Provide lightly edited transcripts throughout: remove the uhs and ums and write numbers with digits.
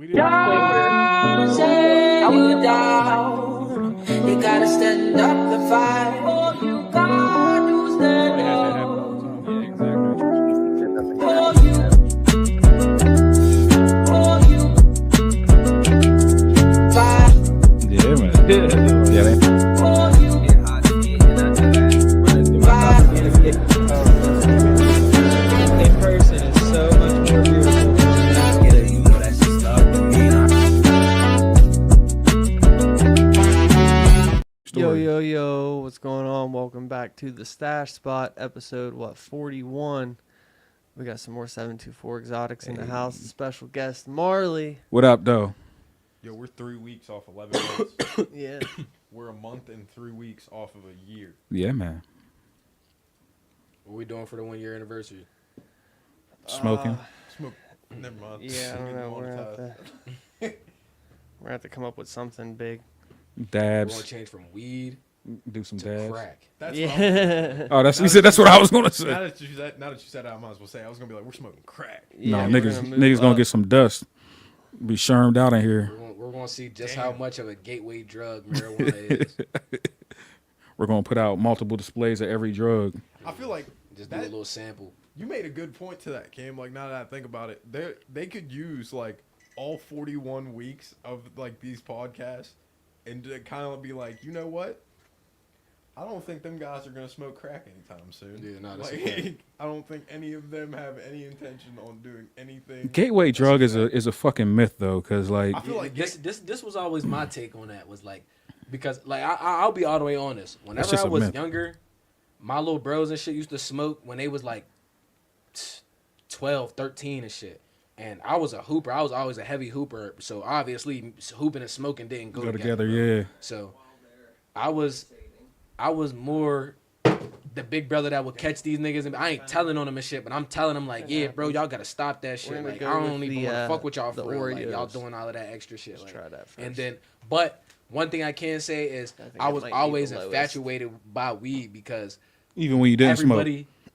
We didn't Say you down, you gotta stand up and fight. Oh, you gotta stand up. Oh, you fight. Yeah, man. Yeah, they. Oh, you fight. In person is so much more beautiful. Yo, what's going on? Welcome back to the Stash Spot, episode 41. We got some more 724 exotics in the house. Special guest Marley. What up, though? Yo, we're 3 weeks off 11 months. Yeah. We're a month and 3 weeks off of a year. Yeah, man. What we doing for the 1 year anniversary? Smoking. Smoke. Never mind. Yeah, I don't know. We're Monetized. gonna have to come up with something big. We're gonna Dabs. change from weed Do some to dabs. crack. That's what Yeah. Oh, that's you said. That's what I was gonna now say. that you said it, I might as well say it. I was gonna be like, we're smoking crack. Yeah, No, we're niggas, gonna move niggas gonna up. get some dust. Be shermed out in here. We're gonna see just Damn. how much of a gateway drug marijuana is. We're gonna put out multiple displays of every drug. I feel like Just do a that, little sample. you made a good point to that, Cam. Like, now that I think about it, they could use like all 41 weeks of like these podcasts and to kind of be like, you know what? I don't think them guys are gonna smoke crack anytime soon. Yeah, no, that's a like, fact. I don't think any of them have any intention on doing anything. Gateway drug is a fucking myth though, cause like I feel like This was always my take on that, was like, because like I'll be all the way honest. Whenever just I a was myth. younger, my little bros and shit used to smoke when they was like 12, 13 and shit. And I was a hooper. I was always a heavy hooper. So obviously hooping and smoking didn't go together. bro. Yeah. So I was more the big brother that would catch these niggas, and I ain't telling on them and shit, but I'm telling them like, yeah, bro, y'all gotta stop that shit. gonna Like, go I don't with even the, want to fuck with y'all the for real. Like, y'all Oreos. doing all of that extra shit. Let's Like, try that first. and then, but one thing I can say is I think I it was might be always the lowest. infatuated by weed because Even when you didn't smoke.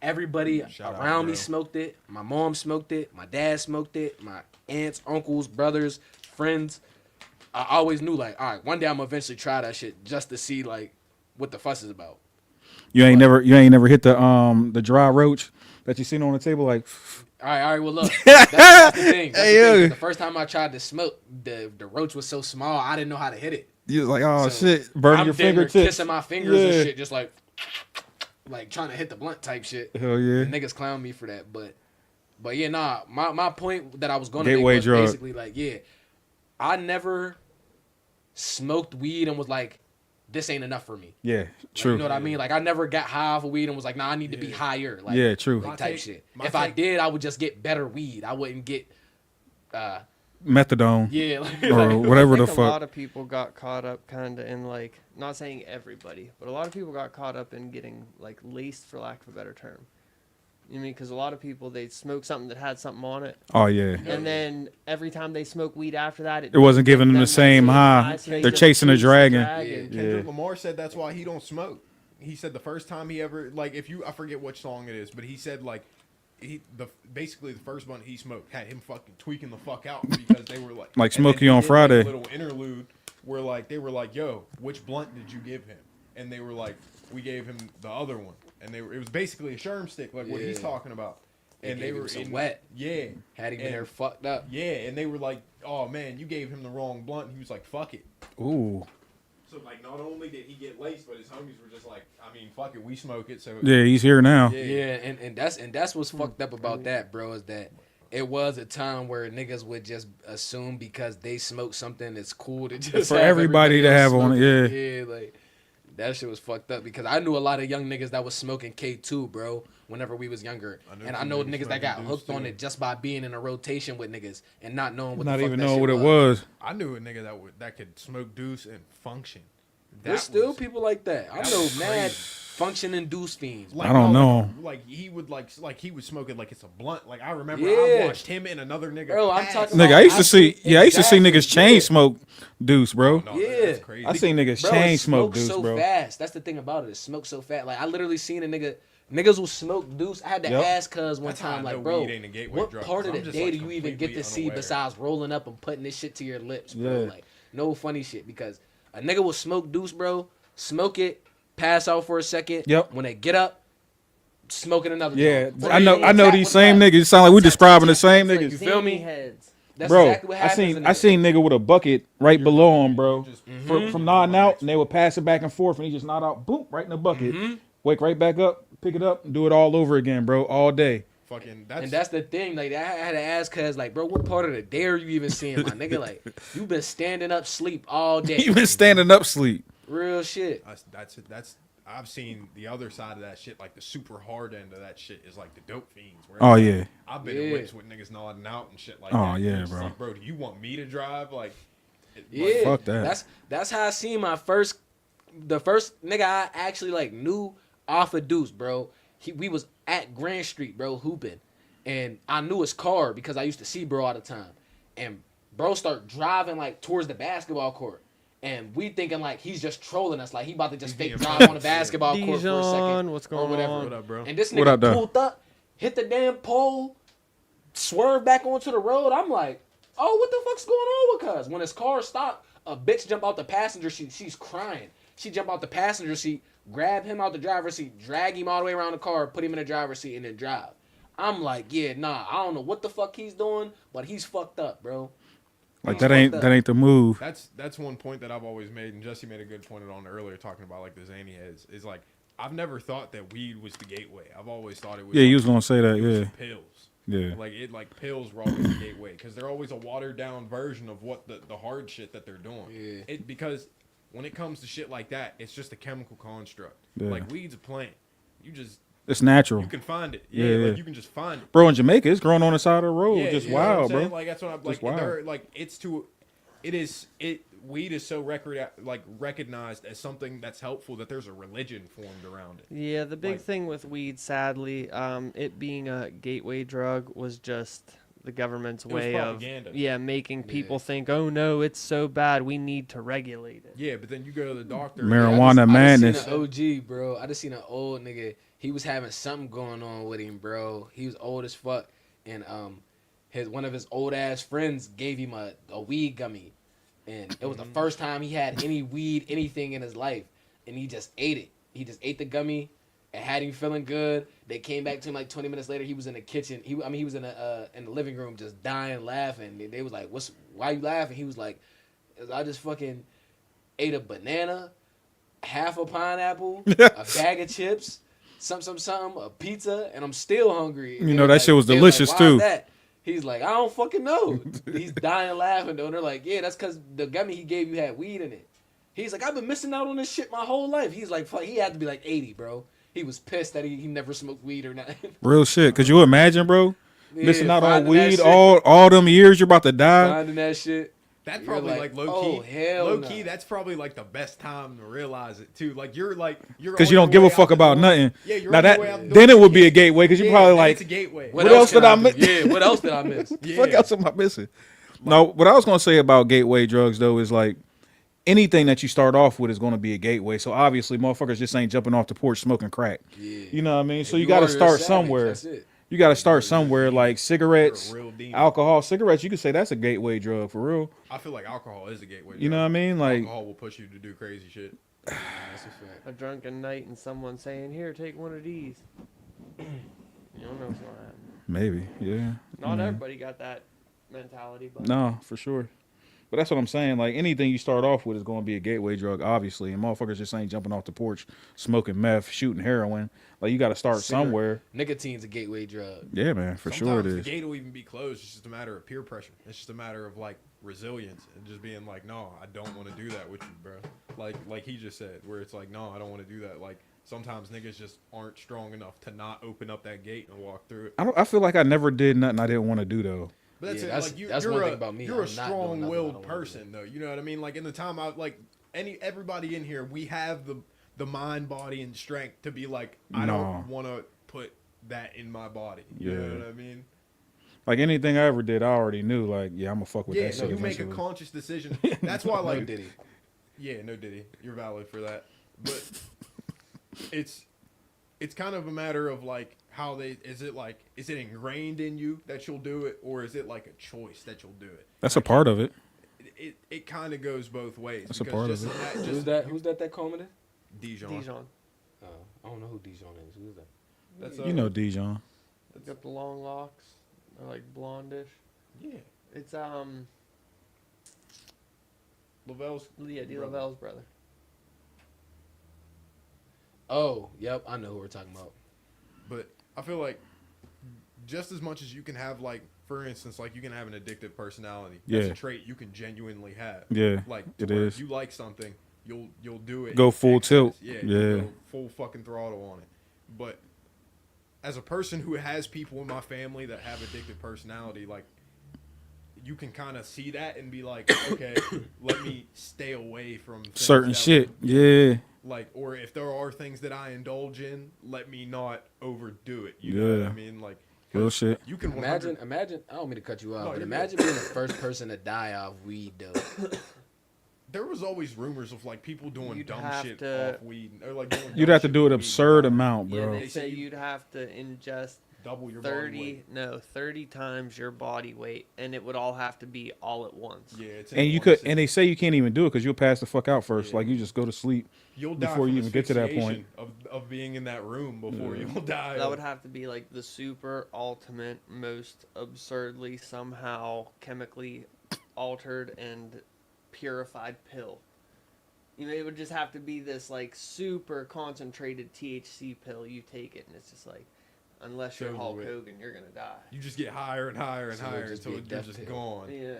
everybody Shout out, around me bro. smoked it. My mom smoked it. My dad smoked it. My aunts, uncles, brothers, friends. I always knew like, all right, one day I'm gonna eventually try that shit just to see like what the fuss is about. You ain't never hit the dry roach that you seen on the table like. All right. Well, look, that's the thing. That's Hey, the thing. yo. The first time I tried to smoke, the roach was so small, I didn't know how to hit it. You was like, oh So, shit, burn I'm your damn near fingertips. kissing my fingers Yeah. and shit, just like trying to hit the blunt type shit. Hell yeah. Niggas clown me for that, but yeah, nah. My point that I was gonna Gateway make was drug. basically like, yeah, I never smoked weed and was like, this ain't enough for me. Yeah, Like, true. you know what I mean? Like I never got high off of weed and was like, nah, I need to be higher. Like, Yeah, true. like, My type take- shit. my If I take- did, I would just get better weed. I wouldn't get, Methadone yeah, like, or whatever I the think a lot fuck. of people got caught up kind of in like, not saying everybody, but a lot of people got caught up in getting like laced, for lack of a better term. You know what I mean? Because a lot of people, they'd smoke something that had something on it, Oh yeah. and then every time they smoke weed after that, It wasn't giving them the same high. so they They're just chasing a chase the dragon. Yeah. Kendrick Lamar said that's why he don't smoke. He said the first time he ever I forget which song it is, but he said like basically the first one he smoked had him fucking tweaking the fuck out because they were like Like and then Smokey he on did, Friday. Like, a little interlude where like they were like, yo, which blunt did you give him? And they were like, we gave him the other one, and it was basically a Sherm stick like what he's Yeah. talking about. They And they gave him were some in, wet. Yeah. had him in And- there fucked up. Yeah, and they were like, oh man, you gave him the wrong blunt. And he was like, fuck it. Ooh. So like, not only did he get laced, but his homies were just like, I mean, fuck it, we smoke it. So Yeah, he's here now. Yeah, and that's what's fucked up about that, bro, is that it was a time where niggas would just assume because they smoke something that's cool to just For have everybody to else have on it, smoke yeah. Yeah, like that shit was fucked up because I knew a lot of young niggas that was smoking K2, bro, whenever we was younger. I I know know some niggas niggas that got smoking hooked Deuce, on too. it just by being in a rotation with niggas and not knowing what Not the fuck even that knowing shit what it was. I knew a nigga that could smoke deuce and function. There's still was- people like that. I that know was mad crazy. functioning deuce fiends. I don't know. Like he would like he would smoke it like it's a blunt. Like I remember Yeah. I watched him and another nigga. Bro, I'm pass. talking Nigga, I used to see. Exactly, Yeah, I used to see yeah. niggas chain smoke deuce, bro. No, Yeah. that's crazy. I seen niggas Bro, chain it smoke smokes deuce, so bro. fast. That's the thing about it. It smokes so fast. Like I literally seen a nigga Niggas will smoke deuce. I had to Yep. ask cuz one That's how I time, know like, bro, weed ain't a gateway what drug, part of 'cause the I'm just, day like, do you even get to completely see unaware. besides rolling up and putting this shit to your lips, bro? Yeah. Like, no funny shit, because a nigga will smoke deuce, bro, smoke it, pass out for a second. Yep. When they get up, smoking another Yeah, joint. What I do know. you I know tap these with same that? niggas. It sound like we Tap, describing the tap, same It's like niggas, You feel me? zany heads. That's bro. exactly what happens. I seen nigga with a bucket right below him, bro, Mm-hmm. from nodding out, and they would pass it back and forth, and he just nod out, boom, right in the bucket, Mm-hmm. wake right back up, pick it up, and do it all over again, bro, all day. Fucking And that's the thing, like I had to ask, cause like, bro, what part of the day are you even seeing, my nigga? Like, you been standing up sleep all day, You been standing up sleep. real shit. that's I've seen the other side of that shit, like the super hard end of that shit is like the dope fiends. Where Oh it's like, yeah, I've been Yeah. in whips with niggas nodding out and shit like Oh, that. yeah, It's just bro. Like, bro, do you want me to drive? Like, Yeah, fuck that. That's how I seen the first nigga I actually like knew off of Deuce, bro. We was at Grand Street, bro, hooping, and I knew his car because I used to see bro all the time, and bro start driving like towards the basketball court. And we thinking like he's just trolling us, like he about to just He's fake being drive funny. on the basketball court for a Dijon, second, what's or going whatever. on? what up, bro? And this What nigga up, though? pulled up, hit the damn pole, swerved back onto the road. I'm like, oh, what the fuck's going on with cuz? When his car stopped, a bitch jump out the passenger seat. She's crying. She jump out the passenger seat, grab him out the driver's seat, drag him all the way around the car, put him in the driver's seat, and then drive. I'm like, yeah, nah, I don't know what the fuck he's doing, but he's fucked up, bro. like He's that ain't fucked that up. ain't the move. That's one point that I've always made, and Jesse made a good point on earlier, talking about like the zany heads. Is like I've never thought that weed was the gateway. I've always thought it was. Yeah, like, you was gonna say that. it was Yeah, pills. yeah. Like pills were always the gateway because they're always a watered down version of what the hard shit that they're doing. Yeah. Because when it comes to shit like that, it's just a chemical construct. Yeah. Like weed's a plant. It's natural, You can find it. Yeah, Yeah, yeah. like you can just find it. bro. In Jamaica, it's growing on the side of the road, Yeah, just you know what I'm wild, saying? bro. Like that's what I'm Just like. wild. They're like weed is so recognized as something that's helpful that there's a religion formed around it. Yeah, the big Like- thing with weed, sadly, it being a gateway drug was just the government's It was way propaganda. of making Yeah. people think, oh no, it's so bad, we need to regulate it. Yeah, but then you go to the doctor. Marijuana I madness. just seen an OG, bro. I just seen an old nigga. He was having something going on with him, bro. He was old as fuck, and one of his old ass friends gave him a weed gummy, and it was the first time he had any weed, anything in his life, and he just ate it. He just ate the gummy. It had him feeling good. They came back to him like 20 minutes later. He was in the kitchen. He was in the living room just dying laughing. They was like, why you laughing? He was like, I just fucking ate a banana, half a pineapple, a bag of chips, something, a pizza, and I'm still hungry. You know, that shit was they delicious, "Why is too." that?" He's like, I don't fucking know. He's dying laughing though. And they're like, yeah, that's because the gummy he gave you had weed in it. He's like, I've been missing out on this shit my whole life. He's like, fuck, he had to be like 80, bro. He was pissed that he never smoked weed or nothing. Real shit. Could you imagine, bro? Missing Yeah, out on finding that weed shit. all them years, you're about to die. Finding that shit. That's You're probably like, like, low oh, key. hell Low no. key, that's probably like the best time to realize it too. Like you're Because you don't give a fuck about nothing. Yeah, you're Now on that your way out the then door. it would be a gateway because you probably then like, it's a gateway. What else can did I do? miss? Yeah, what else did I miss? Yeah. fuck else am I missing? No, what I was gonna say about gateway drugs though is like anything that you start off with is gonna be a gateway. So obviously, motherfuckers just ain't jumping off the porch smoking crack. Yeah. You know what I mean? So If you got to are, you're start savage, somewhere. That's it. You got to start somewhere. Like cigarettes, You're a real demon. alcohol. Cigarettes, you could say that's a gateway drug for real. I feel like alcohol is a gateway. You know what I mean? Like, alcohol will push you to do crazy shit. That's a fact. A drunken night and someone saying, here, take one of these. You don't know what's going to happen. maybe, yeah. Not everybody got that mentality, but No, for sure. But that's what I'm saying. Like anything you start off with is going to be a gateway drug, obviously. And motherfuckers just ain't jumping off the porch, smoking meth, shooting heroin. Like you got to start Cigarette. somewhere. Nicotine's a gateway drug. Yeah, man, for sure it Sometimes is. The gate will even be closed. It's just a matter of peer pressure. It's just a matter of like resilience and just being like, no, I don't want to do that with you, bro. Like he just said, where it's like, no, I don't want to do that. Like sometimes niggas just aren't strong enough to not open up that gate and walk through it. I feel like I never did nothing I didn't want to do though. But that's Yeah, it. that's- Like that's you're one a, thing about me. You're a I'm not doing nothing I strong-willed don't wanna do. person, though. You know what I mean? Like in the time I like everybody in here, we have the mind, body, and strength to be like, I No. don't want to put that in my body. You Yeah. know what I mean? Like anything I ever did, I already knew. Like, yeah, I'm gonna fuck with Yeah, that so shit you make a eventually. conscious decision. That's why, No like, Diddy. yeah, no Diddy, you're valid for that. But it's it's kind of a matter of like how is it ingrained in you that you'll do it, or is it like a choice that you'll do it? That's a part of it. It kind of goes both ways. That's a because part of just it. in Who's that? Who's that commented? Dijon. Dijon. I don't know who Dijon is. Who's that? That's You know Dijon. Got the long locks. They're like blondish. Yeah. It's Lavelle's. D. Lavelle's brother. Oh, yep, I know who we're talking about. But I feel like just as much as you can have, like, for instance, like you can have an addictive personality. That's Yeah. a trait you can genuinely have. Yeah, Like it where is. If you like something, you'll do it. Go full excess. tilt. Yeah. Yeah. You'll go full fucking throttle on it. But as a person who has people in my family that have addictive personality, like, you can kind of see that and be like, okay, let me stay away from things Certain that shit. would- Yeah. Like, or if there are things that I indulge in, let me not overdo it. You know what Yeah. I mean? Like, Real shit. you can Imagine. I don't mean to cut you off, No, but you're imagine being the first person to die off weed, though. There was always rumors of like people doing You'd dumb have shit to- off weed, or like doing You'd dumb have to shit do an with weed. absurd amount, Yeah, bro. they They say say you- you'd have to ingest double your body weight. 30 times your body weight, and it would all have to be all at once. Yeah, it's in And you one could, sitting. and they say you can't even do it because you'll pass the fuck out first. Yeah. Like you just go to sleep. You'll die before from you even get to that asphyxiation point. of being in that room before Yeah. you'll die. That would have to be like the super ultimate, most absurdly somehow chemically altered and purified pill. You know, it would just have to be this like super concentrated THC pill. You take it, and it's just like, unless you're Over Hulk with. Hogan, you're gonna die. You just get higher and higher and So it'll higher just until be a you're death just pill. gone. Yeah.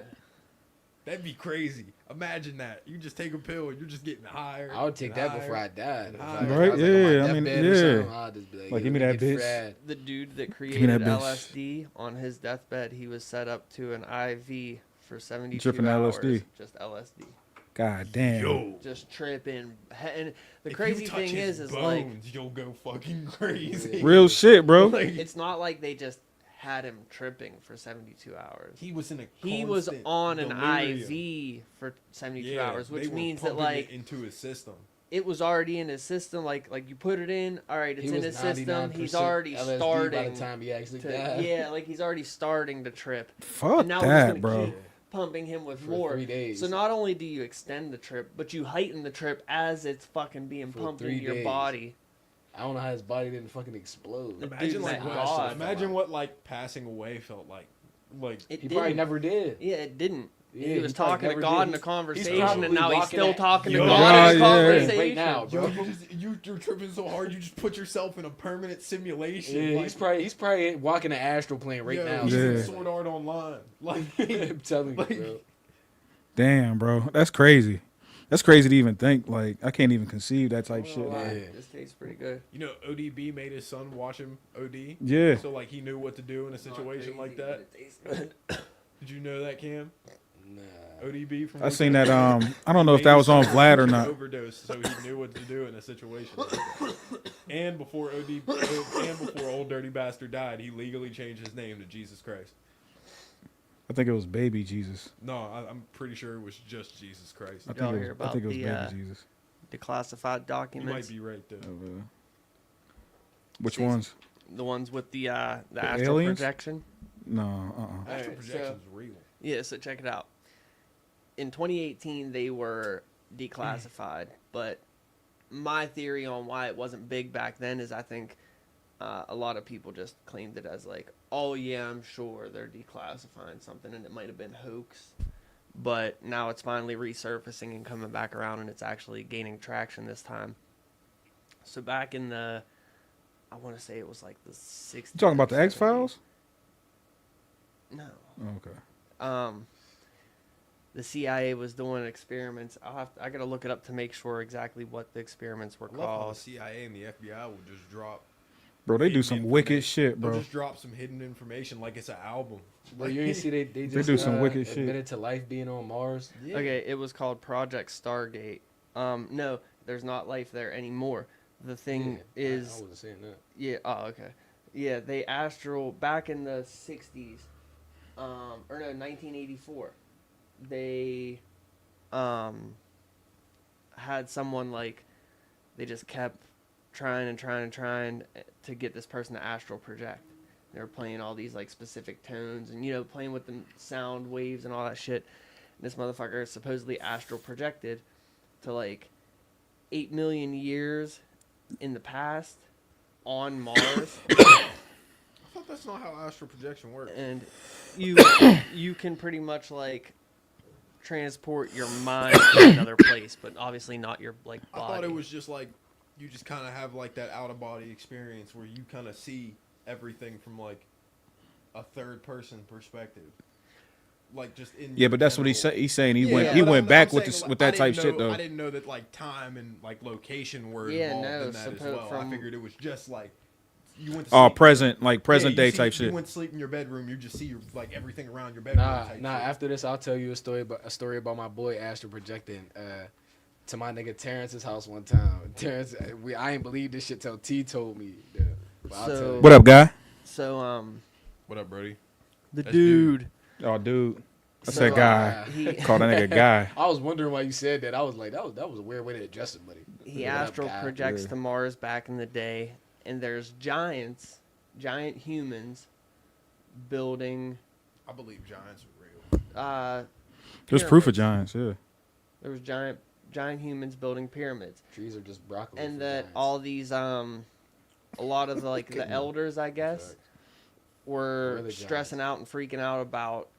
That'd be crazy. Imagine that. You just take a pill and you're just getting higher. I would take and that higher. before I died. If I Right, was, like, on my yeah, I mean, deathbed or yeah. something, I'd just be Like, give me that get bitch. fried. The dude that me created that bitch. LSD on his deathbed, he was set up to an IV for 72 Dripping hours. LSD. Just LSD. God damn. Yo. Just tripping. And the If you crazy touch thing his is like, bones, you'll go fucking crazy. Real shit, bro. Like, it's not like they just had him tripping for 72 hours. he was in a He was constant on an delirium. IV for 72 Yeah, hours, they which were means that pumping like it into his system. it was already in his system. Like you put it in, all right, it's He in was his system. He's 99% already LSD starting by the time he actually to died. yeah, like he's already starting to trip. Fuck And now we're just that, gonna bro. keep pumping him with For more. 3 days. So not only do you extend the trip, but you heighten the trip as it's fucking being For pumped 3 into your days. body. I don't know how his body didn't fucking explode. Imagine like my what, God. imagine what like passing away felt like. Like It He didn't. probably never did. Yeah, it didn't. Yeah, he was he probably talking to never God did. in a He's conversation, probably and now he's walking still at- talking to Yo, God in a yeah. conversation. Right now, yo, bro. you're tripping so hard, you just put yourself in a permanent simulation. Yeah, like, he's probably walking the astral plane right yo, now. he's Yeah. in Sword Art Online. Like, I'm telling you, Like- bro. Damn, bro. That's crazy. That's crazy to even think. Like, I can't even conceive that type shit. Wow, Yeah. This tastes pretty good. you know, ODB made his son watch him OD. Yeah. So like he knew what to do in a situation like that. It tastes good. Did you know that, Cam? Nah. ODB from I seen that. I don't know if that was on Vlad or not. Overdose, so he knew what to do in a situation like that. And before Old Dirty Bastard died, he legally changed his name to Jesus Christ. I think it was Baby Jesus. No, I'm pretty sure it was just Jesus Christ. I think Y'all it hear was, I about think it was the, Baby uh, Jesus. Declassified You documents. might be right though. Which Stacey- ones? The ones with the astral aliens? projection. No. Alright, Astral so- projection's real. Yeah, so check it out. In 2018, they were declassified, but my theory on why it wasn't big back then is I think a lot of people just claimed it as like, oh yeah, I'm sure they're declassifying something, and it might have been hoax. But now it's finally resurfacing and coming back around, and it's actually gaining traction this time. So back in the, I want to say it was like the 60s. You talking about or the X 70s. Files? No. Oh, okay. The CIA was doing experiments. I gotta look it up to make sure exactly what the experiments were I love how the called. CIA and the FBI will just drop. Bro, they do hidden some wicked information. shit, They'll bro. just drop some hidden information like it's an album. Bro, you ain't see they just do some wicked shit. admitted to life being on Mars. Yeah. Okay, it was called Project Stargate. No, there's not life there anymore. The thing Yeah, is, I wasn't saying that. yeah. Oh, okay. Yeah, they astral back in the 60s, or no, 1984. They had someone like they just kept trying to get this person to astral project. They were playing all these like specific tones and playing with the sound waves and all that shit. And this motherfucker supposedly astral projected to like 8 million years in the past on Mars. I thought that's not how astral projection works. And you can pretty much like transport your mind to another place, but obviously not your like body. I thought it was just like you just kind of have like that out of body experience where you kind of see everything from like a third person perspective, like just in. Yeah, but that's what he's saying. He Yeah, went but back I'm with saying, with like, that type I shit didn't know- though. I didn't know that like time and like location were Yeah, involved no, in that as well. I from- figured it was just like you went to Oh, sleep. present Yeah, day you see- type shit. You went to sleep in your bedroom. You just see your, like everything around your bedroom. Nah. type shit. After this, I'll tell you a story about my boy astral projecting to my nigga Terrence's house one time. Terrence, I ain't believe this shit till T told me. Yeah. But I'll tell you. What up, guy? So What up, Brody? the That's dude. Oh, dude. I So, said guy. He Call that nigga guy. I was wondering why you said that. I was like, that was a weird way to address it, buddy. he What up, astral guy? projects Yeah. to Mars back in the day, and there's giant humans building. I believe giants are real. There's proof of pyramids. giants. Yeah. There was giant humans building pyramids, Trees are just broccoli. and for that giants. all these a lot of like the Kidding. elders, I guess, Facts. were We're the stressing out and freaking out about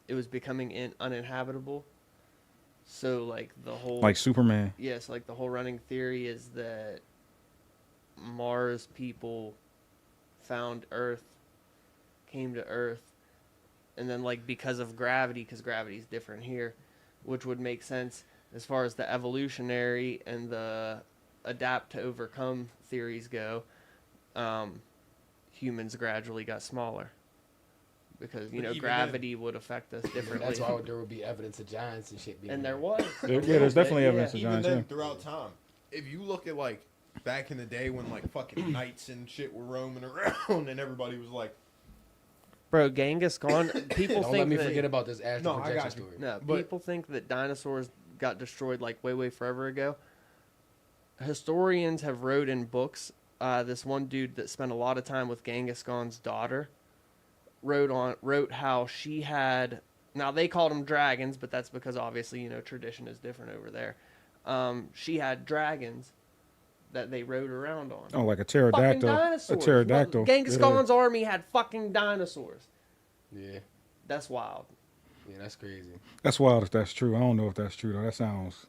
it was becoming uninhabitable. So like the whole Like Superman. yes, like the whole running theory is that Mars people found Earth, came to Earth, and then like because of gravity, because gravity's different here, which would make sense as far as the evolutionary and the adapt to overcome theories go. Humans gradually got smaller because But even gravity would affect us differently. That's why there would be evidence of giants and shit. Being And there there. was. Yeah, there's definitely evidence of Even giants. then, Yeah. throughout time, if you look at like back in the day when like fucking knights and shit were roaming around and everybody was like, Bro, Genghis Khan. People Don't think let me that, forget about this astral No, I projection got you. story. No, But- people think that dinosaurs got destroyed like way forever ago. Historians have wrote in books. This one dude that spent a lot of time with Genghis Khan's daughter wrote how she had. Now they called them dragons, but that's because obviously tradition is different over there. She had dragons that they rode around on. Oh, like a Fucking pterodactyl. A dinosaurs. pterodactyl. Genghis Yeah. Khan's army had fucking dinosaurs. Yeah, That's wild. yeah, that's crazy. That's wild if that's true. I don't know if that's true though. That sounds.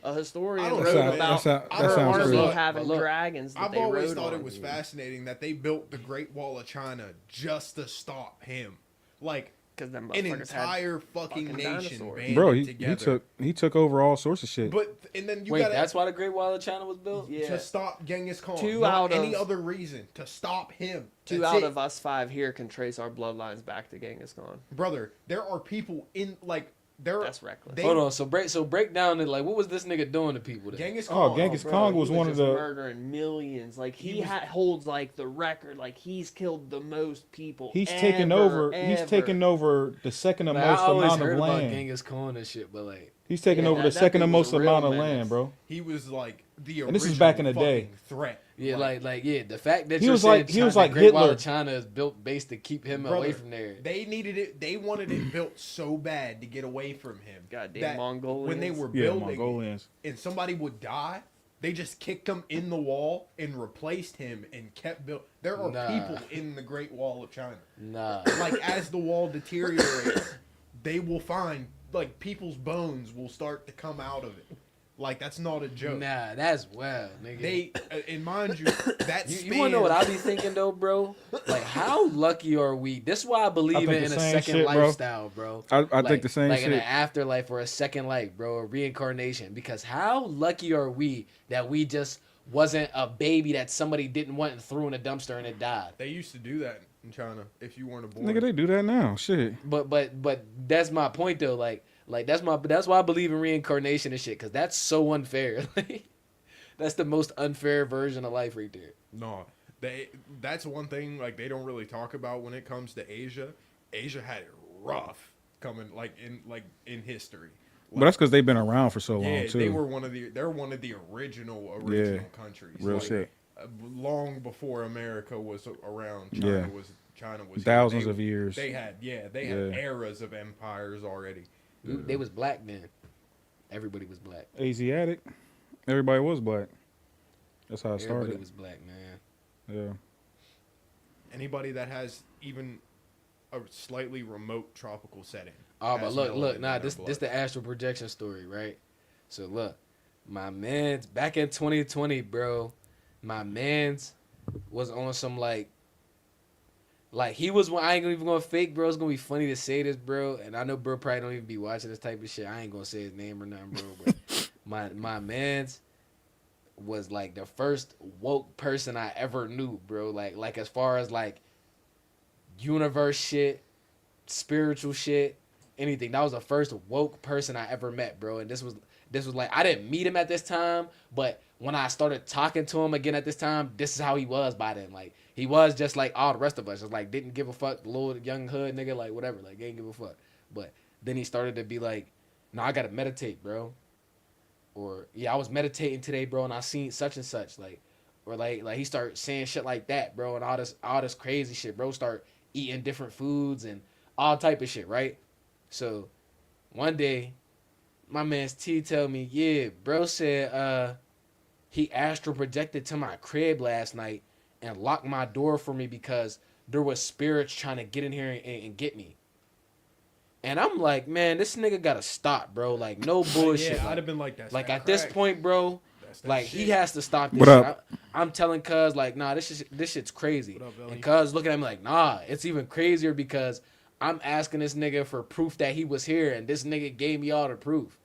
A historian I don't wrote know, man. about That her sounds army crazy. having But look, dragons that I've they always rode thought on. it was fascinating that they built the Great Wall of China just to stop him. Like Because them an motherfuckers had entire fucking fucking nation dinosaurs. banded Bro, he together. took over all sorts of shit. But and then you Wait, gotta that's why the Great Wall of China was built? Yeah. to stop Genghis Khan. Two not out of- any other reason to stop him. two That's out it. of us five here can trace our bloodlines back to Genghis Khan. Brother, there are people in like there. That's reckless. They, Hold on, so break down it. Like, what was this nigga doing to people? Then? Genghis Oh, Khan. Genghis Bro, Khan he was one of just the. murdering millions. Like He he was- holds like the record. Like he's killed the most people. He's taken over. He's ever. taken over the second Like, most I always amount heard of about land. Genghis Khan and shit, but like, He's taken Yeah, over that the second dude was most a real amount of menace. land, bro. He was like the And this is back in original the day. fucking threat. yeah, yeah, the fact that He you was said like- he China, was like the Great Wall Hitler. of China is built based to keep him away Brother, from there. They needed it. They wanted it built so bad to get away from him. Goddamn that Mongolians. When they were Yeah, building Mongolians. it, and somebody would die, they just kicked him in the wall and replaced him and kept built. There are Nah. people in the Great Wall of China. Nah, Like as the wall deteriorates, they will find like people's bones will start to come out of it. Like that's not a joke. nah, that's wild, nigga. They and mind you, that You want to know what I be thinking though, bro? Like, how lucky are we? This is why I believe think in the a same second shit, bro. lifestyle, bro. I Like- think the same like shit. in an afterlife or a second life, bro, a reincarnation. Because how lucky are we that we just wasn't a baby that somebody didn't want and threw in a dumpster and it died? They used to do that in China if you weren't a boy. Nigga, they do that now. Shit. But that's my point though. Like that's why I believe in reincarnation and shit. Because that's so unfair. That's the most unfair version of life right there. No, that's one thing like they don't really talk about when it comes to Asia. Asia had it rough coming like in history. But that's because they've been around for so long Yeah, too. they were they're one of the original countries. Real Like, shit. Long before America was around, Yeah. China was Thousands here. of years. They had had eras of empires already. They was black then. Everybody was black. Asiatic. Everybody was black. That's how it Everybody started. was black, man. Yeah. Anybody that has even a slightly remote tropical setting. Oh, but has look, melanin in nah, their this blood. the astral projection story, right? So look, my man's back in 2020, bro. My man's was on some like he was. I ain't even gonna fake, bro. It's gonna be funny to say this, bro. And I know bro probably don't even be watching this type of shit. I ain't gonna say his name or nothing, bro. But my man's was like the first woke person I ever knew, bro. Like as far as like universe shit, spiritual shit, anything. That was the first woke person I ever met, bro. And this was like, I didn't meet him at this time, but when I started talking to him again at this time, this is how he was by then. Like, he was just like all the rest of us, just like didn't give a fuck, little young hood nigga, like whatever, like didn't give a fuck. But then he started to be like, no, I gotta meditate, bro. Or yeah, I was meditating today, bro, and I seen such and such, like, or like he started saying shit like that, bro, and all this crazy shit, bro. Start eating different foods and all type of shit, right? So one day, my man's T tell me, yeah, bro said he astral projected to my crib last night and locked my door for me because there was spirits trying to get in here and get me. And I'm like, man, this nigga gotta stop, bro. Like, no bullshit. Yeah, like, I'd have been like that. like at this point, bro, That's that like shit. he has to stop this What shit. up? I'm telling Cuz like, nah, this shit's crazy. What up, Ellie? And Cuz looking at me like, nah, it's even crazier because I'm asking this nigga for proof that he was here and this nigga gave me all the proof.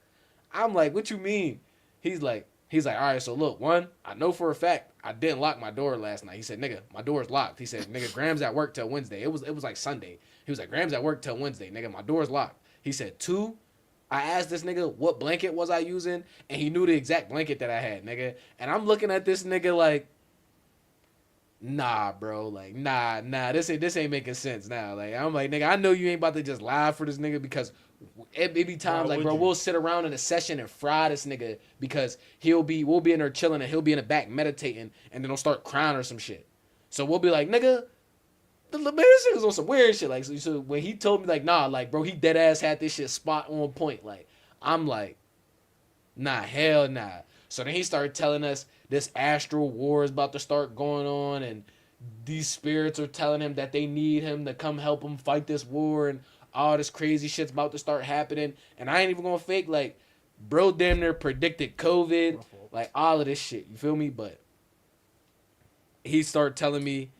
I'm like, what you mean? He's like, all right, so look, one, I know for a fact I didn't lock my door last night. He said, nigga, my door's locked. He said, nigga, Graham's at work till Wednesday. It was like Sunday. He was like, Graham's at work till Wednesday, nigga, my door's locked. He said, two, I asked this nigga what blanket was I using, and he knew the exact blanket that I had, nigga. And I'm looking at this nigga like, nah, bro, like, nah, this ain't making sense now. Like, I'm like, nigga, I know you ain't about to just lie for this nigga because it be times Why like, would bro, you? we'll sit around in a session and fry this nigga because we'll be in there chilling and he'll be in the back meditating and then he'll start crying or some shit. So we'll be like, nigga, man, this nigga's on some weird shit. Like, so when he told me like, nah, like, bro, he dead ass had this shit spot on point. Like, I'm like, nah, hell nah. So then he started telling us this astral war is about to start going on and these spirits are telling him that they need him to come help him fight this war and all this crazy shit's about to start happening. And I ain't even gonna fake, like, bro damn near predicted COVID, like all of this shit. You feel me? But he started telling me,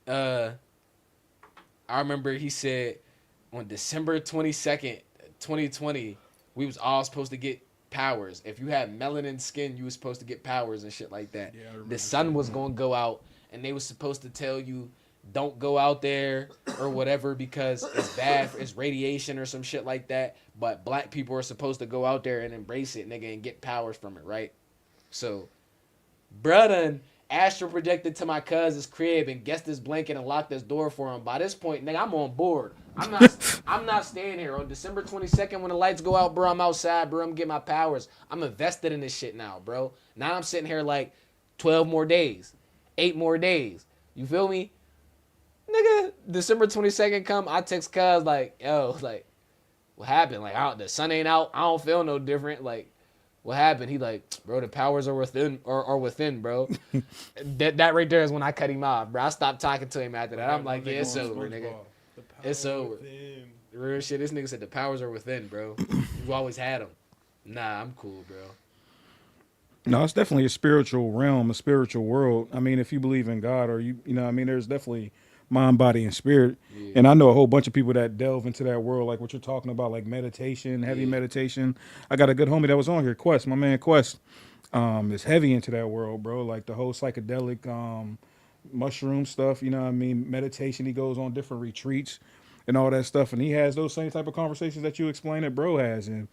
I remember he said on December 22nd, 2020, we was all supposed to get powers. If you had melanin skin, you was supposed to get powers and shit like that. Yeah, I remember The sun was going to go out and they was supposed to tell you don't go out there or whatever because it's bad, it's radiation or some shit like that. But black people are supposed to go out there and embrace it, nigga, and get powers from it, right? So, bruh done astral projected to my cousin's crib and guessed his blanket and locked his door for him. By this point, nigga, I'm on board. I'm not staying here. On December 22nd when the lights go out, bro, I'm outside, bro. I'm getting my powers. I'm invested in this shit now, bro. Now I'm sitting here like 12 more days, 8 more days. You feel me? Nigga, December 22nd come, I text cuz like, yo, like, what happened? Like, the sun ain't out. I don't feel no different. Like, what happened? He like, bro, the powers are within, bro. that right there is when I cut him off, bro. I stopped talking to him after that. I'm like, yeah, it's over, nigga. It's over. Real shit. This nigga said the powers are within, bro. You've always had them. Nah, I'm cool, bro. No, it's definitely a spiritual realm, a spiritual world. I mean, if you believe in God or you know, I mean, there's definitely mind, body, and spirit. Yeah. And I know a whole bunch of people that delve into that world, like what you're talking about, like meditation, heavy meditation. I got a good homie that was on here, Quest, my man Quest, is heavy into that world, bro. Like the whole psychedelic mushroom stuff, you know what I mean? Meditation, he goes on different retreats and all that stuff. And he has those same type of conversations that you explain that bro has. And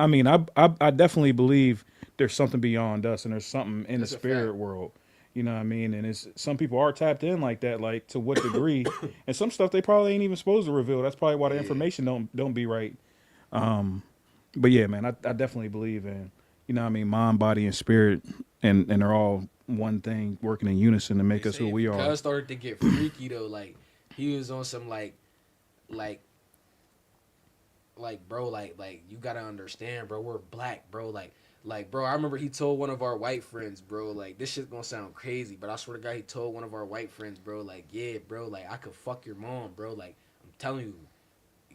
I mean, I definitely believe there's something beyond us and there's something in That's the a spirit fact. world. You know what I mean? And it's some people are tapped in like that, like to what degree, and some stuff they probably ain't even supposed to reveal. That's probably why the information don't be right. But yeah, man, I definitely believe in, you know what I mean, mind, body, and spirit, and they're all one thing working in unison to make They us say who we if are. Cuz started to get freaky though, like he was on some like bro, like you gotta understand, bro. We're black, bro. Like, bro, I remember he told one of our white friends, bro, like, this shit's gonna sound crazy, but I swear to God, he told one of our white friends, bro, like, yeah, bro, like, I could fuck your mom, bro. Like, I'm telling you,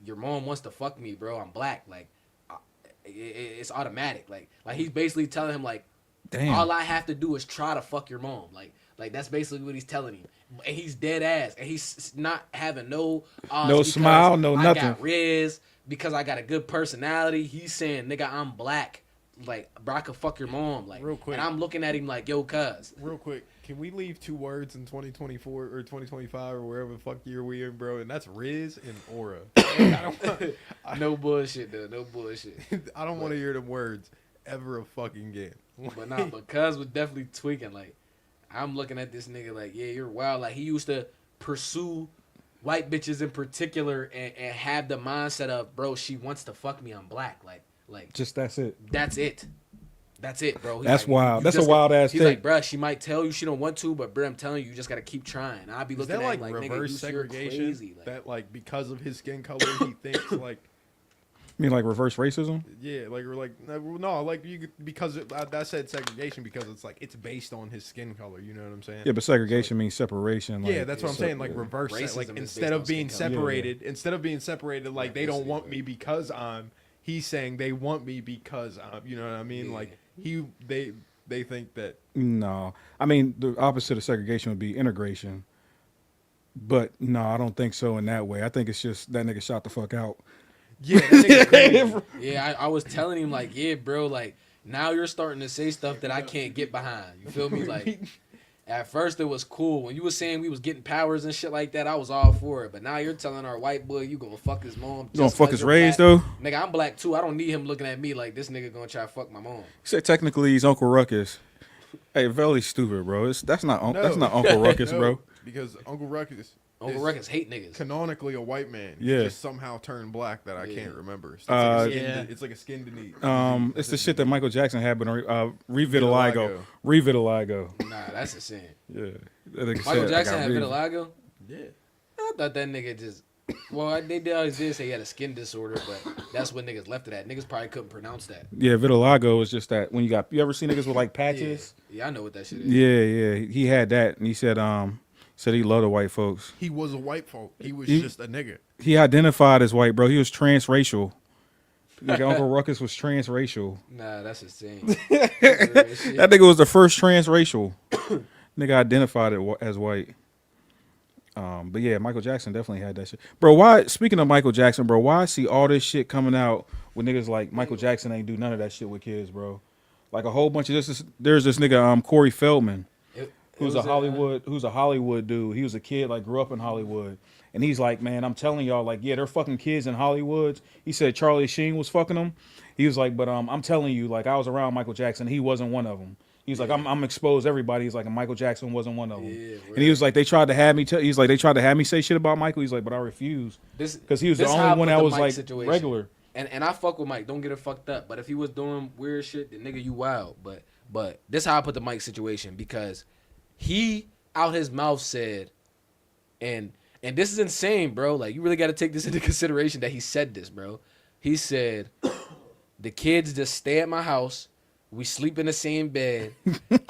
your mom wants to fuck me, bro. I'm black. Like, it's automatic. Like he's basically telling him, like, Damn. all I have to do is try to fuck your mom. Like that's basically what he's telling him. And he's dead ass. And he's not having no because smile, no I nothing. got Riz, because I got a good personality. He's saying, nigga, I'm black. Like, bro, I could fuck your mom. Like, Real quick. And I'm looking at him like, yo, cuz. Real quick, can we leave 2 words in 2024 or 2025 or wherever the fuck year we in, bro? And that's Riz and Aura. I don't, No bullshit, though. No bullshit. I don't want to hear them words ever a fucking again. But nah, but cuz was definitely tweaking. Like, I'm looking at this nigga like, yeah, you're wild. Like, he used to pursue white bitches in particular and have the mindset of, bro, she wants to fuck me, I'm black. Like Just that's it. that's it. That's it, bro. He's That's like, wild. you That's a just wild ass He's take. like, bro, she might tell you she don't want to, but bro, I'm telling you, you just gotta keep trying. I'll be Is looking that at like him like, nigga, reverse you segregation? crazy. Like, That like because of his skin color, he thinks like You mean like reverse racism? yeah, like we're like no, like you because that said segregation because it's like it's based on his skin color. You know what I'm saying? Yeah, but segregation means separation. Like, Yeah, that's what I'm saying. Like reverse, Racism like is instead based of on being skin color. separated, like they don't Ethnicity, want right. me because I'm. He's saying they want me because I'm. You know what I mean? Yeah. Like they think that. No, I mean the opposite of segregation would be integration. But no, I don't think so in that way. I think it's just that nigga shot the fuck out. Yeah, that nigga crazy. yeah, I was telling him like, yeah, bro, like now you're starting to say stuff that I can't get behind. You feel me? Like at first it was cool when you was saying we was getting powers and shit like that. I was all for it, but now you're telling our white boy you gonna fuck his mom. You gonna just fuck 'cause his you're raised black. though? Nigga, I'm black too. I don't need him looking at me like this nigga gonna try to fuck my mom. He said technically he's Uncle Ruckus. Hey, Veli's stupid, bro. That's not No. Uncle Ruckus, No, bro. Because Uncle Ruckus. Uncle is Ruckus hate niggas. Canonically a white man. Yeah. He just somehow turned black that I Yeah. can't remember. So Yeah. it's like a skin disease. It's the shit that Michael Jackson had, but revitiligo. Revitiligo. Nah, that's a sin. Yeah. That nigga Michael said, I Jackson got had reason. vitiligo. Yeah. I thought that nigga just. Well, they always did say he had a skin disorder, but that's what niggas left it at. Niggas probably couldn't pronounce that. Yeah, vitiligo is just that when you ever see niggas with like patches? Yeah, I know what that shit is. Yeah. He had that, and he said he loved the white folks. He was a white folk. He was He- just a nigga. He identified as white, bro. He was transracial. Like Uncle Ruckus was transracial. Nah, that's insane. That nigga was the first transracial. Nigga identified it as white. But yeah, Michael Jackson definitely had that shit. Bro, why, speaking of Michael Jackson, bro, why I see all this shit coming out with niggas like Michael Jackson ain't do none of that shit with kids, bro? Like a whole bunch of there's this nigga, Corey Feldman, who's a Hollywood dude. He was a kid, like grew up in Hollywood. And he's like, man, I'm telling y'all, like, yeah, they're fucking kids in Hollywood. He said Charlie Sheen was fucking them. He was like, but I'm telling you, like, I was around Michael Jackson. He wasn't one of them. He's like, I'm exposed everybody. He's like, and Michael Jackson wasn't one of them. Yeah, and he was like, they tried to have me. He's like, they tried to have me say shit about Michael. He's like, but I refused because he was the this how only I one put that the was Mike like situation. regular. And I fuck with Mike. Don't get it fucked up. But if he was doing weird shit, then nigga, you wild. But this how I put the Mike situation because he out his mouth said, and this is insane, bro. Like you really got to take this into consideration that he said this, bro. He said, the kids just stay at my house. We sleep in the same bed.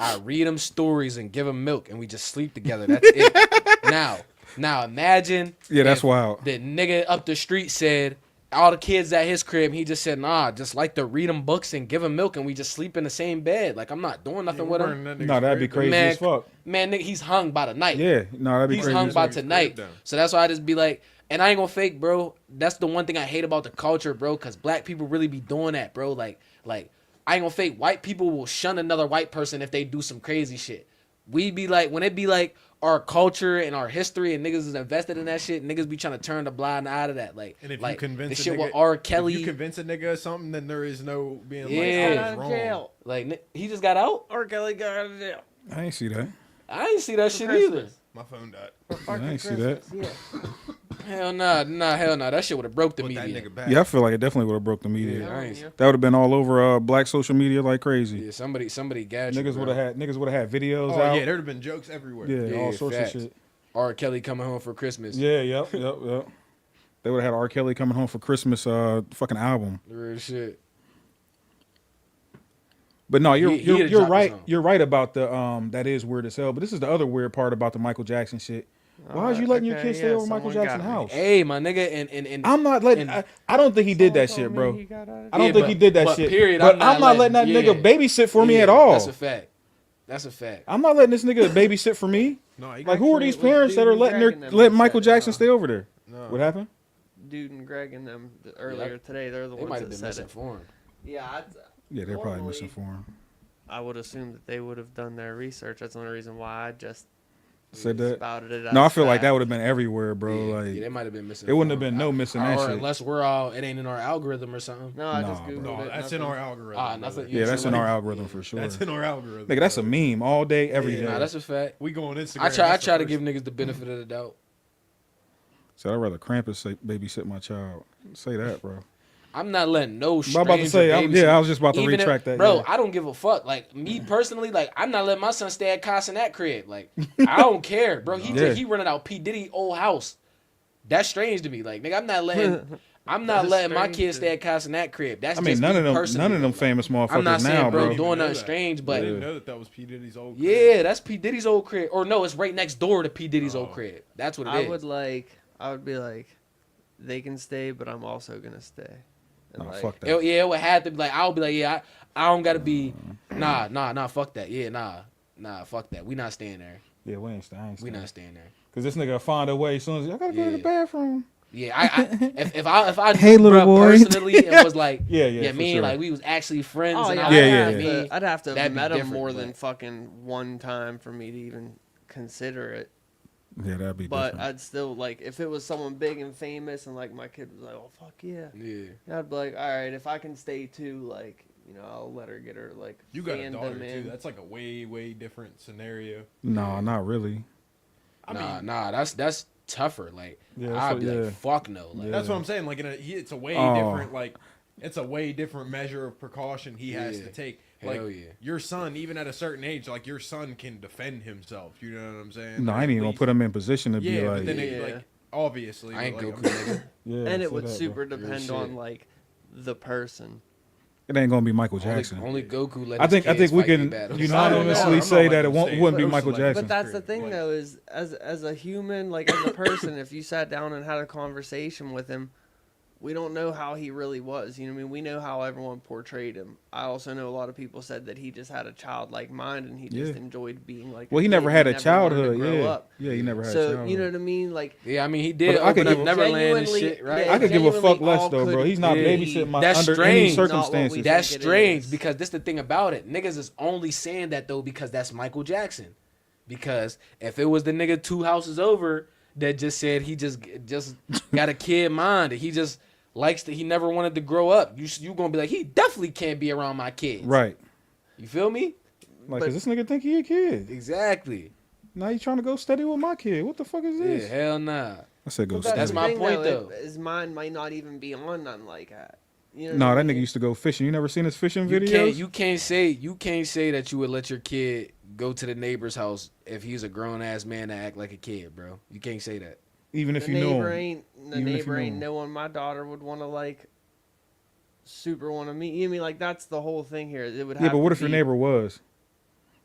I read them stories and give them milk, and we just sleep together. That's it. Now imagine. Yeah, that's if wild. The nigga up the street said all the kids at his crib. He just said, nah, just like to read them books and give them milk, and we just sleep in the same bed. Like I'm not doing nothing with him. No, that'd be crazy as fuck. Man, nigga, he's hung by the night. Yeah, no, that'd be He's crazy. hung as by fuck. tonight. So that's why I just be like, and I ain't gonna fake, bro. That's the one thing I hate about the culture, bro, because black people really be doing that, bro. Like I ain't gonna fake. White people will shun another white person if they do some crazy shit. We be like, when it be like our culture and our history and niggas is invested in that shit, niggas be trying to turn the blind eye to that. Like, And if like you convince the a shit nigga, with R. Kelly, if you convince a nigga of something, then there is no being Yeah. like, Got oh, Out it's of wrong. jail. like he just got out. R. Kelly got out of jail. I ain't see that. I ain't see that shit Christmas. either. My phone died. For fucking I ain't see Christmas. that. Yeah. Hell nah. That shit would have broke the Put that media. nigga back. Yeah, I feel like it definitely would have broke the media. Yeah, I ain't- That would have been all over black social media like crazy. Yeah, somebody got you. Niggas bro. would have had videos Oh out. yeah, there'd have been jokes everywhere. Yeah, all Yeah, sorts facts. of shit. R. Kelly coming home for Christmas. Yeah, yep. They would have had R. Kelly coming home for Christmas fucking album. Real shit. But no, you're He'd have you're dropped right. his own. You're right about the that is weird as hell. But this is the other weird part about the Michael Jackson shit. Why is you letting your kids stay over Michael Jackson's house? Hey, my nigga, and I'm not letting. and- I don't think he did that shit, bro. I don't Yeah, think but- he did that but shit. period, But I'm not letting that letting- nigga yeah. babysit for me Yeah, at all. That's a fact. That's a fact. I'm not letting this nigga babysit for me. No, he Like, who are Actually, these it was parents that Dude are and letting Greg and them letting that Michael said, Jackson stay over there? No. What happened? Dude and Greg and them earlier today, they're the They might ones have that been said it. misinformed. Yeah, Yeah, they're probably Normally- misinformed. I would assume that they would have done their research. That's the only reason why I just Said that. spouted it. No, I as feel like that fact. would have been everywhere, bro. Yeah, Like yeah, they might have been missing. it wouldn't have been no missing that or shit. unless we're all, it ain't in our algorithm or something. No, I just Nah, googled bro. No, it. that's in nothing. our algorithm. Ah, brother. nothing. Yeah, that's in like- our algorithm for sure. That's in our algorithm. Nigga, that's a brother. meme all day, every day. Nah, that's a fact. We go on Instagram. I try that's the to first- give niggas the benefit of the doubt. So I'd rather Krampus babysit my child. Say that, bro. I'm not letting no I'm stranger about to say, babysit. I was just about to Even if- retract that. Bro, yeah. I don't give a fuck. Like me personally, like I'm not letting my son stay at Casa that crib. Like I don't care, bro. Yeah. He rented out P Diddy old house. That's strange to me. Like nigga, I'm not letting That's my strange kids to- stay at Casa that crib. That's I mean, just none me of them personally. famous motherfuckers I'm not saying, now, bro, bro. didn't doing even know nothing that. strange, I but didn't know that was P Diddy's old. crib. yeah, that's P Diddy's old crib. Or no, it's right next door to P Diddy's old Oh. crib. That's what it I is. would be like, they can stay, but I'm also gonna stay. And Nah, like, fuck that. It would have to be like I'll be like, yeah, I don't gotta be nah, fuck that. Yeah, nah, fuck that. We not staying there. Yeah, we ain't staying. We not staying there. Because this nigga find a way as soon as I gotta go to the Yeah. bathroom. Yeah, if I Hey, knew little bruh boy. personally it was like Yeah, for me sure. like we was actually friends oh and yeah, all Yeah, that. yeah, Me, yeah. I'd have to have that'd be met him different, more than but- fucking one time for me to even consider it. Yeah, that'd be But different. I'd still like if it was someone big and famous and like my kid was like, oh fuck yeah, Yeah. I'd be like, all right, if I can stay too, like I'll let her get her like You got a fandom daughter in. too. That's like a way different scenario. No, not really. I mean, That's tougher. Like Yeah, I'd so- be yeah. like, fuck no. Like, that's what I'm saying. Like, it's a way Oh. different. Like, it's a way different measure of precaution he has Yeah. to take. Hell Like, yeah. your son, even at a certain age, like your son can defend himself. You know what I'm saying? No, Like, I ain't at even gonna least- put him in position to Yeah, be but like, then it, Yeah. like obviously, I ain't but, like, Goku, nigga. yeah, And it say would that, bro. super Real depend shit. on like the person. It ain't gonna be Michael Jackson. Only Goku let I think his kids we fight in can battles. unanimously I'm not say that letting it him stay wouldn't be close to, Michael like, Jackson. But that's the crib, thing like- though, is as a human, like as a person, if you sat down and had a conversation with him, we don't know how he really was. You know what I mean? We know how everyone portrayed him. I also know a lot of people said that he just had a childlike mind and he just Yeah. enjoyed being like. Well, he kid. never had a wanted to childhood. grow Yeah, up. yeah, he never had a So childhood. you know what I mean? Like Yeah, I mean he did But I could open up give- Neverland and Genuinely- shit, right? yeah, I could give a fuck genuinely less all though, bro. could He's not be- babysitting my That's under strange. any Not what we circumstances. think That's it strange is. because this the thing about it. Niggas is only saying that though because that's Michael Jackson. Because if it was the nigga 2 houses over that just said he just got a kid mind, that he just likes that he never wanted to grow up, you gonna be like he definitely can't be around my kids. Right. You feel me? Like, But- cause this nigga think he a kid. Exactly. Now you trying to go steady with my kid. What the fuck is Yeah, this? hell nah. I said go But steady. That's the my thing, point, though. His mind might not even be on nothing like that. You know No, what I that nigga mean? used to go fishing. You never seen his fishing You videos? can't say that you would let your kid go to the neighbor's house if he's a grown ass man to act like a kid, bro. You can't say that. Even if The you know neighbor him. ain't the Even if you neighbor know ain't him. knowing my daughter would want to like super want to meet. You know what I mean? Like that's the whole thing here. It would have Yeah, but to what if your be- neighbor was?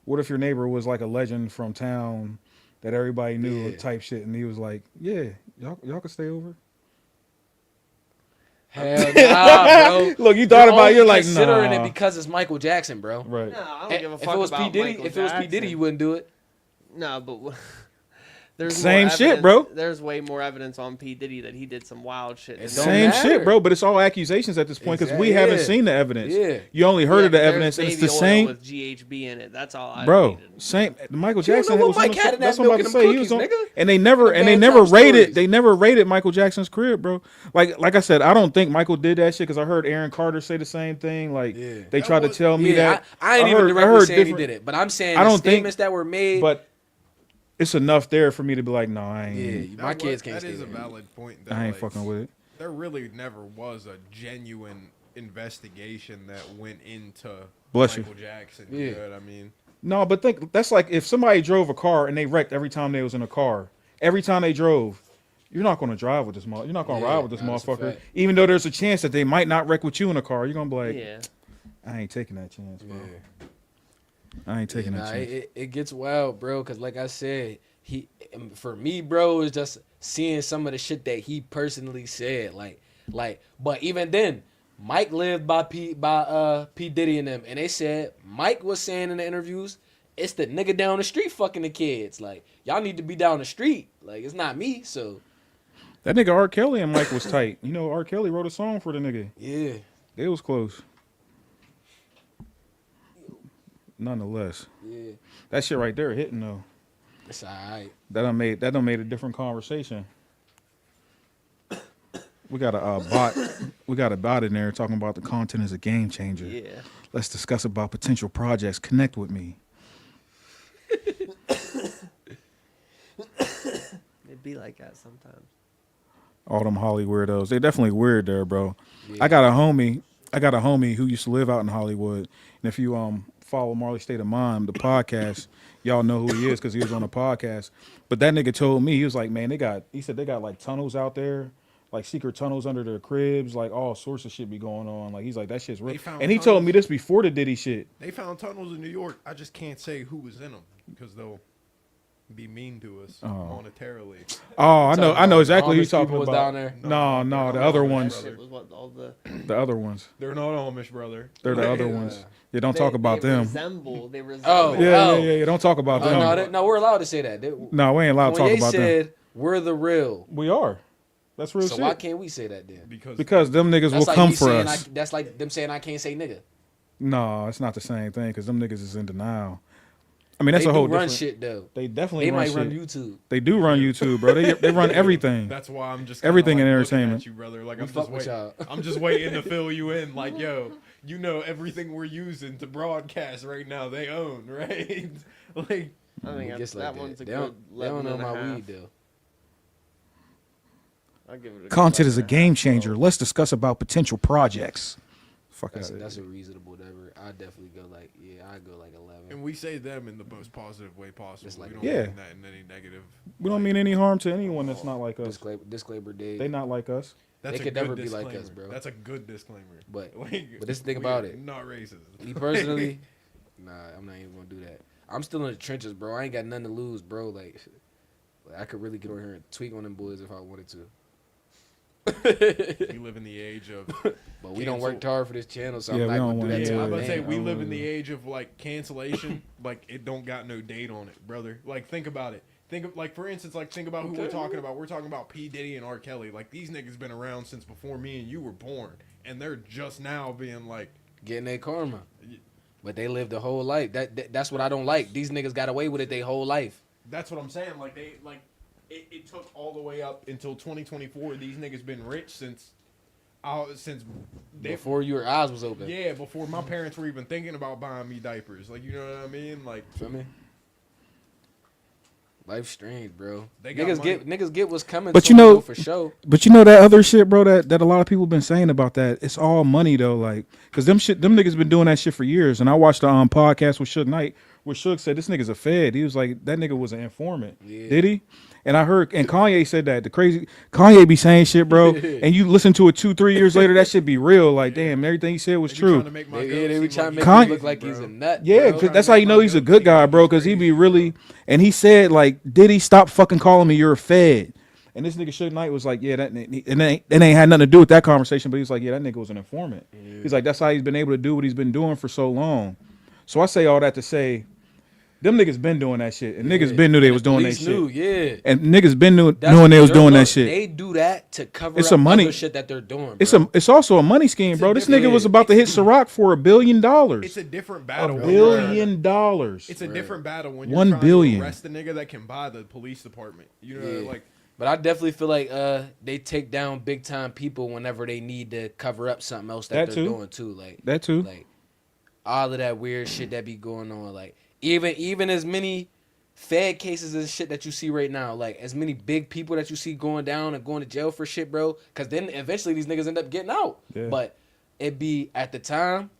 What if your neighbor was like a legend from town that everybody knew Yeah. type shit, and he was like, "Yeah, y'all can stay over." Hell nah, bro. Look, you thought about it, only you're like, considering nah. it because it's Michael Jackson, bro. Right. No, I don't If give a it fuck was about P Diddy, Michael if it was P Diddy, Jackson. you wouldn't do it. No, but there's Same more shit, evidence- bro. There's way more evidence on P Diddy that he did some wild shit. It than don't Same matter. shit, bro. But it's all accusations at this point because we haven't Yeah. seen the evidence. Yeah. You only heard Yeah, of the but there's evidence, and it's baby the oil same, with GHB in it. That's all I bro. needed. Same. Michael You don't Jackson know what was on Mike the- had in that that's what I'm milk about to and say. them He was on, cookies, nigga. and they never Them bad time stories. they never rated Michael Jackson's crib, bro. Like I said, I don't think Michael did that shit because I heard Aaron Carter say the same thing. Like Yeah. they That tried to was- tell me that. I ain't I even heard directly saying he different- did it, but I'm saying I the don't think- statements that were made. But it's enough there for me to be like, no, I ain't. Yeah, my kids can't That stay is a there. valid point. That, I ain't like, fucking with it. There really never was a genuine investigation that went into Bless you. Michael Jackson. Yeah. You know what I mean? No, but think that's like if somebody drove a car and they wrecked every time they was in a car. Every time they drove, you're not going to drive with this motherfucker. You're not going to Yeah, ride with this nah, that's a motherfucker. fact. Even though there's a chance that they might not wreck with you in a car, you're going to be like, Yeah. I ain't taking that chance, bro. Yeah. I ain't taking Nah, that chance. it gets wild, bro. Cause like I said, for me, bro, it's just seeing some of the shit that he personally said. Like, but even then, Mike lived by P Diddy and them, and they said Mike was saying in the interviews, it's the nigga down the street fucking the kids. Like, y'all need to be down the street. Like, it's not me. So That nigga R. Kelly and Mike was tight. You know, R. Kelly wrote a song for the nigga. yeah, It was close. Nonetheless, yeah, that shit right there hitting though. it's alright. That done made a different conversation. We got a bot. We got a bot in there talking about the content is a game changer. Yeah. Let's discuss about potential projects. Connect with me. It'd be like that sometimes. All them Holly weirdos. They definitely weird there, bro. Yeah. I got a homie who used to live out in Hollywood. And if you follow Marley State of Mind, the podcast, y'all know who he is because he was on the podcast. But that nigga told me, he was like, man, he said they got like tunnels out there, like secret tunnels under their cribs, like all sorts of shit be going on. Like he's like, that shit's real. They found And he told me tunnels? this before the Diddy shit. They found tunnels in New York. I just can't say who was in them because they'll be mean to us monetarily. Oh, I know exactly who Amish you're talking people was about. down there? No, No, the no, other no, ones. brother. It was what all the The other ones. They're not Amish, brother. They're the other ones. Yeah, don't talk about they them. Resemble. They resemble. Oh, Yeah. Don't talk about Oh, them. no, we're allowed to say that. No, we ain't allowed to talk Kanye about them. said we're the real. We are. That's real So shit. why can't we say that then? Because them niggas will That's like come me for saying us. that's like them saying I can't say nigga. No, it's not the same thing because them niggas is in denial. I mean, that's They a whole do run different. shit though. They definitely They run might shit. run YouTube. They do run YouTube, bro. They run everything. That's why I'm just Everything kinda, in like, looking entertainment. At you, brother. Like We I'm fuck just with waiting. y'all. I'm just waiting to fill you in. Like, yo, you know everything we're using to broadcast right now. They own, right? Like, I think It gets that like one's a They good don't, they don't 11 know and a my half. weed though. I'll give it a Content good is a 11 and game half, changer. bro. Let's discuss about potential projects. Fuck That's out a reasonable number. I definitely go like I go like 11. and we say them in the most positive way possible. Just like- we don't Yeah. mean that in any negative. We don't like, mean any harm to anyone that's not like us. Disclaimer, Dave. They not like us. That's they a could good never be like us, disclaimer. bro. That's a good disclaimer. But Like, but this is the thing we about are it. Not racist. Me personally, nah, I'm not even gonna do that. I'm still in the trenches, bro. I ain't got nothing to lose, bro. Like I could really get over here and tweak on them boys if I wanted to. We live in the age of. But we don't work Cancel. hard for this channel, so Yeah, I'm we not don't gonna do wanna that do to Yeah, my I'm about to say man. we live in the age of like cancellation. Like it don't got no date on it, brother. Like think about it. Think of like for instance, like think about who we're talking about. We're talking about P Diddy and R Kelly. Like these niggas been around since before me and you were born, and they're just now being like, Getting their karma. But they lived a whole life. That's what I don't like. These niggas got away with it their whole life. that's what I'm saying. Like they like it took all the way up until 2024. These niggas been rich since they Before your eyes was open. yeah, before my parents were even thinking about buying me diapers. Like, you know what I mean? Like, Feel me? Life's strange, bro. They got Niggas get what's coming. But to you them, know- though, for sure. But you know that other shit, bro, that a lot of people been saying about that. It's all money though, like, cause them niggas been doing that shit for years. And I watched the podcast with Suge Knight, where Suge said this nigga's a fed. He was like, that nigga was an informant. Yeah. Did he? And I heard, and Kanye said that. The crazy Kanye be saying shit, bro. And you listen to it 2-3 years later, that shit be real. Like, damn, everything he said was they be trying true. to make my They goat be seem trying to make Kanye- him look like he's a nut. Yeah, bro. cause that's how you know he's a good guy, bro. Cause he be really, and he said like, Diddy, stop fucking calling me. You're a fed. And this nigga Suge Knight was like, yeah, that and it ain't had nothing to do with that conversation. But he was like, yeah, that nigga was an informant. He's like, that's how he's been able to do what he's been doing for so long. So I say all that to say, them niggas been doing that shit, and niggas been knew they was doing that Police shit. knew, yeah. And niggas been knowing That's they was their doing that look. shit. They do that to cover It's up a money- other shit that they're doing. It's bro. it's also a money scheme, bro. This nigga different- was about to hit Ciroc for $1 billion. It's a different battle. $1 when you're- billion. It's a different battle when $1 you're trying billion. to arrest a nigga that can buy the police department. You know, Yeah. like But I definitely feel like they take down big time people whenever they need to cover up something else that That they're too. doing too. Like That too. like all of that weird shit that be going on. Like even as many Fed cases and shit that you see right now, like as many big people that you see going down and going to jail for shit, bro. Because then eventually these niggas end up getting out. Yeah. But it be at the time,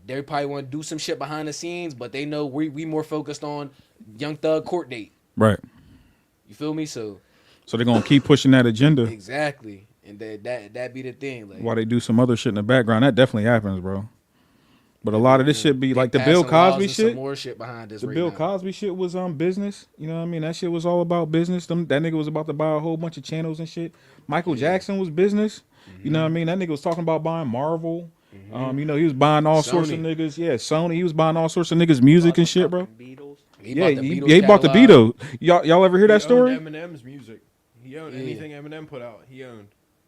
they probably want to do some shit behind the scenes, but they know we more focused on Young Thug court date. Right. You feel me? So So they're gonna keep pushing that agenda exactly, and that be the thing. Like while they do some other shit in the background. That definitely happens, bro. But a lot of this shit be they like the passing Bill laws Cosby and some shit. more shit behind this. The right Bill now. Cosby shit was business. You know what I mean? That shit was all about business. That nigga was about to buy a whole bunch of channels and shit. Michael Jackson was business. You know what I mean? That nigga was talking about buying Marvel. You know, he was buying all sorts of Sony. niggas. Yeah, Sony. He was buying all sorts of niggas music and shit, bro. Beatles. He Yeah, bought the he Beatles bought the catalog. Beatles. Y'all ever hear that He story? owned Eminem's music. He owned Yeah. anything Eminem put out. He owned.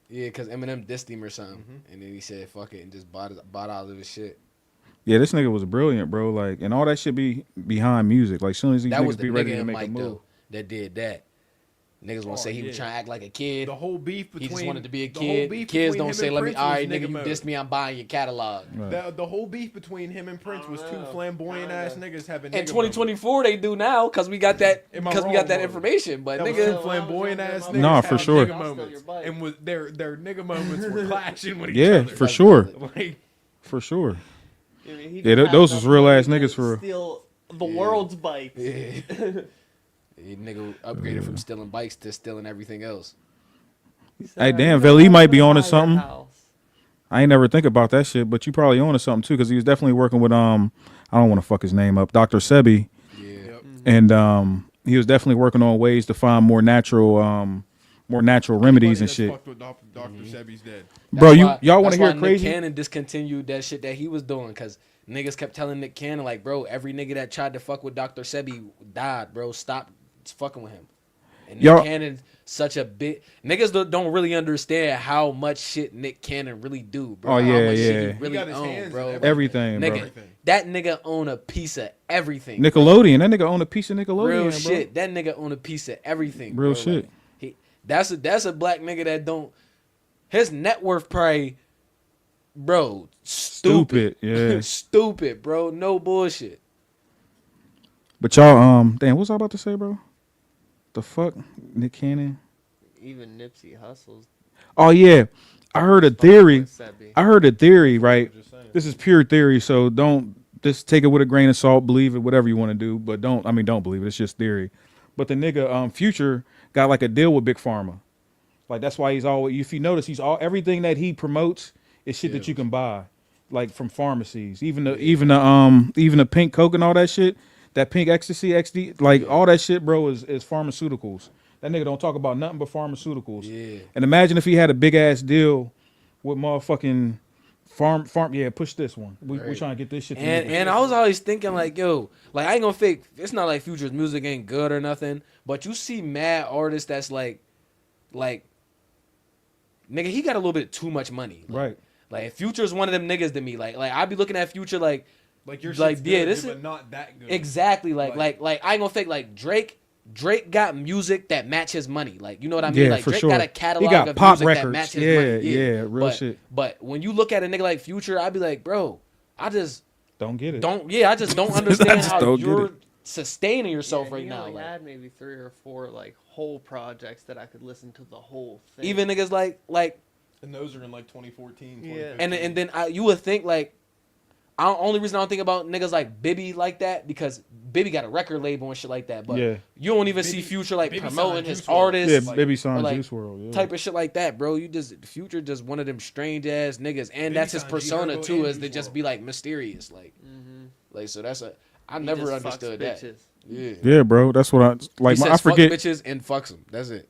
Yeah, because Eminem dissed him or something, and then he said "fuck it" and just bought all of his shit. Yeah, this nigga was brilliant, bro. Like, and all that shit be behind music. Like, soon as these That was niggas the be ready nigga to in make a Mike move. though that did that. Niggas want to say he was yeah. trying to act like a kid. The whole beef between He just wanted to be a the whole kid. beef Kids between don't him say, and "Let me, Prince all was right, nigga, nigga you mode. dissed me, I'm buying your catalog." Right. The whole beef between him and Prince was two flamboyant ass niggas having. In nigga 2024, they do now because we got that Am I because we got wrong, that bro? information. But That was two nigga, flamboyant ass niggas. Nah, for having sure. Nigga I'll steal moments. your bike. And was their nigga moments were clashing with each Yeah, other. for sure. Like, For sure. I mean, he Yeah, didn't have those enough was real money ass to niggas for real. steal the world's bikes. yeah. He nigga upgraded from stealing bikes to stealing everything else. Hey, damn, Vel, he might be on to Buy your something. house. I ain't never think about that shit, but you probably on to something too, because he was definitely working with I don't want to fuck his name up, Dr. Sebi, Yeah. yep. and he was definitely working on ways to find more natural remedies and Anybody shit. that's fucked with Dr. Sebi's dead. Bro, That's y'all why- want that's to hear why crazy? Nick Cannon discontinued that shit that he was doing because niggas kept telling Nick Cannon like, bro, every nigga that tried to fuck with Dr. Sebi died, bro. Stop fucking with him. And Nick Y'all- Cannon's such a big niggas don't really understand how much shit Nick Cannon really do, bro. Oh, how yeah, much yeah. shit he He really got his own, hands in bro. Everything, bro. Nigga, that nigga own a piece of everything. Nickelodeon. That nigga own a piece of Nickelodeon, Real bro. shit. That nigga own a piece of everything. Real bro. shit. Like, that's a black nigga that don't. His net worth probably, bro, stupid. Yeah. Stupid, bro. No bullshit. But y'all, damn, what was I about to say, bro? The fuck, Nick Cannon. Even Nipsey Hussle's. Oh yeah, I heard a theory. Sebi. I heard a theory, right? Just saying. This is pure theory, so don't just take it with a grain of salt, believe it, whatever you want to do, but don't believe it. It's just theory. But the nigga, Future got like a deal with Big Pharma. Like that's why he's always. If you notice, everything that he promotes is shit that you can buy, like from pharmacies. Even the pink coke and all that shit, that pink ecstasy, XD, like all that shit, bro, is pharmaceuticals. That nigga don't talk about nothing but pharmaceuticals. Yeah. And imagine if he had a big ass deal with motherfucking farm. Yeah, push this one. We Right. trying to get this shit. And I was always thinking like, yo, like I ain't gonna fake. It's not like Future's music ain't good or nothing, but you see mad artists that's like, nigga, he got a little bit too much money. Like, Right. Like if Future's one of them niggas to me. Like I be looking at Future like Like your Like, shit's yeah, good, this but is- not that good. exactly like I ain't gonna fake like Drake got music that match his money. Like you know what I mean? Yeah, like for Drake sure. got a He catalog got of pop music that records. match his Yeah, money. yeah, real shit. But when you look at a nigga like Future, I'd be like, bro, I just Don't get it. I just don't understand just how don't get you're it. sustaining yourself Yeah, right he now. only Like, had maybe 3 or 4 like whole projects that I could listen to the whole thing. even niggas like And those are in like 2014. Yeah. 2015. and then you would think like only reason I don't think about niggas like Bibby like that because Bibby got a record label and shit like that. But Yeah. you don't even see Bibby- Future like Bibby promoting signed his Juice WRLD. artists. Yeah, like- Baby Sign, like, Juice World. Yeah. Type of shit like that, bro. Future just one of them strange ass niggas, and Bibby that's his signed persona G-Herbo too, and is to Juice just WRLD. be like mysterious, like so that's I never just fucks understood that. bitches. Yeah, Yeah, bro. That's what I like. he says I forget. fuck bitches and fucks them. That's it.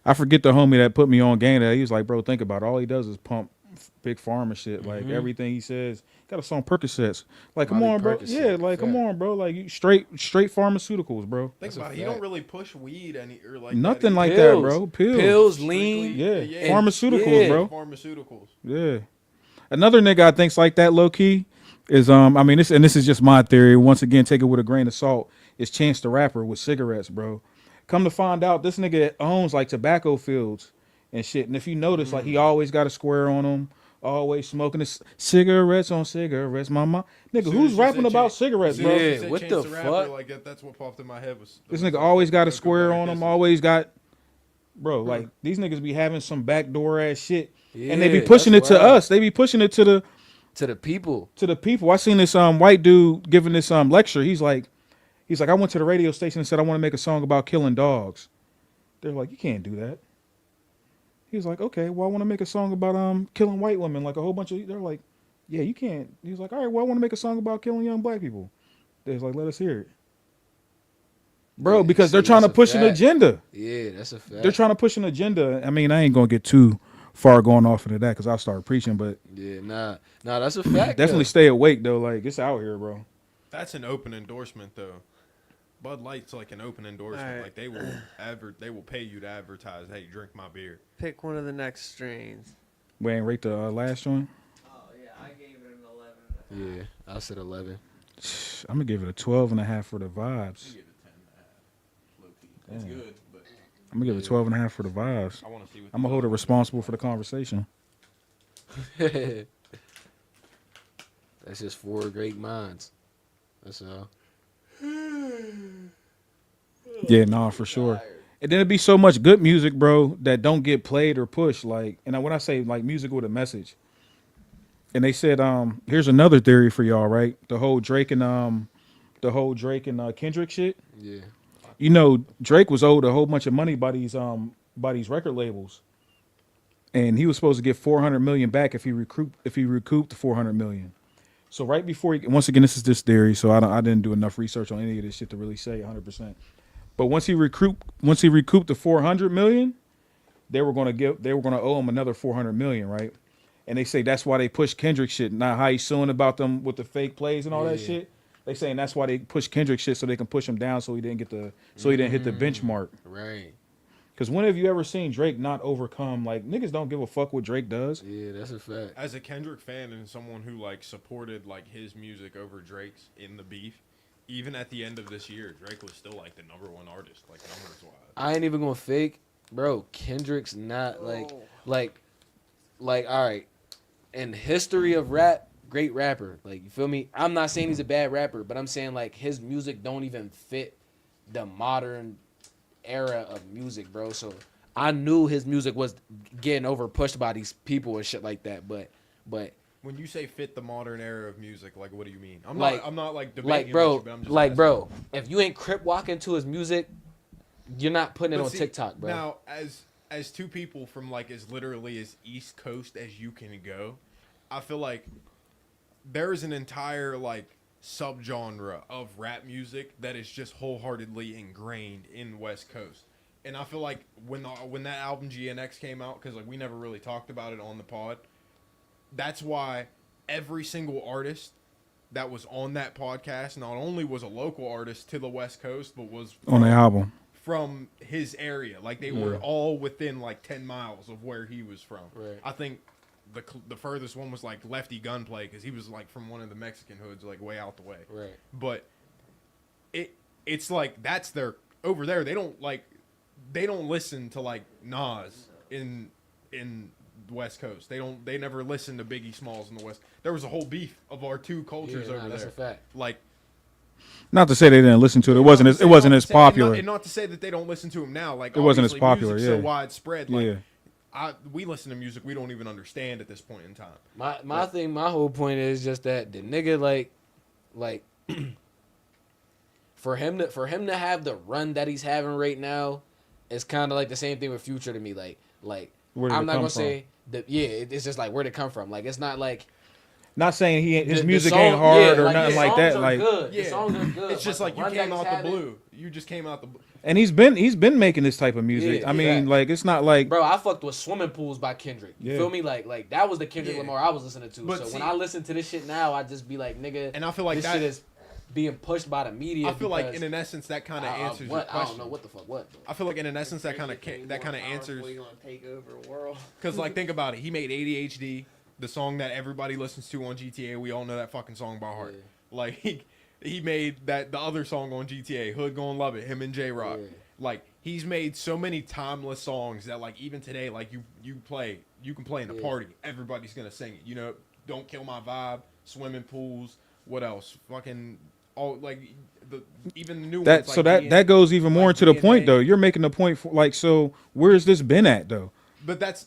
I forget the homie that put me on game. That he was like, bro, think about it. All he does is pump Big Pharma shit. Like everything he says, got a song Percocets. Like, come Molly on, bro. Percocet, Yeah, like, come fact. on, bro. Like, you straight pharmaceuticals, bro. Think That's a about it. He fact. don't really push weed or like Nothing that. like Pills. that, bro. Pills. Pills, lean. Yeah, Yeah. pharmaceuticals, Yeah. bro. Pharmaceuticals. Yeah. Another nigga I think's like that low key is I mean this is just my theory. Once again, take it with a grain of salt. Is Chance the Rapper with cigarettes, bro. Come to find out, this nigga owns like tobacco fields and shit. And if you notice, like he always got a square on him. always smoking cigarettes on cigarettes. My mom, nigga, Soon who's as you rapping said about Chance- cigarettes, soon bro? as you Yeah, said what Chance the Rapper, fuck? Like that's what popped in my head was This was nigga always got a Coco square Black on him. Kisses. Always got, bro. Like these niggas be having some backdoor ass shit, Yeah, and they be pushing it that's to wild. us. They be pushing it to To the people. the people. I seen this white dude giving this lecture. He's like, I went to the radio station and said I want to make a song about killing dogs. They're like, you can't do that. He's like, okay, well I want to make a song about killing white women, like a whole bunch of. They're like, yeah, you can't. He's like, all right, well I want to make a song about killing young black people. They're like, let us hear it, bro, Yeah, because they're see, trying to that's a push an fact. agenda. Yeah, that's a fact. They're trying to push an agenda. I mean, I ain't gonna get too far going off into that because I'll start preaching, but Yeah, nah, that's a fact. definitely though. stay awake though. Like it's out here, bro. That's an open endorsement though. Bud Light's like an open endorsement. Alright. Like they will pay you to advertise. Hey, drink my beer. Pick one of the next strains. We ain't rate the last one. Oh yeah, I gave it an 11. Yeah, I said 11. I'm gonna give it a 12.5 for the vibes. Give it 10.5. Low key. It's Damn. good, but I'm gonna give it 12.5 for the vibes. I want to see what I'm gonna hold it responsible for the conversation. That's just 4 great minds. That's all. Yeah, nah, for sure. And then it'd be so much good music, bro, that don't get played or pushed. Like, and when I say like music with a message, and they said, here's another theory for y'all, right? The whole Drake and Kendrick shit. Yeah. You know, Drake was owed a whole bunch of money by these record labels, and he was supposed to get 400 million back if he recouped the 400 million. So right before once again, this is this theory, so I didn't do enough research on any of this shit to really say 100%. But once he recouped the 400 million, they were gonna owe him another 400 million, right? And they say that's why they pushed Kendrick shit. Not how he's suing about them with the fake plays and all that Yeah. shit. They saying that's why they pushed Kendrick shit so they can push him down so he didn't hit the benchmark. Right. Because when have you ever seen Drake not overcome? Like niggas don't give a fuck what Drake does. Yeah, that's a fact. as a Kendrick fan and someone who like supported like his music over Drake's in the beef, even at the end of this year, Drake was still like the #1 artist, like numbers wise. I ain't even gonna fake, bro. Kendrick's not like all right. In history of rap, great rapper. Like you feel me? I'm not saying he's a bad rapper, but I'm saying like his music don't even fit the modern era of music, bro. So I knew his music was getting over pushed by these people and shit like that. But When you say fit the modern era of music, like what do you mean? I'm Like- not like debating like with bro, you, but I'm just like asking. bro, if you ain't crip walking to his music, you're not putting it But on see, TikTok, bro. Now, as two people from like as literally as East Coast as you can go, I feel like there is an entire like subgenre of rap music that is just wholeheartedly ingrained in West Coast. And I feel like when that album GNX came out, because like we never really talked about it on the pod, that's why every single artist that was on that podcast not only was a local artist to the West Coast, but was On the album. from his area. Like they were all within like 10 miles of where he was from. Right. I think the furthest one was like Lefty Gunplay because he was like from one of the Mexican hoods, like way out the way. Right. But it's like that's their over there. They don't listen to like Nas in the West Coast. They never listen to Biggie Smalls in the West. There was a whole beef of our two cultures Yeah, over nah, that's there. a fact. Like Not to say they didn't listen to it. It wasn't as popular. And not to say that they don't listen to him now. Like It wasn't as obviously popular, music's so yeah. widespread. Like, Yeah. we listen to music we don't even understand at this point in time. My whole point is just that the nigga like for him to have the run that he's having right now, it's kind of like the same thing with Future to me. Like Where did I'm it not come gonna from? say that. Yeah, it's just like where'd it come from? Like it's not like Not saying his the music song- ain't hard yeah, or like, nothing the like that. songs are Like, good. Yeah. The songs are good. It's just but like the you run came that out he's the having- blue. You just came out the blue. and he's been making this type of music. Yeah, I mean, yeah. like it's not like Bro, I fucked with Swimming Pools by Kendrick. You Yeah. feel me? Like that was the Kendrick Yeah. Lamar I was listening to. But So see- when I listen to this shit now, I just be like, nigga, And I feel like this that shit is being pushed by the media. I feel like because in an essence that kind of answers your what? question. I don't know what the fuck what. I feel like in an essence that kind of answers You gonna take over the world? because like think about it. He made ADHD, the song that everybody listens to on GTA. We all know that fucking song by heart. Yeah. Like he made the other song on GTA, Hood Gon' Love It. Him and J Rock. Yeah. Like he's made so many timeless songs that like even today, like you play you can play in a party. Everybody's gonna sing it. You know, Don't Kill My Vibe, Swimming Pools. What else? Fucking all like even the new That ones. so like that goes even more like to the DNA. point though. You're making the point for like, so where's this been at though? But that's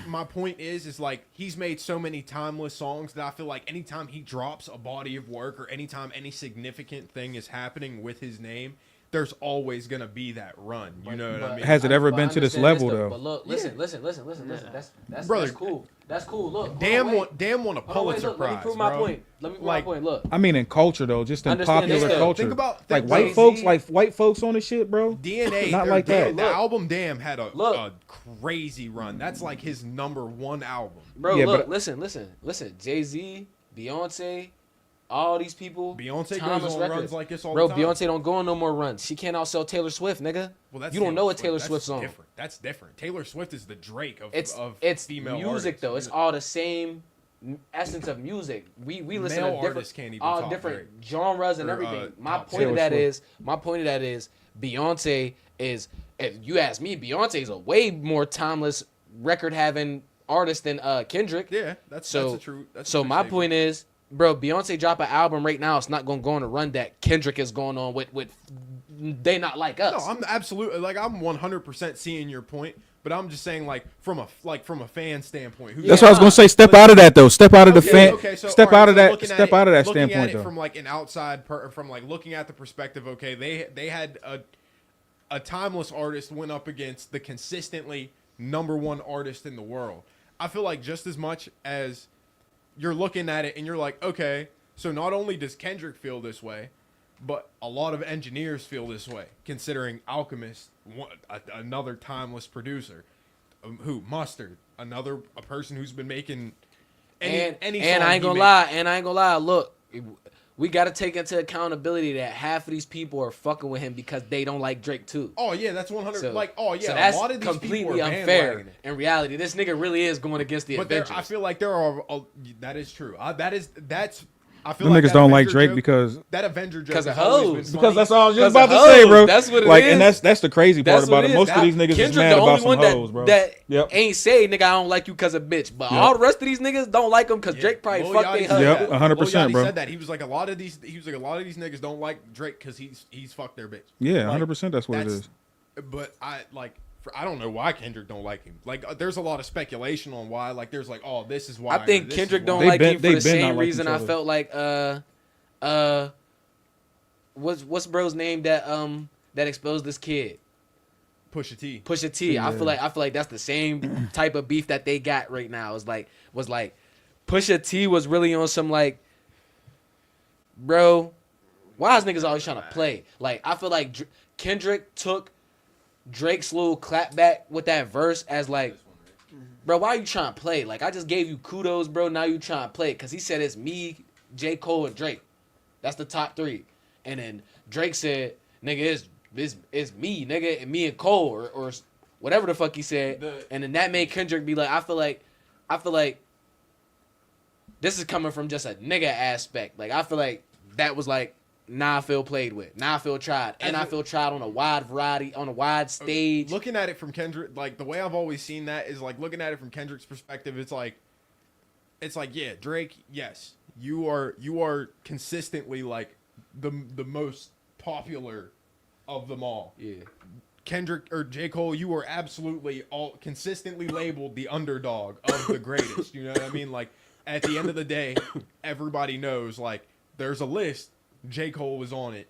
my point is like he's made so many timeless songs that I feel like anytime he drops a body of work or anytime any significant thing is happening with his name, there's always gonna be that run. You know what I mean? Has it ever been to this level, though? though? But look, listen. That's Brother, that's cool. That's cool. Look, Damn hold on, won a wait, Pulitzer look, Prize. Let me prove my bro. point. Let me prove Like- my point. Look, I mean, in culture though, just in Understand popular this, though. culture. Think about like think white about- folks, like white folks on the shit, bro. DNA, Not or like that. The Look. album Damn had a Look. crazy run. That's like his #1 album. bro, Yeah, look, but- listen. Jay-Z, Beyonce, all these people. Beyonce timeless goes on records. runs like this all Bro, the time. Beyonce don't go on no more runs. She can't outsell Taylor Swift, nigga. Well, that's You don't know what Taylor Taylor Swift's song. Different. That's different. Taylor Swift is the Drake of It's female music artists. though. It's all the same essence of music. We listen Male to different artists can't even all top different Drake. genres and Or, everything. My top point of Taylor that is Beyonce is, if you ask me, Beyonce is a way more timeless record having artist than Kendrick. Yeah, that's a true. That's a So true my statement. point is, bro, Beyonce drop an album right now. It's not gonna go on a run that Kendrick is going on with. They not like us. No, I'm absolutely like I'm 100% seeing your point, but I'm just saying like from a fan standpoint. Who That's what I was gonna say. Step out of that though. Step out of the fan. Step out of that. Step out of that looking at standpoint it though. from like an outside, from like looking at the perspective. Okay, they had a timeless artist went up against the consistently #1 artist in the world. I feel like just as much as you're looking at it and you're like, okay, so not only does Kendrick feel this way, but a lot of engineers feel this way, considering Alchemist, another timeless producer, who Mustard, a person who's been making any and song I ain't he gonna lie. Look, we got to take into accountability that half of these people are fucking with him because they don't like Drake too. Oh yeah, that's 100. So, like oh yeah, so that's a lot of these completely people are unfair. bandwagoning it. In reality, this nigga really is going against the But there, Avengers. I feel like there are. That is true. That's. I feel Them like niggas that don't like Avenger Drake joke- because that Avenger joke 'Cause of has always hoes. been because funny. that's all I was just Because about to of say, bro. hoes. That's what it like, is. and that's the crazy part That's about what it. it Most is. of these niggas is Kendrick mad the about only some one hoes, bro. that Yep. ain't say, nigga, I don't like you because of bitch. But Yep. all the rest of these niggas don't like him because Drake probably Lil fucked Yachty they said Yep, husband. that. 100%, Lil Yachty bro. said that. He was like a lot of these niggas don't like Drake because he's fucked their bitch. Yeah, Like, 100%. That's what it is. But I don't know why Kendrick don't like him. Like there's a lot of speculation on why. Like there's like, oh, this is why. I think or this Kendrick is don't why. They like been- him for they the been same not like reason each I other. felt like what's bro's name that exposed this kid? Pusha T. Pusha T. I feel like that's the same type of beef that they got right now. Was like Pusha T was really on some like, bro, why is niggas always trying to play? Like I feel like Kendrick took Drake's little clapback with that verse as like, bro, why are you trying to play? Like I just gave you kudos, bro. Now you trying to play because he said it's me, J. Cole, and Drake. That's the top 3. And then Drake said, nigga, it's me, nigga, and me and Cole or whatever the fuck he said. And then that made Kendrick be like, I feel like this is coming from just a nigga aspect. Like I feel like that was like, nah, I feel played with. Nah, I feel tried. And I feel tried on a wide variety, on a wide stage. Looking at it from Kendrick, like the way I've always seen that is like looking at it from Kendrick's perspective. It's like, yeah, Drake. Yes, you are consistently like the most popular of them all. Yeah. Kendrick or J. Cole, you are absolutely all consistently labeled the underdog of the greatest. You know what I mean? Like at the end of the day, everybody knows like there's a list. J. Cole was on it.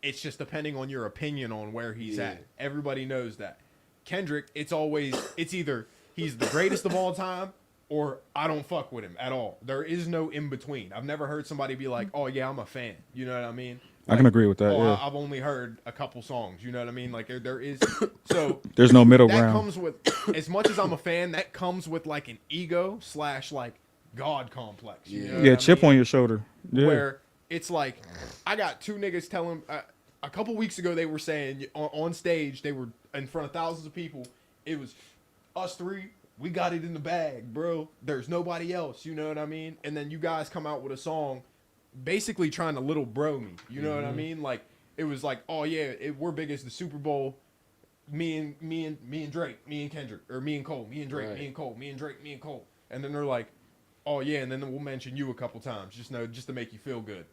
It's just depending on your opinion on where he's at. Everybody knows that. Kendrick, it's either he's the greatest of all time or I don't fuck with him at all. There is no in between. I've never heard somebody be like, oh yeah, I'm a fan. You know what I mean? I can agree with that. Oh, Yeah. I've only heard a couple songs. You know what I mean? Like there is. So There's no middle that ground. comes with, as much as I'm a fan, that comes with like an ego / like God complex. You know Yeah, what I chip mean? on your shoulder. Yeah. Where it's like, I got 2 niggas telling. A couple weeks ago, they were saying on stage, they were in front of thousands of people. It was us 3. We got it in the bag, bro. There's nobody else. You know what I mean? And then you guys come out with a song, basically trying to little bro me. You know what I mean? Like it was like, oh yeah, we're big as the Super Bowl. me and Drake, me and Kendrick, or me and Cole, me and Drake, Right. me and Cole, me and Drake, me and Cole, and then they're like, oh yeah, and then we'll mention you a couple times, just to make you feel good.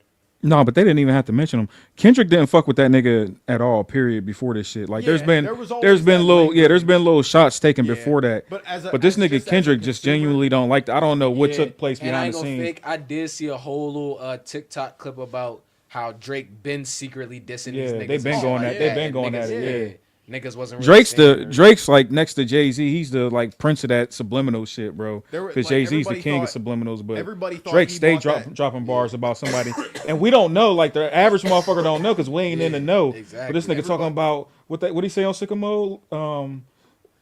No, but they didn't even have to mention him. Kendrick didn't fuck with that nigga at all. Period. Before this shit, like Yeah, there's been there was always there's been that little lingering- there's been little shots taken Yeah, before that. but But this nigga just as a Kendrick just consumer- genuinely don't like. I don't know what Yeah, took place and I behind ain't the gonna scenes. fake, I did see a whole little TikTok clip about how Drake been secretly dissing these Yeah, niggas. they been and shit going like at- they that, been and going niggas, at it, yeah. Niggas wasn't really Drake's saying the it. Drake's like next to Jay-Z. He's the like prince of that subliminal shit, bro. There were- Because like, Jay-Z's the everybody king of thought- subliminals, but everybody thought Drake he stay bought that. dropping bars about somebody, and we don't know. Like the average motherfucker don't know because we ain't in the know. exactly. But this nigga talking about what he say on Sycamore?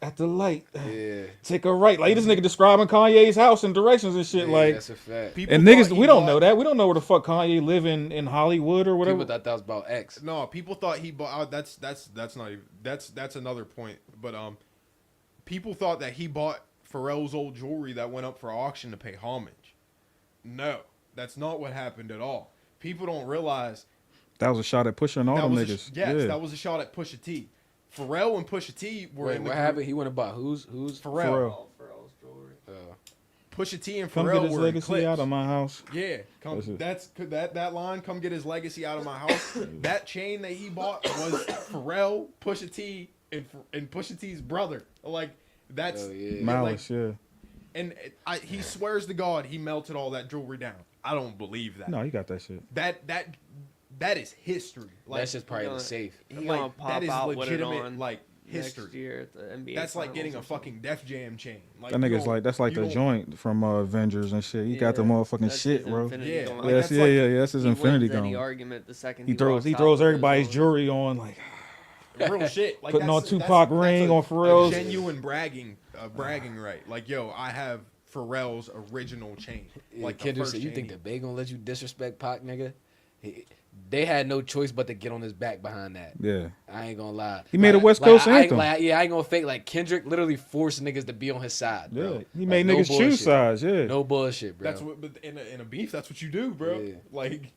At the light, Yeah. take a right. Like this nigga describing Kanye's house and directions and shit. Yeah, like that's a fact. People and thought niggas, he we don't bought- know that. We don't know where the fuck Kanye live in Hollywood or whatever. People thought that was about X. No, people thought he bought. That's not even. That's another point. But people thought that he bought Pharrell's old jewelry that went up for auction to pay homage. No, that's not what happened at all. People don't realize That was a shot at Pusha and all that them was niggas. yes, that was a shot at Pusha T. Pharrell and Pusha T were Wait, in the what group- happened? He went about who's Pharrell. Pharrell. Oh, Pharrell's jewelry. Pusha T and Come Pharrell get his were in legacy clips. out of my house. Yeah, come. That's it. That line. Come get his legacy out of my house. That chain that he bought was Pharrell, Pusha T, and Pusha T's brother. Like that's Oh, yeah. like, Malice, yeah. and he swears to God he melted all that jewelry down. I don't believe that. No, you got that shit. That is history. Like That's just probably gonna- the safe. He gonna like pop that is out with it legitimate on like next history. year at the NBA. That's like Finals getting or a something. fucking Def Jam chain. Like That you nigga's don't- like that's like you the don't- joint from Avengers and shit. He got the Yeah, motherfucking that's shit, his bro. Infinity Yeah, Gauntlet. like, Yes, that's yeah. That's his He Infinity wins any Gauntlet. argument the second He throws walks out with everybody's it. jewelry on like real shit. Like Putting on that's- Tupac that's ring a- on Pharrell's- a genuine bragging right. Like yo, I have Pharrell's original chain. Yeah, Like the Kendrick first said, you chain think he- that they gonna let you disrespect Pac, nigga? They had no choice but to get on his back behind that. yeah. I ain't gonna lie. He made a West Coast I ain't, anthem. I ain't gonna fake. Like Kendrick literally forced niggas to be on his side, Yeah, bro. he Like, made no niggas choose bullshit. sides. Yeah, No bullshit, bro. That's what. But in a beef, that's what you do, bro. Yeah. Like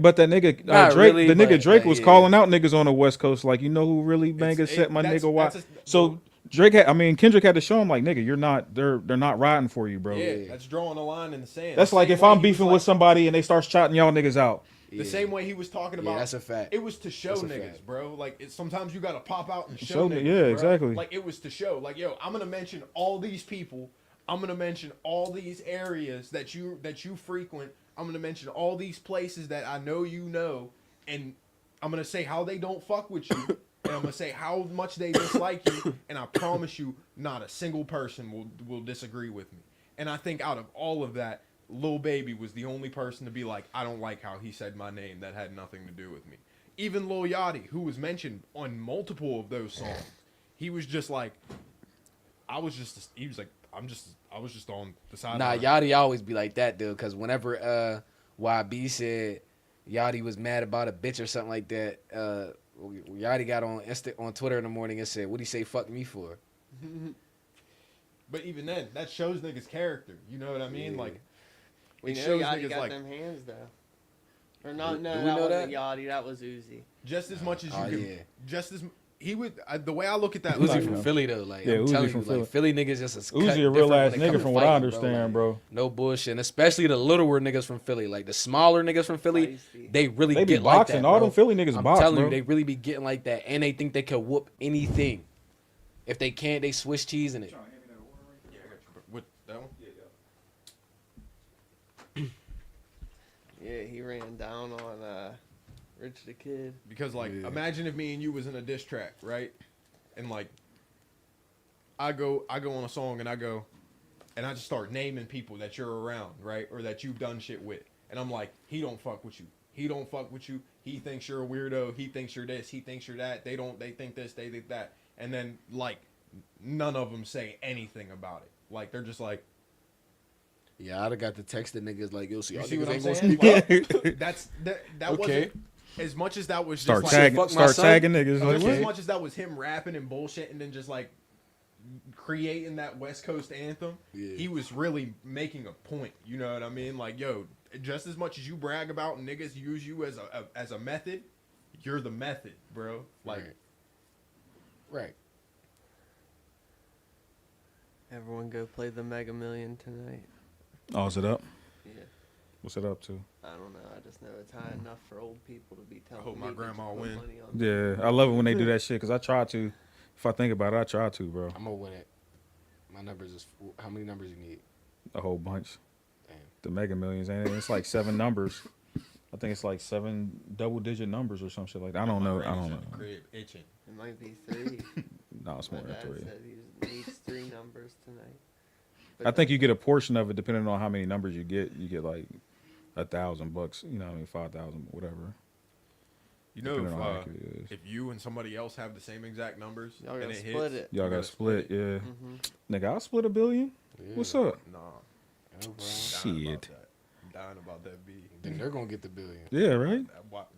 but that nigga Not Drake, really, the nigga but- Drake but was yeah. calling out niggas on the West Coast. Like you know who really bang It's- set my that's- nigga? Why? that's a- So Drake had, Kendrick had to show him like nigga, you're not. They're not riding for you, bro. yeah, that's drawing a line in the sand. That's The like same if way I'm he was beefing like- with somebody and they start shouting y'all niggas out. The same way he was talking about. Yeah, that's a fact. It was to show That's a niggas, fact. bro. Like sometimes you gotta pop out and show Show niggas. me- yeah, bro. exactly. Like it was to show. Like yo, I'm gonna mention all these people. I'm gonna mention all these areas that you frequent. I'm gonna mention all these places that I know you know, and I'm gonna say how they don't fuck with you, and I'm gonna say how much they dislike you, and I promise you, not a single person will disagree with me. And I think out of all of that, Lil Baby was the only person to be like, I don't like how he said my name. That had nothing to do with me. Even Lil Yachty, who was mentioned on multiple of those songs, he was just like, I was just on the side. Nah, Yachty always be like that, dude. Because whenever YB said Yachty was mad about a bitch or something like that, Yachty got on Twitter in the morning and said, "What'd he say? Fuck me for?" But even then, that shows niggas' character. You know what I mean? Yeah. Like, We it know shows Yachty niggas got like them hands though. Or not? Do No, we that know wasn't that? Yachty. That was Uzi. just as much as you Oh, can, yeah. just as he would. The way I look at that, Uzi like, from Philly though, like Yeah, I'm Uzi telling from you, Philly. like Philly niggas just as Uzi cut a real different ass when they nigga come from to what I fighting, understand, Like, bro. no bullshit, and especially the littler niggas from Philly, like the smaller niggas from Philly, Feisty. they really They be get like boxing. that, All bro. them Philly niggas I'm box, telling bro. you, they really be getting like that, and they think they can whoop anything. If they can't, they Swiss cheese in it. yeah, I got you. What that one? Yeah, he ran down on Rich the Kid. Because like, Yeah. imagine if me and you was in a diss track, right? And like, I go on a song and I just start naming people that you're around, right? Or that you've done shit with. And I'm like, he don't fuck with you. He don't fuck with you. He thinks you're a weirdo. He thinks you're this. He thinks you're that. They think this. They think that. And then like, none of them say anything about it. Like they're just like, Yeah, I'd have got the text that niggas like, yo, see, you y'all see what niggas I'm ain't gonna saying? speak up. Like, that Okay. wasn't as much as that was Start just like, tagging, fuck my start son. tagging niggas. Like, just as what? much as that was him rapping and bullshitting and just like creating that West Coast anthem, Yeah. he was really making a point. You know what I mean? Like, yo, just as much as you brag about niggas use you as a method, you're the method, bro. Like, Right. Everyone go play the Mega Million tonight. Oh, is it up? Yeah. What's it up to? I don't know. I just know it's high enough for old people to be telling hope me my that grandma you put win. money on Yeah, I love it when they do that shit because I try to. If I think about it, I try to, bro. I'm gonna win it. My numbers is how many numbers you need? A whole bunch. Damn. The Mega Millions, ain't it? It's like 7 numbers. I think it's like 7 double-digit numbers or some shit like that. I don't know. I don't know. Crib itching. It might be 3. No, it's My more than dad 3. said he needs 3 numbers tonight. I think you get a portion of it depending on how many numbers you get. You get like $1,000. You know what I mean? 5,000, whatever. You know, Depending on how accurate it is. if you and somebody else have the same exact numbers Y'all and gotta it split hits, it. Y'all you got to split, yeah. hmm Nigga, I'll split $1 billion. Yeah. What's up? Nah, Yeah, bro. dying about Shit. that. I'm dying about that B. Then they're gonna get the billion. Yeah, right?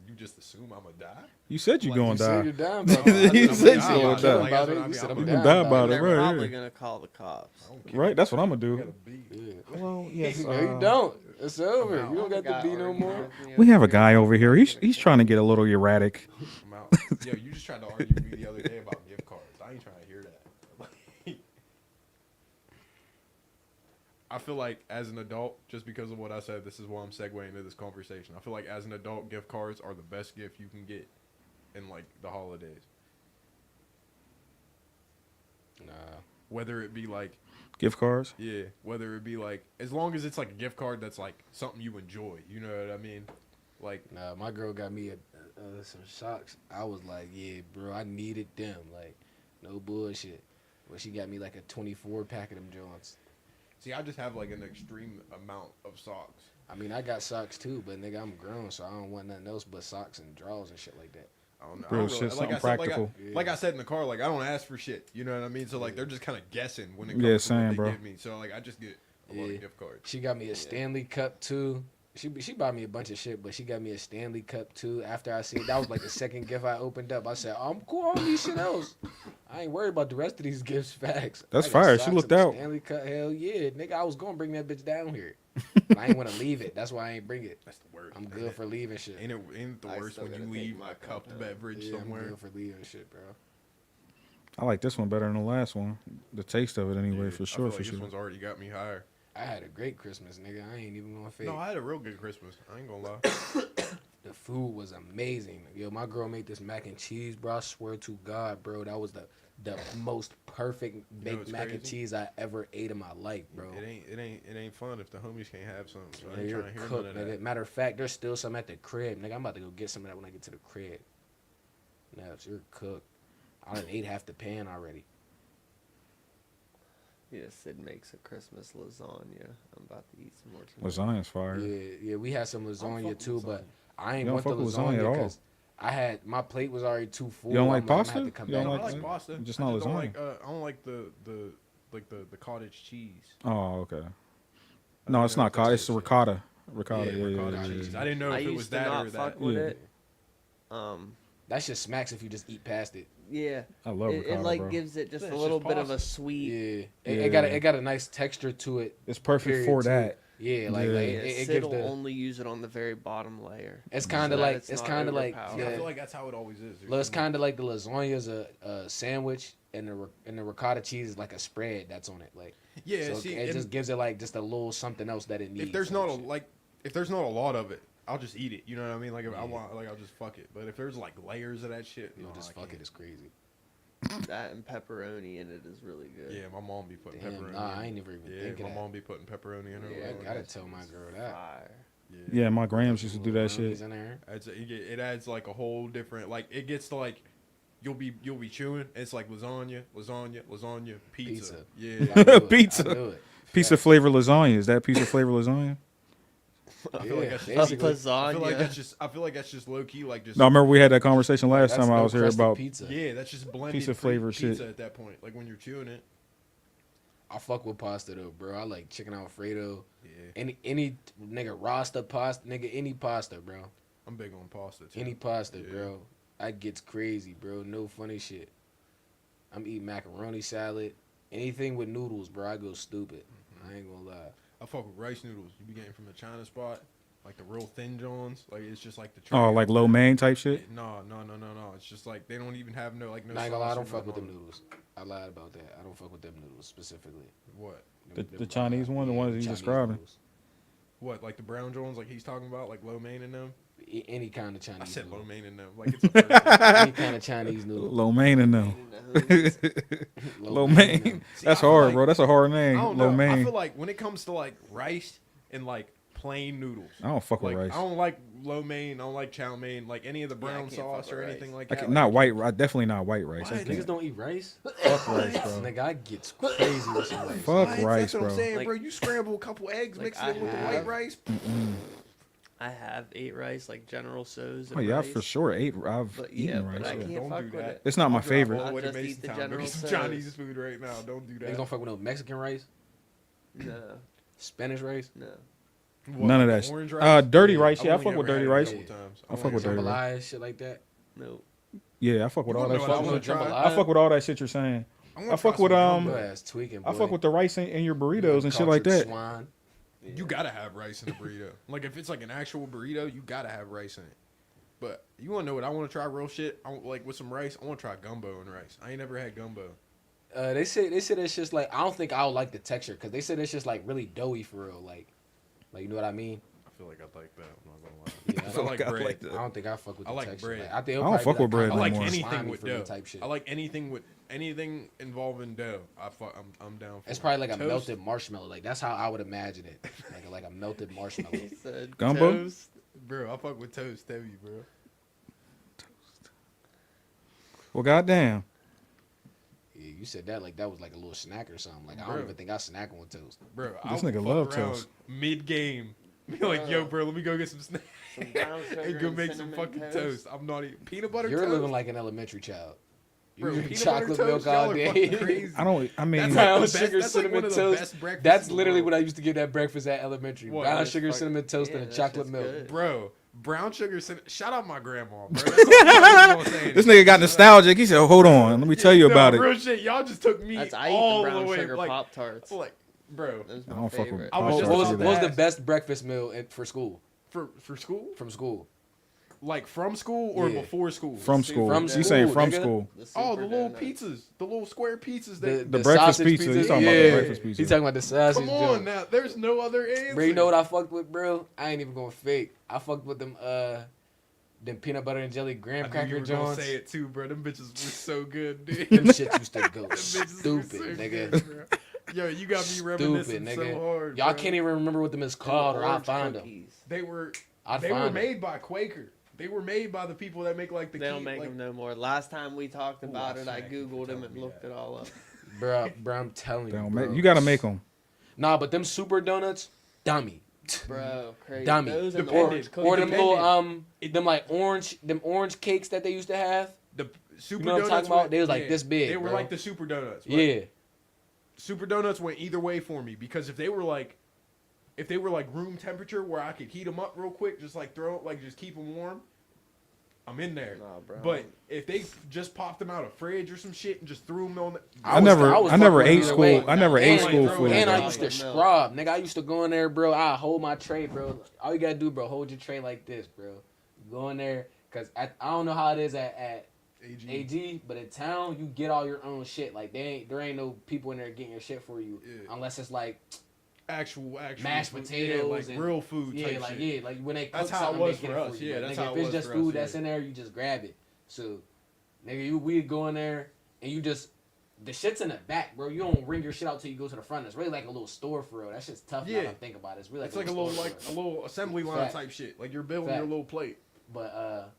You just assume I'm gonna die? You said you Like, gonna You said die. you're down about You it. said I'm you not gonna about die. it. You said I'm You down die about about it. it, They're right, probably yeah. gonna call the cops. I don't care. Right? That's what I'm I gonna got do. a B. Yeah. Hello, yes. No, you don't. It's over. out. You don't got the Guy B no arguing more. with me We over have a here. guy over here. He's trying to get a little erratic. I'm out. Yo, you just tried to argue with me the other day about gift cards. I ain't trying to hear that. I feel like as an adult, just because of what I said, this is why I'm segueing into this conversation. I feel like as an adult, gift cards are the best gift you can get in like the holidays. Nah. Whether it be like, Gift cards. yeah, whether it be like, as long as it's like a gift card that's like something you enjoy. You know what I mean? Like, Nah, my girl got me some socks. I was like, yeah, bro, I needed them. Like, no bullshit. But she got me like a 24 pack of them joints. see, I just have like an extreme amount of socks. I mean, I got socks too, but nigga, I'm grown, so I don't want nothing else but socks and drawers and shit like that. I don't know. Bro, I don't shit, really, something I said, practical. Like I said in the car, like I don't ask for shit. You know what I mean? So like Yeah. they're just kind of guessing when it comes Yeah, to same, what they bro. give me. So like I just get a lot Yeah. of gift cards. She got me a Stanley Cup too. She bought me a bunch of shit, but she got me a Stanley Cup too. After I seen that was like the second gift I opened up. I said, I'm cool on these shit else. I ain't worried about the rest of these gifts. Facts. That's I got fire. She socks looked and a out. Stanley Cup. Hell yeah, nigga. I was gonna bring that bitch down here. But I ain't want to leave it. That's why I ain't bring it. That's the worst. I'm good for leaving shit. Ain't it the I worst still when you gotta leave take my a cup cupped out. beverage Yeah, I'm somewhere? good for leaving shit, bro. I like this one better than the last one. The taste of it, anyway, Yeah, for I sure, feel like for this sure. one's already got me higher. I had a great Christmas, nigga. I ain't even gonna fake. No, I had a real good Christmas. I ain't gonna lie. The food was amazing. Yo, my girl made this mac and cheese, bro. I swear to God, bro, that was the most perfect baked what's mac and crazy? cheese I ever ate in my life, bro. It ain't fun if the homies can't have something. So I Yeah, ain't you're trying to hear cooked, none of nigga. that. Matter of fact, there's still some at the crib, nigga. I'm about to go get some of that when I get to the crib. No, you're cooked. I done ate half the pan already. Yeah, Sid makes a Christmas lasagna. I'm about to eat some more tonight. Lasagna's fire. Yeah, we had some lasagna fuck too, with but lasagna. I ain't You don't want the fuck with lasagna lasagna at all. because I had my plate was already too full. You don't like I'm I'ma pasta? have to come You don't back I like and like get pasta. Just I not don't lasagna. like. I don't like the cottage cheese. Oh, okay. I No, didn't it's know not if that's cottage. It's good shit. ricotta. Ricotta. Yeah, ricotta yeah, cheese. yeah. I didn't know I if it used was to that not or fuck that. with Yeah. it. That shit smacks if you just eat past it. Yeah. I love It ricotta, like bro. gives it just Yeah, a it's little just bit of a pasta. sweet. Yeah, Yeah. it got a nice texture to it. It's perfect period, for too. that. Yeah, like, Yeah. like Yeah, it Sid gives will the. only use it on the very bottom layer. It's so kind of that like it's it's not kind of like overpowered. See, I yeah. feel like that's how it always is. Well, it's kind of like the lasagna's a sandwich, and the ricotta cheese is like a spread that's on it. Like yeah. so See, it and just gives it like just a little something else that it needs. if there's type not a shit. if there's not a lot of it, I'll just eat it. You know what I mean? Like if I Yeah. want, like I'll just fuck it. But if there's like layers of that shit, You'll no, just I fuck it. can't. It's crazy. That and pepperoni in it is really good. Yeah, my mom be putting Damn, pepperoni. nah, in I it. ain't never even Yeah, think of my that. mom be putting pepperoni in her. Yeah, I lasagna. gotta tell my girl that. Fire. Yeah, my grams used to do that Pepperonis shit. in there. It adds like a whole different like it gets to like you'll be chewing. It's like lasagna, pizza. Pizza. Yeah. I knew it. Pizza. I knew it. Pizza flavor lasagna. Is that pizza flavor lasagna? I feel like Yeah, that's just, basically. I feel like Lasagna. that's just I feel like that's just low key like just No, I remember we had that conversation last That's time I no was here crusted about. pizza. yeah, that's just blended Pizza free flavor pizza shit. at that point. Like when you're chewing it. I fuck with pasta though, bro. I like chicken Alfredo. Yeah. Any nigga Rasta pasta, nigga any pasta, bro. I'm big on pasta too. Any pasta, Yeah. bro. That gets crazy, bro. No funny shit. I'm eating macaroni salad. Anything with noodles, bro. I go stupid. I ain't gonna lie. I fuck with rice noodles. You be getting from the China spot. like the real thin Johns. Like it's just like the. Oh, like lo mein type shit. No. It's just like they don't even have no like no. Not gonna lie, I sauce don't or fuck with them nothing on noodles. I lied about that. I don't fuck with them noodles specifically. it. What? The Chinese one, the ones that you Chinese describing. noodles. What? Like the brown Johns? Like he's talking about? Like lo mein in them? Any kind of Chinese I said lo noodle. mein in them. Like it's a person. Any kind of Chinese noodle. Lo mein in them. Lo mein. mein. See, That's I feel hard, like- bro. That's a hard I name. don't Lo know. I mein. feel like when it comes to like rice and like plain noodles. I don't fuck with Like, rice. I don't like lo mein. I don't like chow mein. Like any of the I brown can't fuck sauce with or rice. anything like I that. can, like, not white. Definitely not white rice. I What? can't. Niggas don't eat rice? Fuck rice, bro. Nigga, I get crazy with some rice. Fuck What? rice, That's what bro. I'm saying, Like- bro. You scramble a couple eggs, Like, mix I it in with the have- white rice. I have ate rice like General Tso's. Oh and yeah, rice, for sure. I've But yeah, eaten but rice. I yeah. can't Don't fuck do with that. it. It's not my I'll drive favorite. all the way to I'll just Mason eat the Town to General get some Tso's. Chinese food right now. Don't do Niggas that. don't fuck with no Mexican rice, No, Spanish rice. no. What, None of like that. orange Dirty rice. I've Yeah, I only fuck with ever dirty had it a rice. couple times. I fuck with dirty rice. Jambalaya, shit like that. No. Yeah, I fuck with You all wanna that know what I shit. wanna try? Jambalaya. I fuck with all that shit you're saying. wanna I fuck try with, some Your gumbo. ass tweaking, boy. I fuck with the rice in your burritos and shit like Cultured that. Swine. You gotta have rice in a burrito. Like if it's like an actual burrito, you gotta have rice in it. But you wanna know what I wanna try? Real shit. I want, like with some rice. I wanna try gumbo and rice. I ain't never had gumbo. They say it's just like I don't think I would like the texture because they said it's just like really doughy for real. Like you know what I mean? I feel like I like that. I'm not gonna lie. Yeah, I like bread. I don't think I fuck with I the like texture. bread. Like, I, think I it'll don't probably fuck be, with bread I no like more. anything slimy with for me dough. type shit. I like anything involving dough. I'm down for. It's it. probably like a Toast? melted marshmallow. Like that's how I would imagine it. Like a melted marshmallow. He said Gumbo? toast. Bro, I fuck with toast heavy, bro. Well, goddamn. Yeah, you said that like that was like a little snack or something. Like I Bro. don't even think I snack on toast. Bro, This I'll nigga fuck love around toast. mid game. Be like, yo, bro, let me go get some snacks. Some brown sugar and go and make some cinnamon fucking toast. toast. I'm not eating peanut butter You're toast. living like an elementary child. You Bro, drink peanut chocolate butter milk toast, all y'all are day. fucking crazy. I don't. I mean, That's Brown like the best- sugar, that's like cinnamon one of the toast. best breakfasts That's in the literally world. what I used to get at breakfast at elementary. What? Brown That's sugar, fucking- cinnamon toast, yeah, and a that chocolate shit's milk. good. Bro, brown sugar. Shout out my grandma, bro. That's all I'm gonna say. this nigga got nostalgic. He said, "Hold on, let me tell you No, about it." real shit. Y'all just took me That's I eat all the brown the way. sugar Like, Pop Tarts. like, bro, That's I my don't fuck with- favorite. I was What just was, about what to was the ask. best breakfast meal for school? for school, From school. like from school or Yeah. before school. From school. From He's school, saying from nigga. school. Oh, the super little donuts. pizzas, the little square pizzas. The, That, The breakfast sausage pizza. He's talking yeah. about the breakfast pizza. He's talking about the sausage. come on joint. now, there's no other answer. Bro, you know what I fucked with, bro? I ain't even gonna fake. I fucked with them peanut butter and jelly graham I knew cracker you were gonna joints. say it too, bro. Them bitches were so good, dude. Them shit used to go Them bitches were stupid, so nigga. good, bro. Yo, you got me reminiscing Stupid, so nigga. hard. Y'all bro. can't even remember what them is called, or I'll Orange find them. cookies. They were I'd they were find them. made by Quaker. They were made by the people that make like the. They don't key- make like, them no more. Last time we talked Ooh, about I it, I smacked you for googled them telling and me looked that. it all up. Bro, I'm telling They you, don't bro. make- you gotta make them. Nah, but them super donuts, dummy. Bro, crazy. Dummy. Those and the Dependent. orange Or cookies. them little them like orange cakes that they used to have. the super You know what I'm donuts talking about? went- They was like this big, They were bro. like the super donuts. Right? Yeah. Super donuts went either way for me because if they were like room temperature where I could heat them up real quick, just like just keep them warm, I'm in there. Nah, bro. But if they just popped them out of fridge or some shit and just threw them on, I never fucking ate either school. way. I never ate And- school food. And I bro. used to Chocolate milk. scrub, nigga. I used to go in there, bro. I hold my tray, bro. All you gotta do, bro, hold your tray like this, bro. Go in there, cause I don't know how it is at AG, but in town you get all your own shit. Like there ain't no people in there getting your shit for you, Yeah. unless it's like actual mashed food. potatoes, yeah, like and, real food. yeah, type like shit. yeah, like when they cook That's how it something, was they get for it us, you. yeah, But, that's nigga, how if it it's was just for food us, that's yeah. in there, you just grab it. So, nigga, we go in there and you just. The shit's in the back, bro. You don't ring your shit out till you go to the front. It's really like a little store for real. That shit's tough now Yeah. that I think about it. It's really It's like a little assembly line Fact. type shit. Like you're building Fact. your little plate. But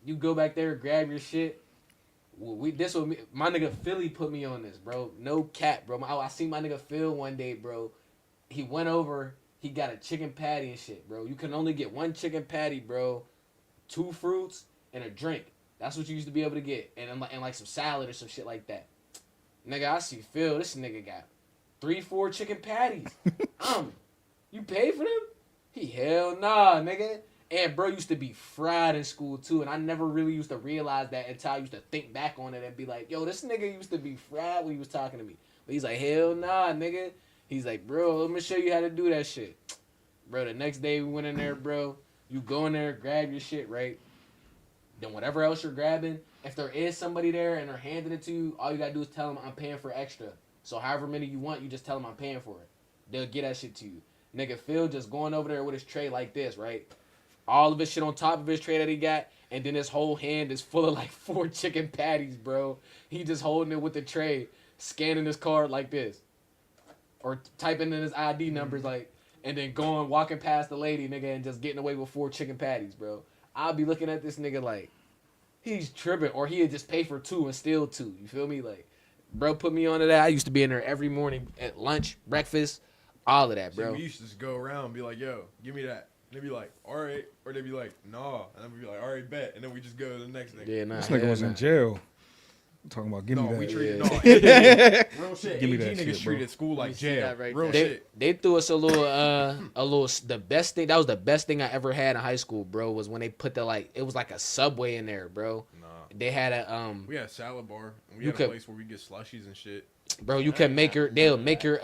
you go back there, grab your shit. Well, my nigga Philly put me on this, bro. No cap, bro. I seen my nigga Phil one day, bro. He went over. He got a chicken patty and shit, bro. You can only get one chicken patty, bro. 2 fruits and a drink. That's what you used to be able to get, and like some salad or some shit like that. Nigga, I see Phil. This nigga got 3-4 chicken patties. You pay for them? He hell nah, nigga. And bro used to be fried in school too, and I never really used to realize that until I used to think back on it and be like, yo, this nigga used to be fried when he was talking to me. But he's like, hell nah, nigga. He's like, bro, let me show you how to do that shit. Bro, the next day we went in there, bro. You go in there, grab your shit, right? Then whatever else you're grabbing, if there is somebody there and they're handing it to you, all you gotta do is tell them I'm paying for extra. So however many you want, you just tell them I'm paying for it. They'll get that shit to you. Nigga Phil just going over there with his tray like this, right? All of his shit on top of his tray that he got, and then his whole hand is full of like 4 chicken patties, bro. He just holding it with the tray, scanning his card like this. Or typing in his ID numbers like, and then going, walking past the lady, nigga, and just getting away with 4 chicken patties, bro. I'll be looking at this nigga like, he's tripping, or he'd just pay for 2 and steal 2. You feel me? Like, bro, put me onto that. I used to be in there every morning at lunch, breakfast, all of that, See, bro. we used to just go around and be like, yo, give me that. And they'd be like, all right. Or they'd be like, nah. And then we'd be like, all right, bet. And then we just go to the next nigga. Yeah, nah. This nigga hell was nah. in jail. I'm talking about give No, me that. we treated Yeah. real shit. Give me AG that niggas shit, bro. treated school like You see jail. that right real there. shit. They threw us a little, the best thing, that was the best thing I ever had in high school, bro, was when they put the, like, it was like a Subway in there, bro. Nah. They had a, We had a salad bar. And we You had could- a place where we get slushies and shit. bro, you can make your, they'll make your,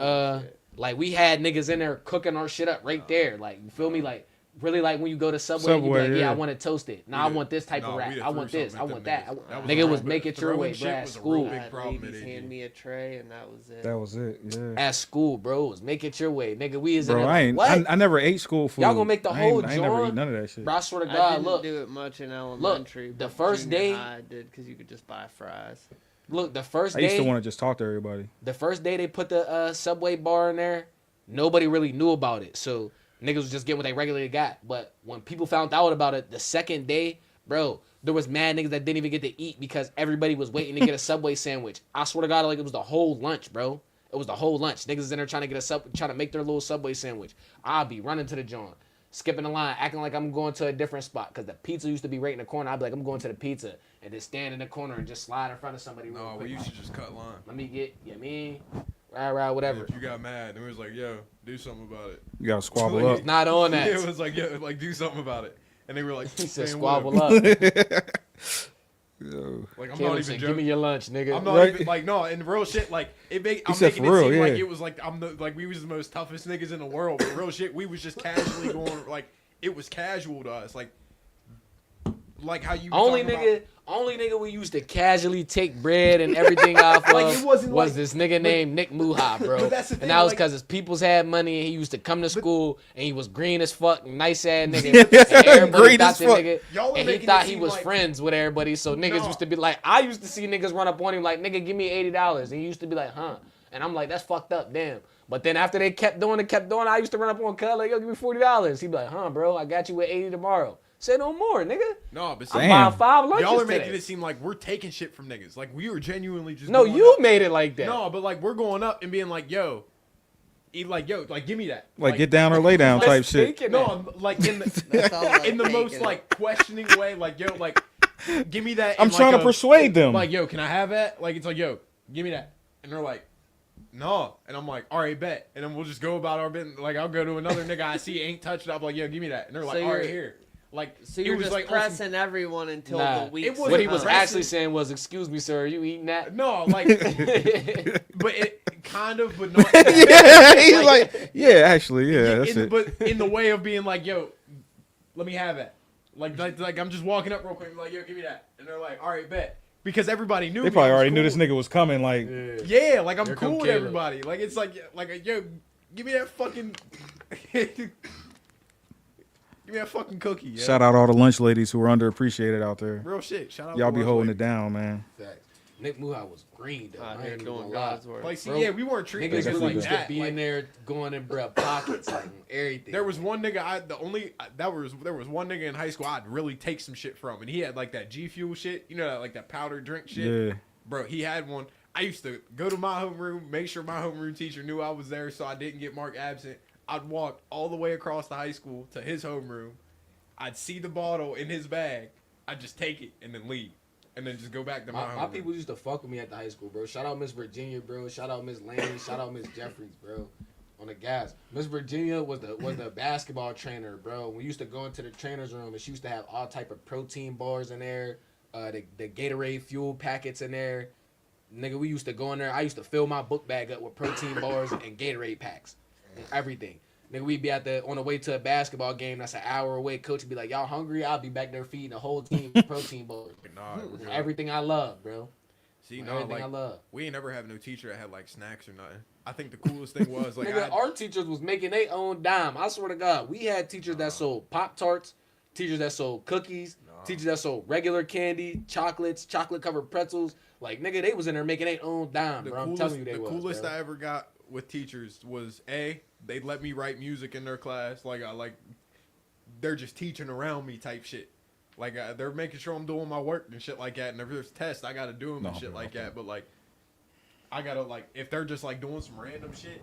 like, we had niggas in there cooking our shit up right there. Like, you feel me? Like, really like when you go to Subway, you be Subway, like, yeah. I want it toasted. Nah, I want this type of wrap. I want this. I want that. Nigga was make it your way, bro, at school. Big problem at Ladies AG. hand me a tray, and that was it. That was it. Yeah. At school, bro, it was make it your way. Nigga, we is in Bro, there I like, ain't. what? I never ate school food. Y'all gonna make the I ain't- whole I ain't never joint? eat none of that shit. Bro, I swear to I God, didn't look. do it much in elementary. the but first junior day- high I did because you could just buy fries. Look, the first I used to day, want to just talk to everybody. the first day they put the Subway bar in there, nobody really knew about it. So niggas was just getting what they regularly got. But when people found out about it, the second day, bro, there was mad niggas that didn't even get to eat because everybody was waiting to get a Subway sandwich. I swear to God, like it was the whole lunch, bro. It was the whole lunch. Niggas in there trying to get trying to make their little Subway sandwich. I'll be running to the joint, skipping the line, acting like I'm going to a different spot because the pizza used to be right in the corner. I'd be like, I'm going to the pizza, and then stand in the corner and just slide in front of somebody real No, quick. we used to just cut line. Let me get, you know what I mean? Right, whatever. If you got mad, then we was like, yo, do something about it. You gotta squabble Like, up. Not on that. It was like, yo, like do something about it. And they were like, He said "Man, squabble whatever." up. Yo. Like I'm Caleb not even said, give joking. me your lunch, nigga. I'm not Right. even like no, and real shit like it make I'm said making for it real, seem like yeah. it was like I'm the like we was the most toughest niggas in the world, but real shit we was just casually going like it was casual to us like how you were Only talking nigga, about- only nigga we used to casually take bread and everything off Like, of it wasn't was like- this nigga named Nick Muha, bro. But that's the And thing, that was like- because his peoples had money and he used to come to school and he was green as fuck, nice ass nigga. And everybody Green thought as that fuck. nigga, Y'all were and he making it thought he seem was like- friends with everybody. So niggas No. used to be like, I used to see niggas run up on him like, nigga, give me $80. And he used to be like, huh? And I'm like, that's fucked up, damn. But then after they kept doing it, I used to run up on Cuz like, yo, give me $40. He'd be like, huh, bro, I got you with 80 tomorrow. Say no more, nigga. No, but I'm Damn. buying 5 lunches y'all are today. making it seem like we're taking shit from niggas. Like we were genuinely just No, going you up. made it like that. No, but like we're going up and being like, yo, like give me that. Like get down or lay down type Let's shit. take it No, now. I'm, like in the That's all I'm in the most taking. like questioning way, like yo, like give me that. I'm in, like, trying to a- persuade them. Like yo, can I have that? Like it's like yo, give me that, and they're like, no, and I'm like, all right, bet, and then we'll just go about our bit. Like I'll go to another nigga I see ain't touched it. I'm like, yo, give me that, and they're like, So all right, you're- here. Like So it you're was just like pressing everyone until Nah. the week. It wasn't What he was pressing. actually saying was, "Excuse me, sir, are you eating that?" no, like, but it kind of, but not. Yeah, he's like, yeah, actually, yeah, that's it. But in the way of being like, yo, let me have it. Like I'm just walking up real quick, and like, yo, give me that, and they're like, all right, bet, because everybody knew. They me, probably I was already knew cool. this nigga was coming. Like, Yeah, like I'm Here cool come with Caleb. everybody. Like it's like yo, give me that fucking, give me that fucking cookie. Yeah? shout out all the lunch ladies who are underappreciated out there. Real shit. Shout out. Y'all to be Lunch holding Lady. it down, man. Facts. Nick Muha was green though. Out I here ain't doing gonna lie. God's work. Like see, Bro, yeah, we weren't treating Niggas niggas really like used to that. be Like, in there going in bruh pockets like everything. there was one nigga there was one nigga in high school I'd really take some shit from, and he had like that G Fuel shit, you know, that, like that powdered drink shit. Yeah. Bro, he had one. I used to go to my homeroom, make sure my homeroom teacher knew I was there so I didn't get marked absent. I'd walk all the way across the high school to his homeroom. I'd see the bottle in his bag. I'd just take it and then leave. And then just go back to my my homeroom. people used to fuck with me at the high school, bro. Shout out Miss Virginia, bro. Shout out Miss Lane. Shout out Miss Jeffries, bro. On the gas. Miss Virginia was the basketball trainer, bro. We used to go into the trainer's room and she used to have all type of protein bars in there, the Gatorade fuel packets in there. Nigga, we used to go in there. I used to fill my book bag up with protein bars and Gatorade packs and everything. Nigga, we'd be on the way to a basketball game that's an hour away. Coach would be like, y'all hungry? I'll be back there feeding the whole team protein bowls. Nah, bro. Everything I love, bro. See, Everything I love. we ain't never have no teacher that had like snacks or nothing. I think the coolest thing was like Nigga, our teachers was making their own dime. I swear to God, we had teachers that sold Pop-Tarts, teachers that sold cookies, teachers that sold regular candy, chocolates, chocolate-covered pretzels. Like, nigga, they was in there making their own dime, bro. I'm telling you they was, The coolest bro. I ever got with teachers was they let me write music in their class. Like they're just teaching around me type shit. Like they're making sure I'm doing my work and shit like that. And if there's tests, I gotta do them and shit like that. But like, I gotta like if they're just like doing some random shit.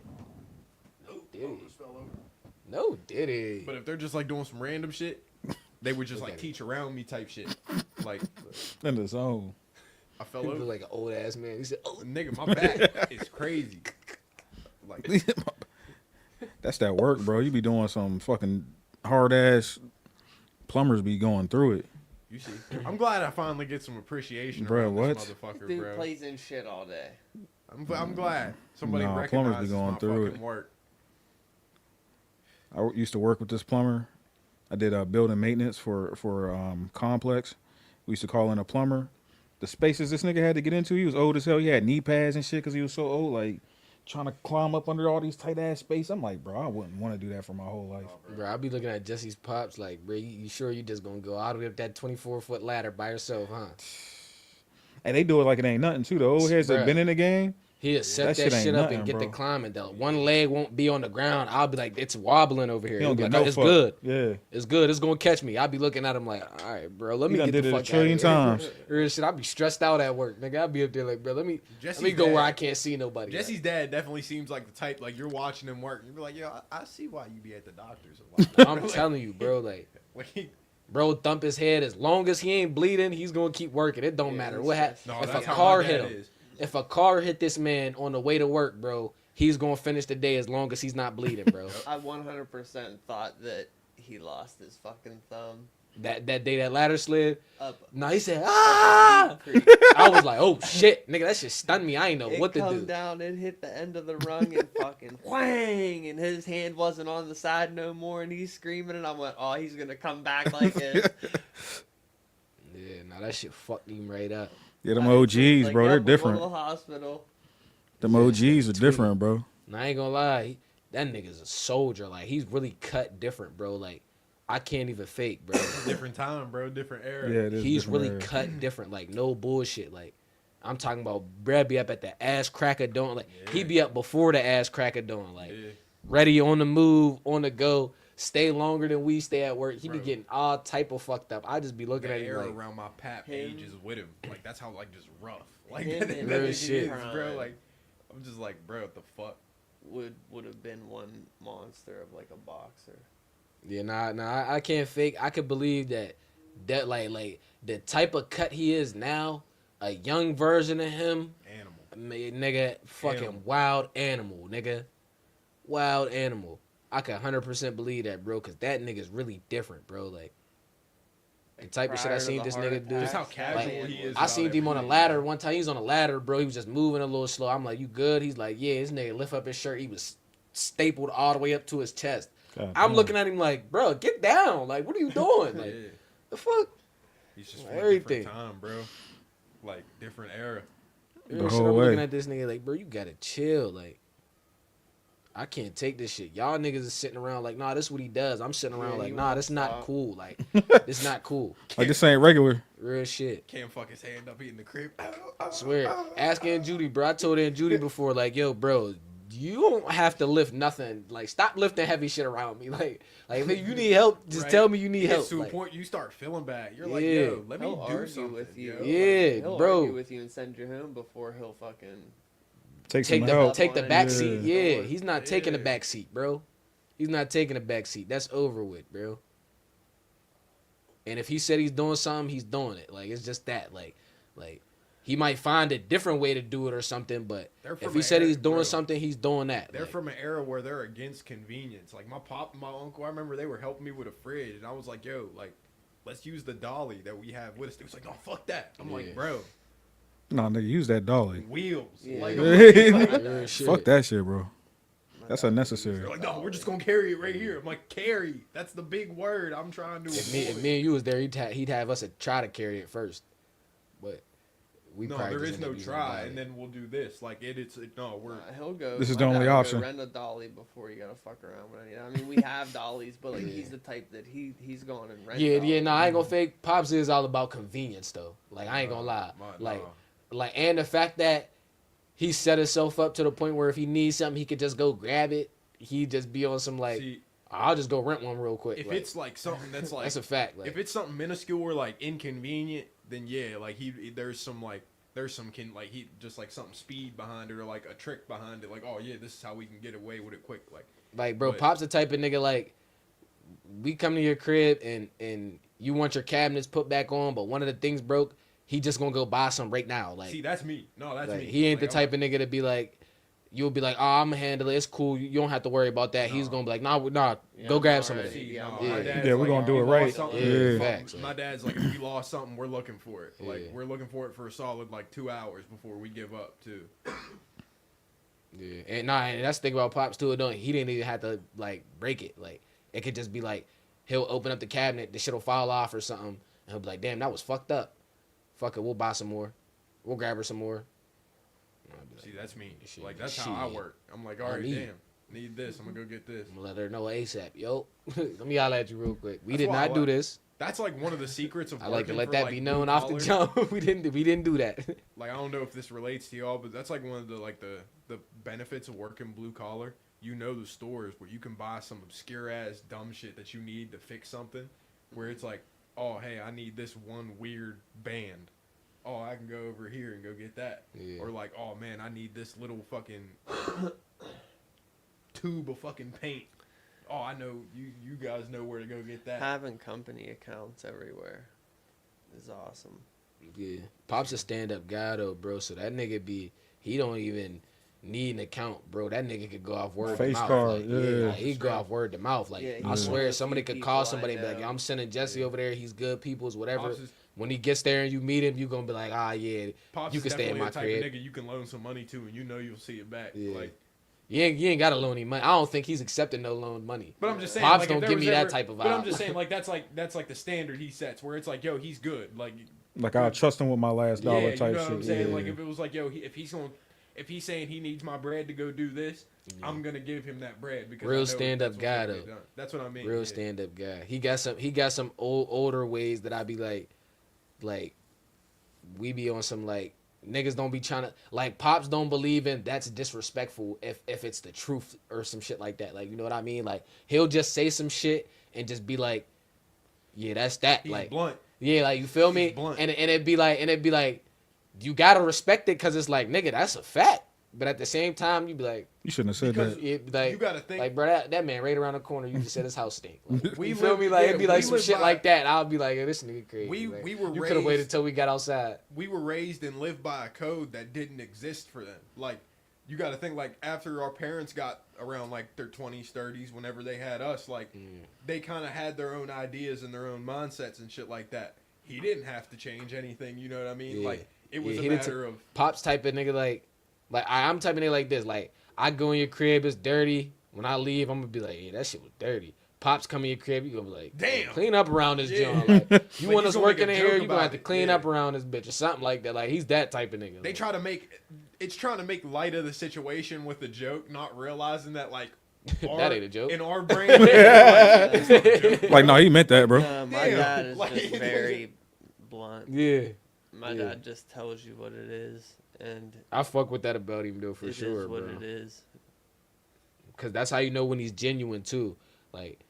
No, did it? But if they're just like doing some random shit, they would just like teach around me type shit. Like In the zone. I fell He looked over. like an old ass man. He said, "Oh, Nigga, my back is crazy. Like That's that work, bro. You be doing some fucking hard ass plumbers be going through it. you see, I'm glad I finally get some appreciation Bruh, around what? this motherfucker, Dude bro. plays in shit all day. I'm glad somebody Nah, plumbers be recognizes going my through fucking it. work. I used to work with this plumber. I did building maintenance for Complex. We used to call in a plumber. The spaces this nigga had to get into, he was old as hell. He had knee pads and shit because he was so old. Like trying to climb up under all these tight ass space. I'm like, bro, I wouldn't want to do that for my whole life. bro." I be looking at Jesse's pops like, "Bro, you sure you just gonna go all the way up that 24-foot ladder by yourself, huh?" And they do it like it ain't nothing too. The old heads that Bruh. been in the game. He'll set That that, shit ain't shit up nothing, and get the bro. climbing. Though one leg won't be on the ground. I'll be like, "It's wobbling over here." He He'll don't be get like, no "Oh, it's fuck. good. Yeah. It's good. It's gonna catch me." I'll be looking at him like, "All right, bro, let He me done get did the it a fuck trillion out of times. here." Real shit. I'll be stressed out at work, nigga. I'll be up there like, "Bro, let me Jesse's go where dad- I can't see nobody." Jesse's dad definitely seems like the type like you're watching him work. You'd be like, yo, I see why you be at the doctor's a lot. I'm telling you, bro. Like, Like, bro, thump his head. As long as he ain't bleeding, he's gonna keep working. It don't matter what happens. no, If a that's how car my hit dad him, is. if a car hit this man on the way to work, bro, he's gonna finish the day as long as he's not bleeding, bro. I 100% thought that he lost his fucking thumb. that day that ladder slid. Up. No, he said, up "Ah!" a deep creek. I was like, "Oh shit, nigga, that shit stunned me. I ain't know It what to come do." down and hit the end of the rung and fucking whang, and his hand wasn't on the side no more, and he's screaming, and I went, "Oh, he's gonna come back like it." Yeah, no, that shit fucked him right up. Yeah, them I OGs, like, bro, yep, they're we'll go to different. the hospital. Them OGs are different, bro. And I ain't gonna lie, that nigga's a soldier. Like, he's really cut different, bro. Like, I can't even fake, bro. Different time, bro. Different era. Yeah, it is He's different really era. cut different. Like, no bullshit. Like, I'm talking about Brad be up at the ass crack of dawn. Like, he be up before the ass crack of dawn. Like, Yeah. ready on the move, on the go. Stay longer than we stay at work. He be Bro. getting all type of fucked up. I just be looking The at him era like, around my pap Him. age is with him. Like that's how like just rough. Like Him that, and that real is, shit. bro. Like I'm just like, bro, what the fuck? Would have been one monster of like a boxer. yeah, nah, I can't fake. I could believe that like the type of cut he is now, a young version of him, Animal. nigga, fucking Animal. wild animal, nigga, wild animal. I could 100% believe that, bro, because that nigga's really different, bro. Like, the type of shit I Prior to seen the this heart nigga do. Just how attacks, casual that he man is. was- I seen about him on a everything. ladder one time. He was on a ladder, bro. He was just moving a little slow. I'm like, "You good?" He's like, "Yeah." This nigga lift up his shirt. He was stapled all the way up to his chest. God I'm damn. looking at him like, "Bro, get down! Like, what are you doing? Like, Yeah. the fuck?" He's just from a Everything. different time, bro. Like different era. Real shit, whole I'm way. looking at this nigga like, "Bro, you gotta chill." Like, I can't take this shit. Y'all niggas is sitting around like, "Nah, this is what he does." I'm sitting around Yeah, like, he "Nah, won't this not stop. cool. Like, this not cool." Like this ain't regular. Real shit. Can't fuck his hand up eating the crib. I swear. Ask Aunt Judy, bro. I told Aunt Judy before, like, "Yo, bro, you don't have to lift nothing. Like, stop lifting heavy shit around me. Like if you need help, just Right. tell me you need It gets help." to a Like, point you start feeling bad. You're like, Yeah. yo, let me He'll do argue something with you. yo. Yeah, He'll bro. argue with you and send you home before he'll fucking. Take take some the help. take the Yeah. back seat. Yeah. Yeah, he's not taking the Yeah. back seat, bro. He's not taking the back seat. That's over with, bro. And if he said he's doing something, he's doing it. Like, it's just that. Like he might find a different way to do it or something, but They're if from he an said era- he's doing bro, something, he's doing that. They're Like, from an era where they're against convenience. Like my pop and my uncle, I remember they were helping me with a fridge, and I was like, yo, like, let's use the dolly that we have with us. They was like, no, fuck that. I'm Yeah. like, bro, Nah, nigga, use that dolly. wheels. Yeah. Like, Yeah. I'm like, real shit. Fuck that shit, bro. That's They're unnecessary. like, no, we're just gonna carry it right here. I'm like, carry. That's the big word I'm trying to If avoid. me and you was there, he'd have us try to carry it first, but we No, probably there just is end no up using try, the and dolly. then we'll do this. Like no, we're He'll go. This is my the only dad will go option. Rent a dolly before you gotta fuck around with any. I mean, we have dollies, but like he's the type that he's going and rent. Yeah, no, I ain't gonna Mm-hmm. fake. Pops is all about convenience though. Like I ain't gonna lie. Like, and the fact that he set himself up to the point where if he needs something, he could just go grab it. He just be on some like, See, I'll just go rent one real quick. if like, it's like something that's like that's a fact. Like, if it's something minuscule or like inconvenient, then yeah, like there's some he just like something speed behind it or like a trick behind it. Like, oh yeah, this is how we can get away with it quick. Like bro, but- Pop's the type of nigga like, we come to your crib and you want your cabinets put back on, but one of the things broke. He just gonna go buy some right now. Like, see, that's me. No, that's like, me. he ain't Like, the type of nigga to be like, you'll be like, oh, I'm gonna handle it. It's cool. You don't have to worry about that. He's No. gonna be like, nah, Yeah, go I'm grab some of already- that. See, Yeah, no, I'm my already- dad's Yeah, we're gonna do it if we right. lost something- Yeah. my- Facts, My dad's like, if we lost something, we're looking for it. Like, Yeah. we're looking for it for a solid like 2 hours before we give up too. Yeah, and that's the thing about Pops too. He didn't even have to like break it. Like it could just be like he'll open up the cabinet, the shit'll fall off or something, and he'll be like, "Damn, that was fucked up. Fuck it, we'll buy some more. We'll grab her some more." And I'll be like, See, that's me. Shit, Like that's how I shit. work. I'm like, I all right, need- damn, need this. I'm gonna go get this. I'm gonna let her know ASAP. Yo, let me holler at you real quick. We That's did why I not do like- this. That's like one of the secrets of I like to working let for, that like, be blue known off the collar. jump. we didn't do that. Like I don't know if this relates to y'all, but that's like one of the benefits of working blue collar. You know the stores where you can buy some obscure ass dumb shit that you need to fix something, where it's like, oh hey, I need this one weird band. Oh, I can go over here and go get that. Yeah. Or like, oh man, I need this little fucking tube of fucking paint. Oh, I know you guys know where to go get that. Having company accounts everywhere is awesome. Yeah, Pop's a stand-up guy though, bro. So that nigga he don't even need an account, bro. That nigga could go off word Face to mouth. card, like, yeah. like, he go off word to mouth. Like Yeah, I he's swear, one of the somebody few could call people I somebody and be like, know. "I'm sending Jesse over there. He's good, people's whatever." Pops is, When he gets there and you meet him, you gonna be like, "Ah, yeah, Pops you is can stay in definitely my the type crib." of nigga you can loan some money to, and you know you'll see it back. Yeah. Like, You ain't gotta loan him money. I don't think he's accepting no loan money. but I'm just saying, Pops like, don't if there give was me that ever- type of But I'm vibe. just saying, like that's like the standard he sets, where it's like, yo, he's good. Like, Like I trust him with my last dollar yeah, you type know what shit. I'm saying? Yeah. Like if it was like, yo, if he's saying he needs my bread to go do this, I'm gonna give him that bread because I Real know stand-up that's what's guy, gonna get though. done. That's what I mean. Real yeah. stand-up guy. He got some older ways that I be like we be on some like niggas don't be trying to like Pops don't believe in that's disrespectful if it's the truth or some shit like that. Like you know what I mean? Like he'll just say some shit and just be like, yeah, that's that. He's like blunt. yeah, like you feel me? He's blunt. And it'd be like you gotta respect it because it's like nigga, that's a fact. But at the same time, you be like, You shouldn't have said Because that. it, like you gotta think. like bro, that man right around the corner, you just said his house stink. Like, We you feel live- me? Like yeah, it'd be like we some live shit by- like that. I'll be like, this nigga crazy. We Like, were you could have waited raised- till we got outside. we were raised and lived by a code that didn't exist for them. Like, you got to think, like, after our parents got around, like, their 20s, 30s, whenever they had us, like, they kind of had their own ideas and their own mindsets and shit like that. He didn't have to change anything, you know what I mean? Yeah. Like, it was Yeah, a he didn't matter of, Pops type of nigga like I'm type of nigga like this. Like I go in your crib, it's dirty. When I leave, I'm gonna be like, yeah, that shit was dirty. Pops come in your crib, you gonna be like, Damn. clean up around this Yeah. joint. Like, you Like, want he's us gonna working make in a here, joke you gonna have about to it. clean Yeah. up around this bitch or something like that. Like he's that type of nigga. they like, try to make, it's trying to make light of the situation with a joke, not realizing that, like, That ain't a joke. In our brain, like, it's not a joke. Like, no, he meant that, bro. My Damn. dad is Like- just very blunt. yeah, My Yeah. dad just tells you what it is, and I fuck with that about him though for it is sure, what bro. it is. Cause that's how you know when he's genuine too. Like,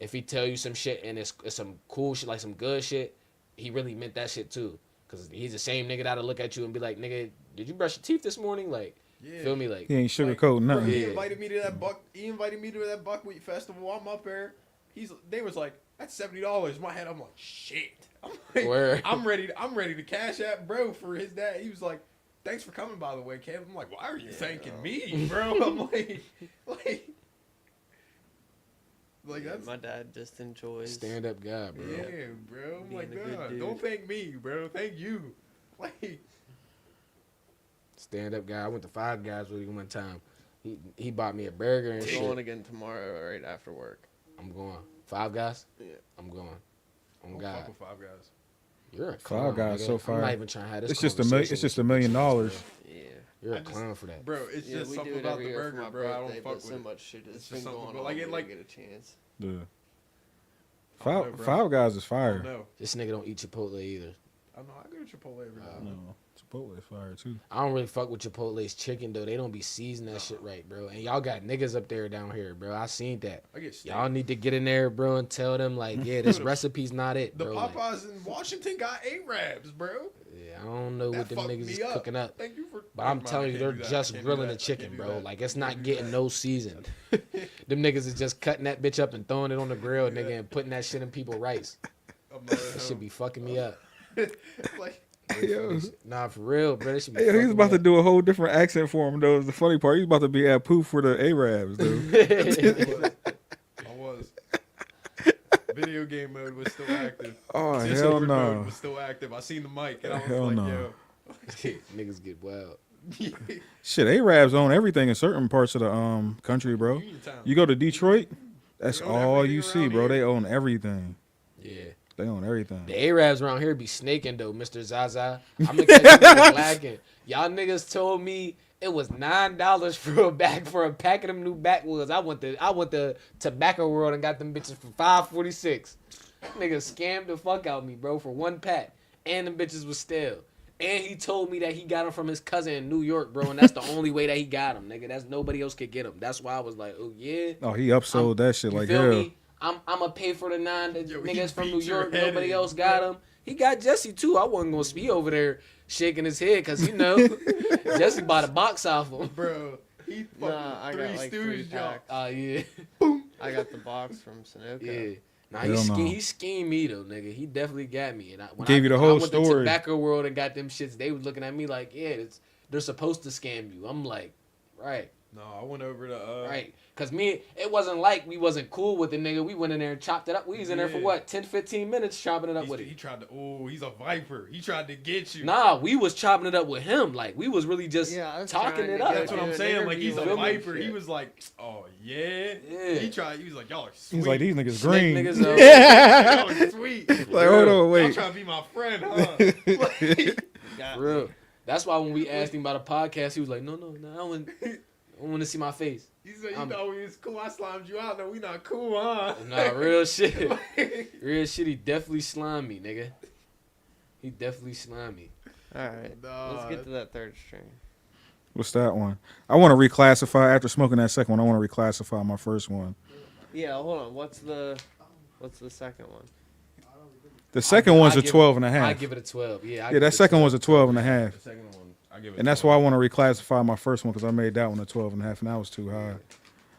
if he tell you some shit and it's some cool shit, like some good shit, he really meant that shit too. Cause he's the same nigga that'll look at you and be like, "Nigga, did you brush your teeth this morning?" Like, Yeah. feel me? Like, He ain't Like, sugarcoating bro, nothing. He Yeah. invited me to that buckwheat festival. I'm up there. They was like, that's $70. In my head, I'm like, shit. I'm like, Word. I'm ready to cash out bro for his dad. He was like, thanks for coming, by the way, Kev. I'm like, why are you thanking me, bro? I'm like Yeah, that's my dad just enjoys. stand up guy, bro. yeah, bro. I'm Being like, a good nah, dude. don't thank me, bro. Thank you. Like, Stand up guy. I went to Five Guys with him one time. He bought me a burger and I'm shit. going again tomorrow right after work. I'm going. Five Guys? Yeah. I'm going. Oh Don't God. fuck with Five Guys. You're a Five clown. Guys nigga. so I'm fire. not even trying to have this It's just conversation $1 million. Yeah. You're a I just- clown for that. Bro, it's Yeah, just we something do it about every the year for burger, my bro. I birthday, don't but fuck with so it. much shit has It's been just something, going but on. like, We it, like- didn't get a chance. Yeah. I don't know, Five, bro. Five Guys is I fire. don't know. This nigga don't eat Chipotle either. I know. I go to Chipotle every now and No, then. Chipotle is fire too. I don't really fuck with Chipotle's chicken though. They don't be seasoning that shit right, bro. And y'all got niggas up there down here, bro. I seen that. I get steak. Y'all need to get in there, bro, and tell them like, yeah, this recipe's not it, The bro. Like, Popeyes in Washington got Arabs, bro. yeah, I don't know That what them fucked niggas is me up. cooking up. Thank you for. But I'm Never mind, telling I you, can't they're do that. just I can't do grilling that. the I can't chicken, do bro. that. Like it's I not can't do getting that. no season. Them niggas is just cutting that bitch up and throwing it on the grill, nigga, and putting that shit in people's rice. I'm not That at should home. be fucking me up. like, Yo, Nah, for real, bro. That should be. hey, he's fucking about me to do a whole different accent for him though. The funny part, he's about to be at Pooh for the Arabs, dude. I was. Video game mode was still active. Oh hell Discord mode no. was still active. I seen the mic and I was Hell like, no. yo. Niggas get wild. Shit, Arabs own everything in certain parts of the country, bro. Uniontown. You go to Detroit, that's They own all everything you see, around bro. here. They own everything. Yeah. They own everything. The Arabs around here be snaking though, Mr. Zaza. I'm gonna catch you niggas lacking. Y'all niggas told me it was $9 for a pack of them new backwoods. I went to Tobacco World and got them bitches for $5.46. Niggas scammed the fuck out of me, bro, for one pack, and them bitches was stale. And he told me that he got them from his cousin in New York, bro, and that's the only way that he got them, nigga. That's nobody else could get them. That's why I was like, oh yeah. Oh, he upsold that shit You like feel hell. me? I'm gonna pay for the 9 that Yo, he niggas from New beat your York. head Nobody in, else got bro. him. He got Jesse too. I wasn't gonna be over there shaking his head because you know Jesse bought a box off him. Bro, he fucking Nah, I got like 3 Stooges jump. packs. Yeah, I got the box from Sunoco. yeah. Nah, Hell no. he schemed me though, nigga. He definitely got me. And when Gave you the when whole I went to story. Tobacco World and got them shits. They was looking at me like, yeah, they're supposed to scam you. I'm like, right. No, I went over to Right. Cause it wasn't like we wasn't cool with the nigga. We went in there and chopped it up. We was in there for Yeah. what, 10, 15 minutes chopping it up He with him. tried to. Oh, he's a viper. He tried to get you. Nah, we was chopping it up with him. Like we was really just Yeah, I was talking trying it to up. get That's what do I'm an saying. Like he's a interview with him. viper. He was like, oh yeah. Yeah. He tried. He was like, y'all are sweet. He's like, these niggas Snake green. niggas up. Y'all are sweet. Like, hold on, Y'all wait. trying to be my friend, huh? Got For real. That's why when we asked him about a podcast, he was like, no, I don't want to see my face. He said, you I'm- thought we was cool. I slimed you out. No, we not cool, huh? Nah, real shit. Real shit, he definitely slimed me, nigga. He definitely slimed me. All right, Nah. let's get to that third string. What's that one? I want to reclassify after smoking that second one. I want to reclassify my first one. Yeah, hold on. What's the second one? The second one's I a give 12 and a I half. give it a 12. Yeah, Yeah, that second one's a 12 and a half. The second one, I give it. And that's why I want to reclassify my first one because I made that one a 12 and a half, and that was too high.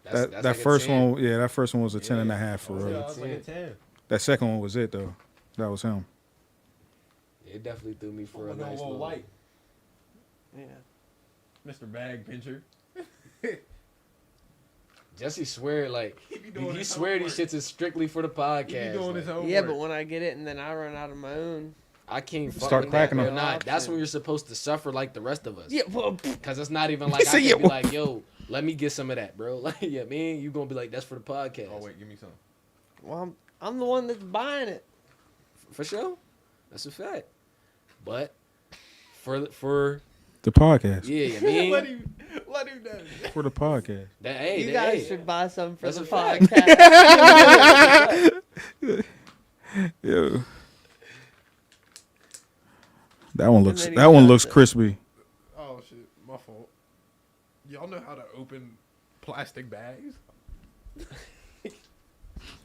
That's That like a first 10. one, yeah, that first one was a 10 and a half for Oh, yeah, real. I was like a 10. That second one was it though. That was him. It definitely threw me for a With no nice little little light. Yeah. Mr. Bag Pincher. Jesse swear like He be doing he his swear these homework. shits is strictly for the He podcast. be doing his like, homework. Yeah, but when I get it and then I run out of my own. I can't fuck Start with cracking that, them. bro. Nah, that's when you're supposed to suffer like the rest of us. Yeah, well, Cause it's not even like I Say can yeah, be well. like, yo, let me get some of that, bro. Like, yeah, man, you gonna be like, that's for the podcast. Oh wait, give me some. well, I'm the one that's buying it. For sure. That's a fact. But for The podcast. yeah, you mean let him know. For the podcast. that hey, You that, guys hey, should buy some for That's the a fact. podcast. Yo. That one looks then he that one does looks it. crispy. Oh shit, my fault. Y'all know how to open plastic bags?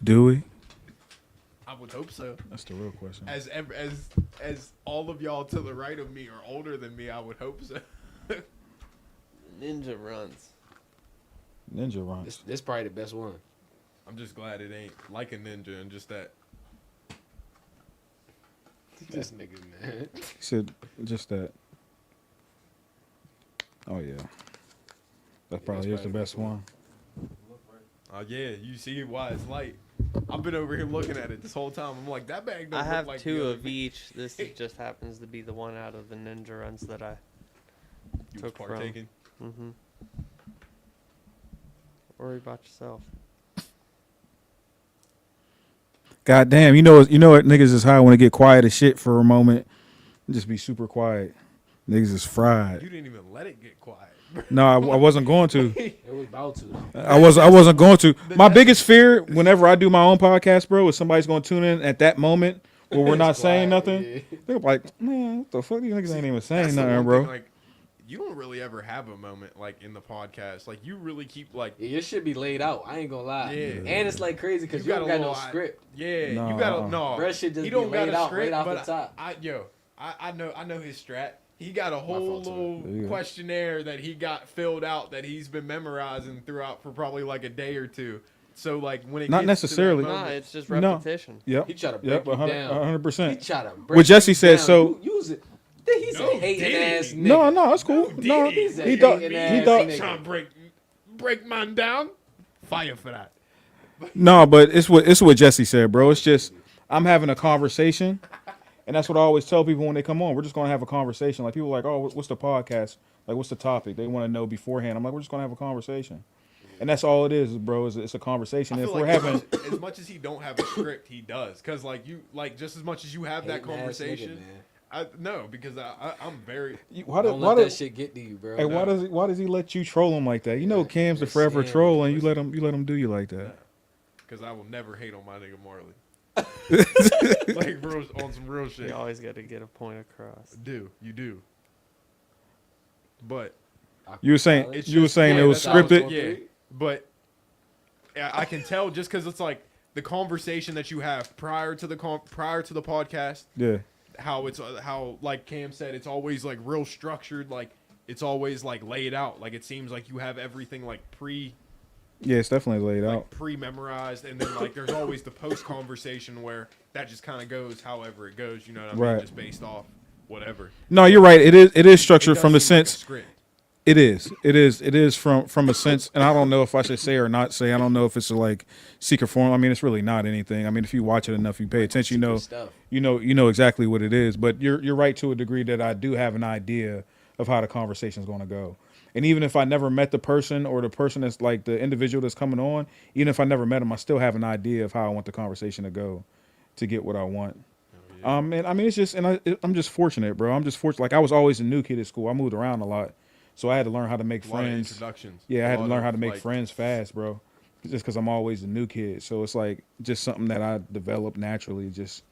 Do we? I would hope so. That's the real question. As all of y'all to the right of me are older than me, I would hope so. Ninja runs. Ninja runs. this probably the best one. I'm just glad it ain't like a ninja and just that. This nigga, man. He said just that. Oh yeah. That probably is the probably best one. Yeah, you see why it's light. I've been over here looking at it this whole time. I'm like, that bag don't I look have like the 2 other of each. This just happens to be the one out of the ninja runs that I You was took from. partaking. Mm-hmm. Worry about yourself. God damn, you know what niggas is high when they get quiet as shit for a moment. Just be super quiet. Niggas is fried. You didn't even let it get quiet. No, I wasn't going to. It was about to. I wasn't going to. My biggest fear whenever I do my own podcast, bro, is somebody's going to tune in at that moment where we're not saying quiet, nothing. yeah. They're like, man, what the fuck? These niggas ain't even saying That's the nothing, one bro. thing, like, you don't really ever have a moment like in the podcast. Like you really keep like Yeah, your shit be laid out. I ain't gonna lie. Yeah. And it's like crazy because You you got don't a got no little script. yeah, No, you got no. Bruh shit just he be don't got laid a out script, right off but the top. I know his strat. He got a whole fault, too. little Yeah. questionnaire that he got filled out that he's been memorizing throughout for probably like a day or two. So like when it Not gets to that necessarily. Nah, moment- it's just No. repetition. Yep. He try to break Yep, you down. He 100%. try to break What Jesse you said, down. so- You use it. Then he's No, a hating Diddy. ass nigga. No, that's cool. No, No, Diddy. He's a he thought hating he ass thought nigga. trying to break mine down. Fire for that. no, but it's what Jesse said, bro. It's just I'm having a conversation, and that's what I always tell people when they come on. We're just gonna have a conversation. Like people are like, oh, what's the podcast? Like, what's the topic? They want to know beforehand. I'm like, we're just gonna have a conversation, and that's all it is, bro. It's a conversation. I If feel we're like having, as much as he don't have a script, he does. Cause like you like just as much as you have that Hating ass conversation. nigga, man. No, because I'm very. why Don't does let that shit get to you, bro. hey, why does he let you troll him like that? You know, Cam's the forever Sam, troll, and you let him do you like that. Because I will never hate on my nigga Marley. Like, bro, on some real shit. You always got to get a point across. You do. But You were saying it's you were just- saying yeah, it was that's how scripted. Yeah, but I can tell just because it's like the conversation that you have prior to the podcast. Yeah. How it's how like Cam said, it's always like real structured. Like it's always like laid out. Like it seems like you have everything like Yeah, it's definitely laid out. pre-memorized, and then like there's always the post conversation where that just kind of goes however it goes. You know what I mean? Right. Just based off whatever. No, you're right. It is It structured does from the seem like a sense. script. It is from a sense, and I don't know if I should say or not say. I don't know if it's a like secret form. I mean, it's really not anything. I mean, if you watch it enough, you pay attention, Secret stuff. you know exactly what it is. But you're right to a degree that I do have an idea of how the conversation is going to go. And even if I never met the person or the person that's like the individual that's coming on, even if I never met him, I still have an idea of how I want the conversation to go to get what I want. And I mean, it's just, and I'm just fortunate, bro. I'm just fortunate. Like I was always a new kid at school. I moved around a lot. So I had to learn how to make A lot of friends. introductions. Yeah, I had A to lot learn of, how to make like, friends fast, bro. Just because I'm always a new kid, so it's like just something that I developed naturally. Just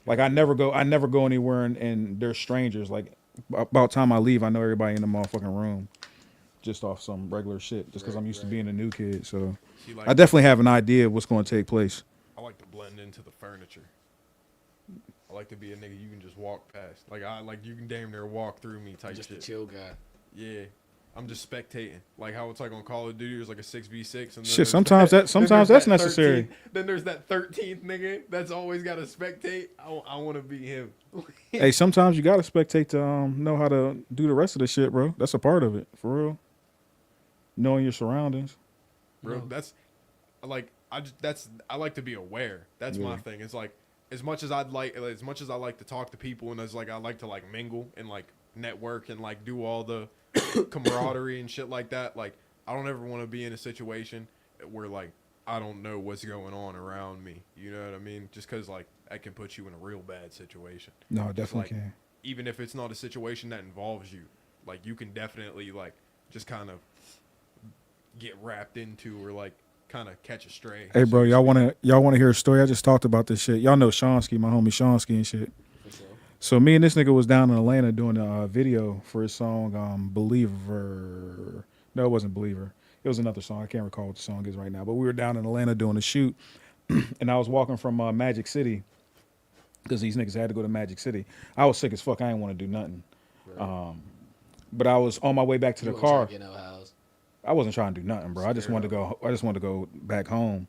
like I never go anywhere and they're strangers. Like about time I leave, I know everybody in the motherfucking room, just off some regular shit. Just because I'm used to being a new kid, so See, like, I definitely have an idea of what's going to take place. I like to blend into the furniture. I like to be a nigga you can just walk past. Like you can damn near walk through me type Just a shit. chill guy. Yeah. I'm just spectating. Like how it's like on Call of Duty, there's like a 6v6. And then Shit, there's sometimes then that's there's that necessary. 13th then there's that 13th nigga that's always got to spectate. I want to be him. Hey, sometimes you gotta spectate to know how to do the rest of the shit, bro. That's a part of it, for real. Knowing your surroundings. Bro, that's like I like to be aware. That's my Yeah. thing. It's like as much as I like to talk to people and as like I like to like mingle and like network and like do all the camaraderie and shit like that, like I don't ever want to be in a situation where like I don't know what's going on around me. You know what I mean? Just cuz like that can put you in a real bad situation. No, it definitely like, can. Even if it's not a situation that involves you, like you can definitely like just kind of get wrapped into or like kind of catch a stray. Hey, bro, so to y'all wanna hear a story? I just talked about this shit. Y'all know Shonsky, my homie Shonsky and shit. For sure. So me and this nigga was down in Atlanta doing a video for his song Believer. No, it wasn't Believer. It was another song. I can't recall what the song is right now. But we were down in Atlanta doing a shoot, and I was walking from Magic City because these niggas had to go to Magic City. I was sick as fuck. I didn't want to do nothing. But I was on my way back to You the wasn't trying car. to get no house. I wasn't trying to do nothing, bro. I just wanted to go. I just wanted to go back home.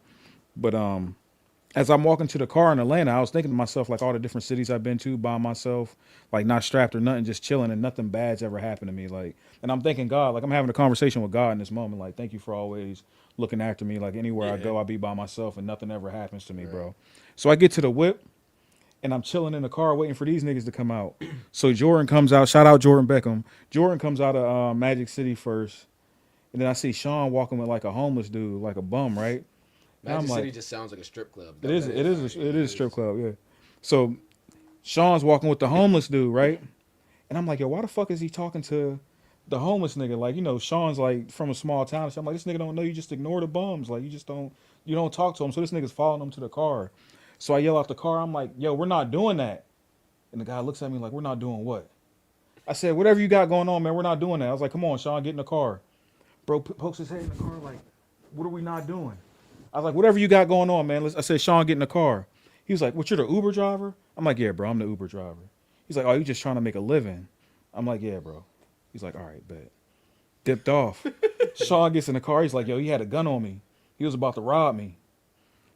But as I'm walking to the car in Atlanta, I was thinking to myself, like all the different cities I've been to by myself, like not strapped or nothing, just chilling, and nothing bad's ever happened to me. Like, and I'm thanking God, like I'm having a conversation with God in this moment. Like, thank you for always looking after me. Like anywhere I go, I be by myself, and nothing ever happens to me, bro. So I get to the whip, and I'm chilling in the car waiting for these niggas to come out. So Jordan comes out. Shout out Jordan Beckham. Jordan comes out of Magic City first. And then I see Sean walking with like a homeless dude, like a bum, right? And Magic I'm City like, just sounds like a strip club. it is a strip club, yeah. So Sean's walking with the homeless dude, right? And I'm like, yo, why the fuck is he talking to the homeless nigga? Like, you know, Sean's like from a small town. So I'm like, this nigga don't know you just ignore the bums. Like, you don't talk to him. So this nigga's following him to the car. So I yell out the car. I'm like, yo, we're not doing that. And the guy looks at me like, we're not doing what? I said, whatever you got going on, man, we're not doing that. I was like, come on, Sean, get in the car. Bro pokes his head in the car like, what are we not doing? I was like, whatever you got going on, man. I said, Sean, get in the car. He was like, what, you're the Uber driver? I'm like, yeah, bro, I'm the Uber driver. He's like, oh, you just trying to make a living? I'm like, yeah, bro. He's like, all right, bet. Dipped off. Sean gets in the car. He's like, yo, he had a gun on me. He was about to rob me.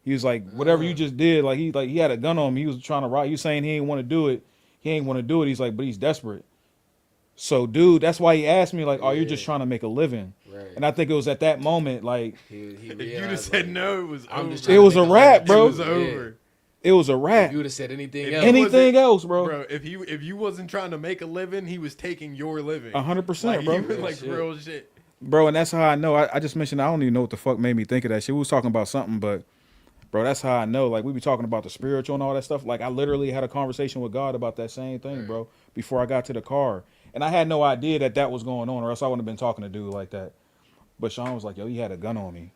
He was like, whatever you just did, he had a gun on me. He was trying to rob. He was saying he ain't want to do it. He ain't want to do it. He's like, but he's desperate. So, dude, that's why he asked me, like, oh, you're just trying to make a living. Right. And I think it was at that moment, like, He If you'd have realized, said like, no, it was I'm just over. trying it to was make a wrap, living. bro. It was over. It was a If wrap. you would have said anything If else, any- Anything else, bro. Bro, if you wasn't trying to make a living, he was taking your living. 100%, Like, bro. he was Real like shit. real shit. Bro, and that's how I know. I just mentioned I don't even know what the fuck made me think of that shit. We was talking about something, but bro, that's how I know. Like, we be talking about the spiritual and all that stuff. Like, I literally had a conversation with God about that same thing, bro, before I got to the car. And I had no idea that was going on, or else I wouldn't have been talking to dude like that. But Sean was like, yo, he had a gun on me.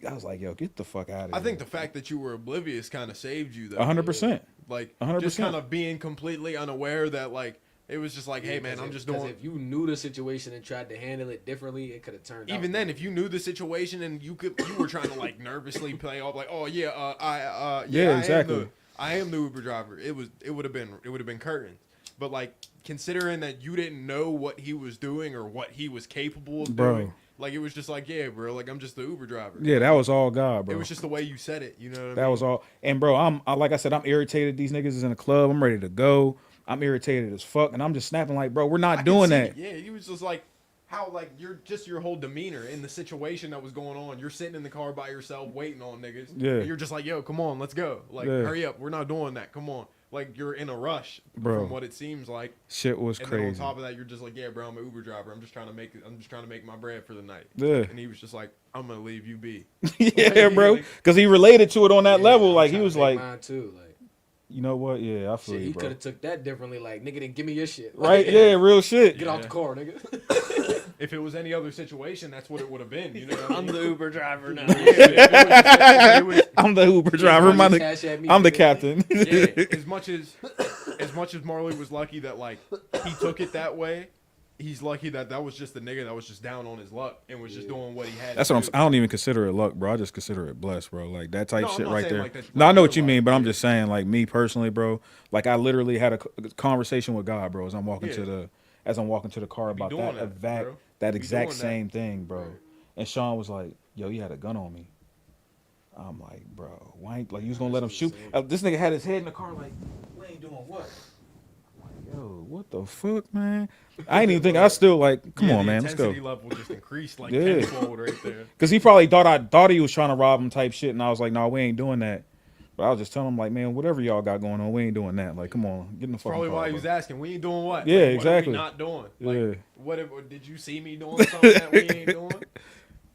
I was like, yo, get the fuck out of here. I think the fact that you were oblivious kind of saved you, though. 100%. Like, 100%. just kind of being completely unaware that, like, it was just like, hey, man, I'm just doing. If you knew the situation and tried to handle it differently, it could have turned out. Even then, if you knew the situation and you were trying to like nervously play off, like, oh yeah, Yeah, exactly. I am the Uber driver. It would have been curtains. But like, considering that you didn't know what he was doing or what he was capable of Bro. doing, like, it was just like, yeah, bro, like, I'm just the Uber driver. Yeah, that was all God, bro. It was just the way you said it. You know what I mean? That was all. And bro, like I said, I'm irritated. These niggas is in the club. I'm ready to go. I'm irritated as fuck, and I'm just snapping like, bro, we're I not can doing see that. it. Yeah, he was just like, how, like, your whole demeanor in the situation that was going on. You're sitting in the car by yourself waiting on niggas. Yeah. And you're just like, yo, come on, let's go. Like, Yeah. hurry up. We're not doing that. Come on. Like, you're in a rush, Bro. from what it seems like. Shit was And then on crazy. top of that, you're just like, yeah, bro, I'm an Uber driver. I'm just trying to make my bread for the night. Yeah. And he was just like, I'm gonna leave you be. Yeah, bro. Because he related to it on that level. Like, he was like, mine too. Like, you know what? Yeah, I feel shit, you, he could bro. have took that differently. Like, nigga, then give me your shit. Right? Like, Yeah, real shit. Get out Yeah. the car, nigga. If it was any other situation, that's what it would have been. You know what I I'm mean? the Uber driver now. Yeah, if it was- I'm the Uber driver. Money I'm cash at me, the nigga. captain. yeah, as much as Marley was lucky that like he took it that way, he's lucky that was just the nigga that was just down on his luck and was just doing what he had. That's to what do. I don't even consider it luck, bro. I just consider it blessed, bro. Like that type No, I'm shit not right saying there. like that- No, I know like what you your mean, life, but I'm yeah. just saying, like me personally, bro. Like I literally had a conversation with God, bro, as I'm walking Yeah. to the car about doing that that, bro. that Be exact doing that. same thing, bro. Right. And Sean was like, "Yo, you had a gun on me." I'm like, "Bro, why ain't like you was gonna let him shoot?" This nigga had his head in the car, like, "We ain't doing what?" I'm like, "Yo, what the fuck, man?" I ain't even think. I still like, come Yeah, on, the man, let's go. intensity level just increased like Yeah. tenfold right there. Cause he probably thought he was trying to rob him type shit, and I was like, "No, we ain't doing that." But I was just telling him like, "Man, whatever y'all got going on, we ain't doing that. Like, come on, get in the fucking Probably car." why he bro." was asking, "We ain't doing what?" Yeah, Like, what exactly. are we not doing? Like, Yeah. what did you see me doing something that we ain't doing?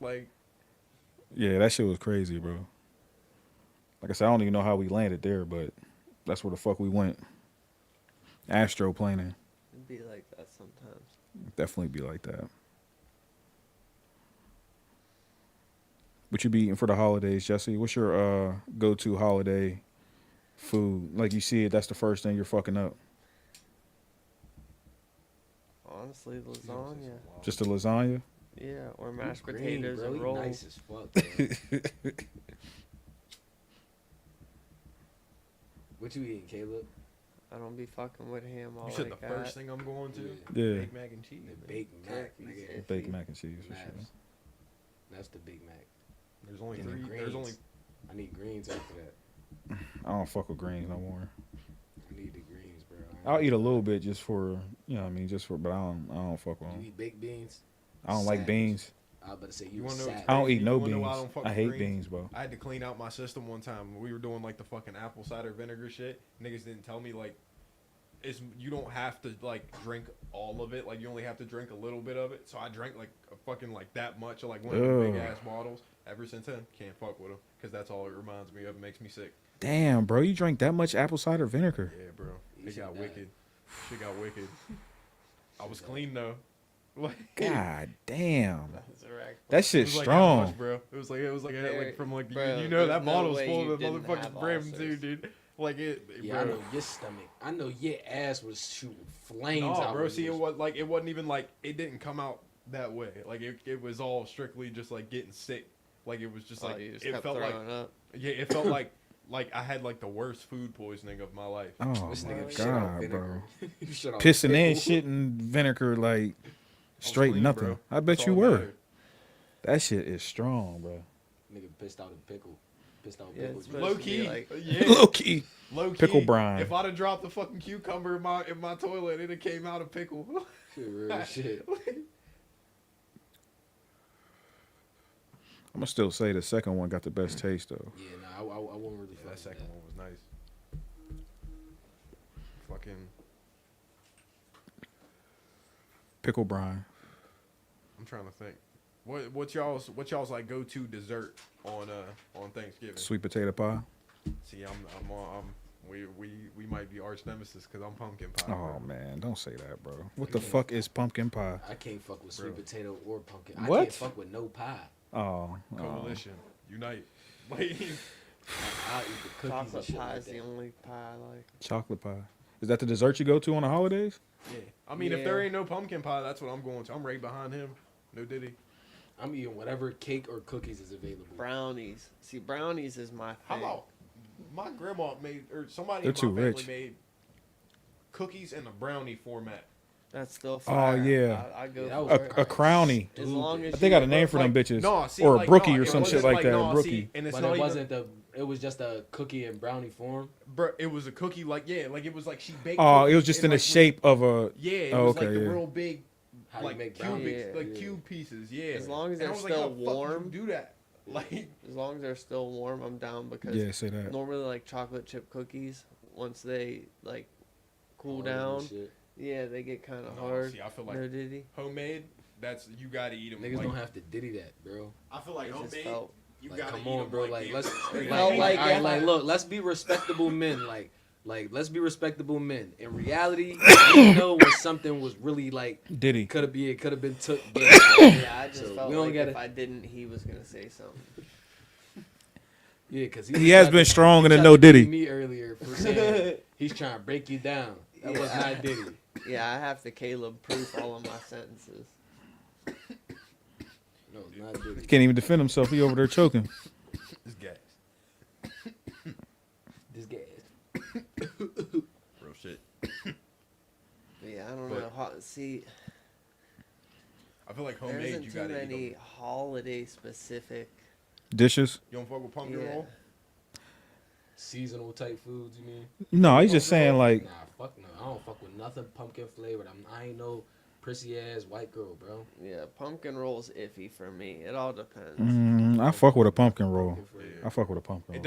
Like, Yeah, that shit was crazy, bro. Like I said, I don't even know how we landed there, but that's where the fuck we went. Astroplaning. It'd be like that sometimes. Definitely be like that. What you be eating for the holidays, Jesse? What's your go-to holiday food? Like you see it, that's the first thing you're fucking up. Honestly, lasagna. Just a lasagna? Yeah, or You mashed green, potatoes bro. and You rolls. nice as fuck, bro. What you eating, Caleb? I don't be fucking with ham all you said like the that. first thing I'm going to? Yeah. Baked mac and cheese. The man. baked mac, Turkey's nigga. it. Baked mac and cheese for Max. sure. That's the Big Mac. There's only And the three. There's only greens. I need greens after that. I don't fuck with greens no more. I need the greens, bro. I'll eat a little bit just for, you know what I mean, but I don't fuck with You them. eat baked beans? I don't like Savage. beans. I was about to say You you wanna know savage. what's I don't crazy? eat no You wanna know beans. why I don't fuck I with hate greens? beans, bro. I had to clean out my system one time when we were doing like the fucking apple cider vinegar shit. Niggas didn't tell me like you don't have to like drink all of it. Like you only have to drink a little bit of it. So I drank like a fucking like that much of like one of the big ass bottles. Ever since then, can't fuck with them because that's all it reminds me of. It makes me sick. Damn, bro, you drank that much apple cider vinegar? Yeah, bro. It Easy got that. wicked. Shit got wicked. I was clean though. Like, God damn, That's a rack. that it shit's was like that strong. much, bro. It was like There- from like bro, you know there's that no bottle's way full you of the didn't motherfucking have brim too, ulcers. dude. Like it, Yeah, I bro. know your stomach. I know your ass was shooting flames No, out. bro. when See, you it was like it wasn't even like it didn't come out that way. Like it was all strictly just like getting sick. Like it was just Oh, like you just it kept felt like throwing up. yeah, it felt like I had like the worst food poisoning of my life. Oh This my nigga shit out god, vinegar. bro. You shit out Pissing and pickle. shitting vinegar like straight clean, nothing. bro. I bet That's you all that were. mattered. That shit is strong, bro. Nigga pissed out a pickle. Pissed out Yeah, pickle. it's juice. supposed Low to be key, like- yeah. Low key. Low key. Pickle brine. If I'd have dropped the fucking cucumber in my toilet, it'd have came out a pickle. Shit, real shit. I'm gonna still say the second one got the best taste though. Yeah, nah, I won't really. Yeah, fuck that with second one was nice. Fucking, Pickle brine. I'm trying to think. What's y'all's like go to dessert on Thanksgiving? Sweet potato pie. See, we might be arch nemesis because I'm pumpkin pie. Oh bro. man, don't say that, bro. What the fuck is pumpkin pie? I can't fuck with sweet Bro. potato or pumpkin. I What? can't fuck with no pie. Oh, Coalition, unite. Like, I'll eat the cookies and Chocolate shit pie like is the that. only pie I like. chocolate pie. Is that the dessert you go to on the holidays? yeah. I mean, if there Yeah. ain't no pumpkin pie, that's what I'm going to. I'm right behind him. No diddy. I'm eating whatever cake or cookies is available. Brownies. See, brownies is my How thing. about my grandma made or somebody They're in my too family rich. made cookies in a brownie format. That's still Oh fire. yeah, I go Yeah, that for was it. a crownie. As long as I think I got a you- name for them Like, bitches. no, see, or a like, brookie no, or it some shit wasn't like that. no, a brookie. see, and it's But not it even, wasn't it was just a cookie and brownie form. bro, it was a cookie like like it was like she baked. Oh, it cookies was just in the like, shape of a. Yeah, it Oh, was okay, like the yeah. real big, How do you like make cubic, brownies? like Yeah. cube pieces. Yeah, As long as And I they're was still like, how the fuck warm. you do that? Like, As long as they're still warm, I'm down because Yeah, say that. normally like chocolate chip cookies, once they like cool All that down, shit. yeah, they get kind of no, hard. see, I feel like No diddy. homemade. That's you gotta eat them. Niggas like, don't have to diddy that, bro. I feel like It just homemade. felt. You Like, gotta come eat on, 'em bro. Like, Like, they- let's. they- felt Like, like all right, if like, I- look, let's be respectable men. Like, let's be respectable men. In reality, we know when something was really like Diddy. could have been took. Yeah, I just So felt we only like if gotta- I didn't, he was gonna say something. Yeah, because He has been strong in the no Diddy. Me earlier for saying he's trying to break you down. That was Yeah. not Diddy. Yeah, I have to Caleb proof all of my sentences. No, it's not Diddy. Can't even defend himself. He over there choking. It's gas. This guy. Real shit. But yeah, I don't But- know. See, I feel like there homemade. isn't You too gotta eat many 'em. holiday specific. Dishes. You don't fuck with pumpkin Yeah. roll? Seasonal type foods, you mean? No, he's just saying like. Nah, fuck no. I don't fuck with nothing pumpkin flavored. I ain't no prissy ass white girl, bro. Yeah, pumpkin roll's iffy for me. It all depends. I fuck with a pumpkin roll. Pumpkin flavored. I fuck with a pumpkin It roll.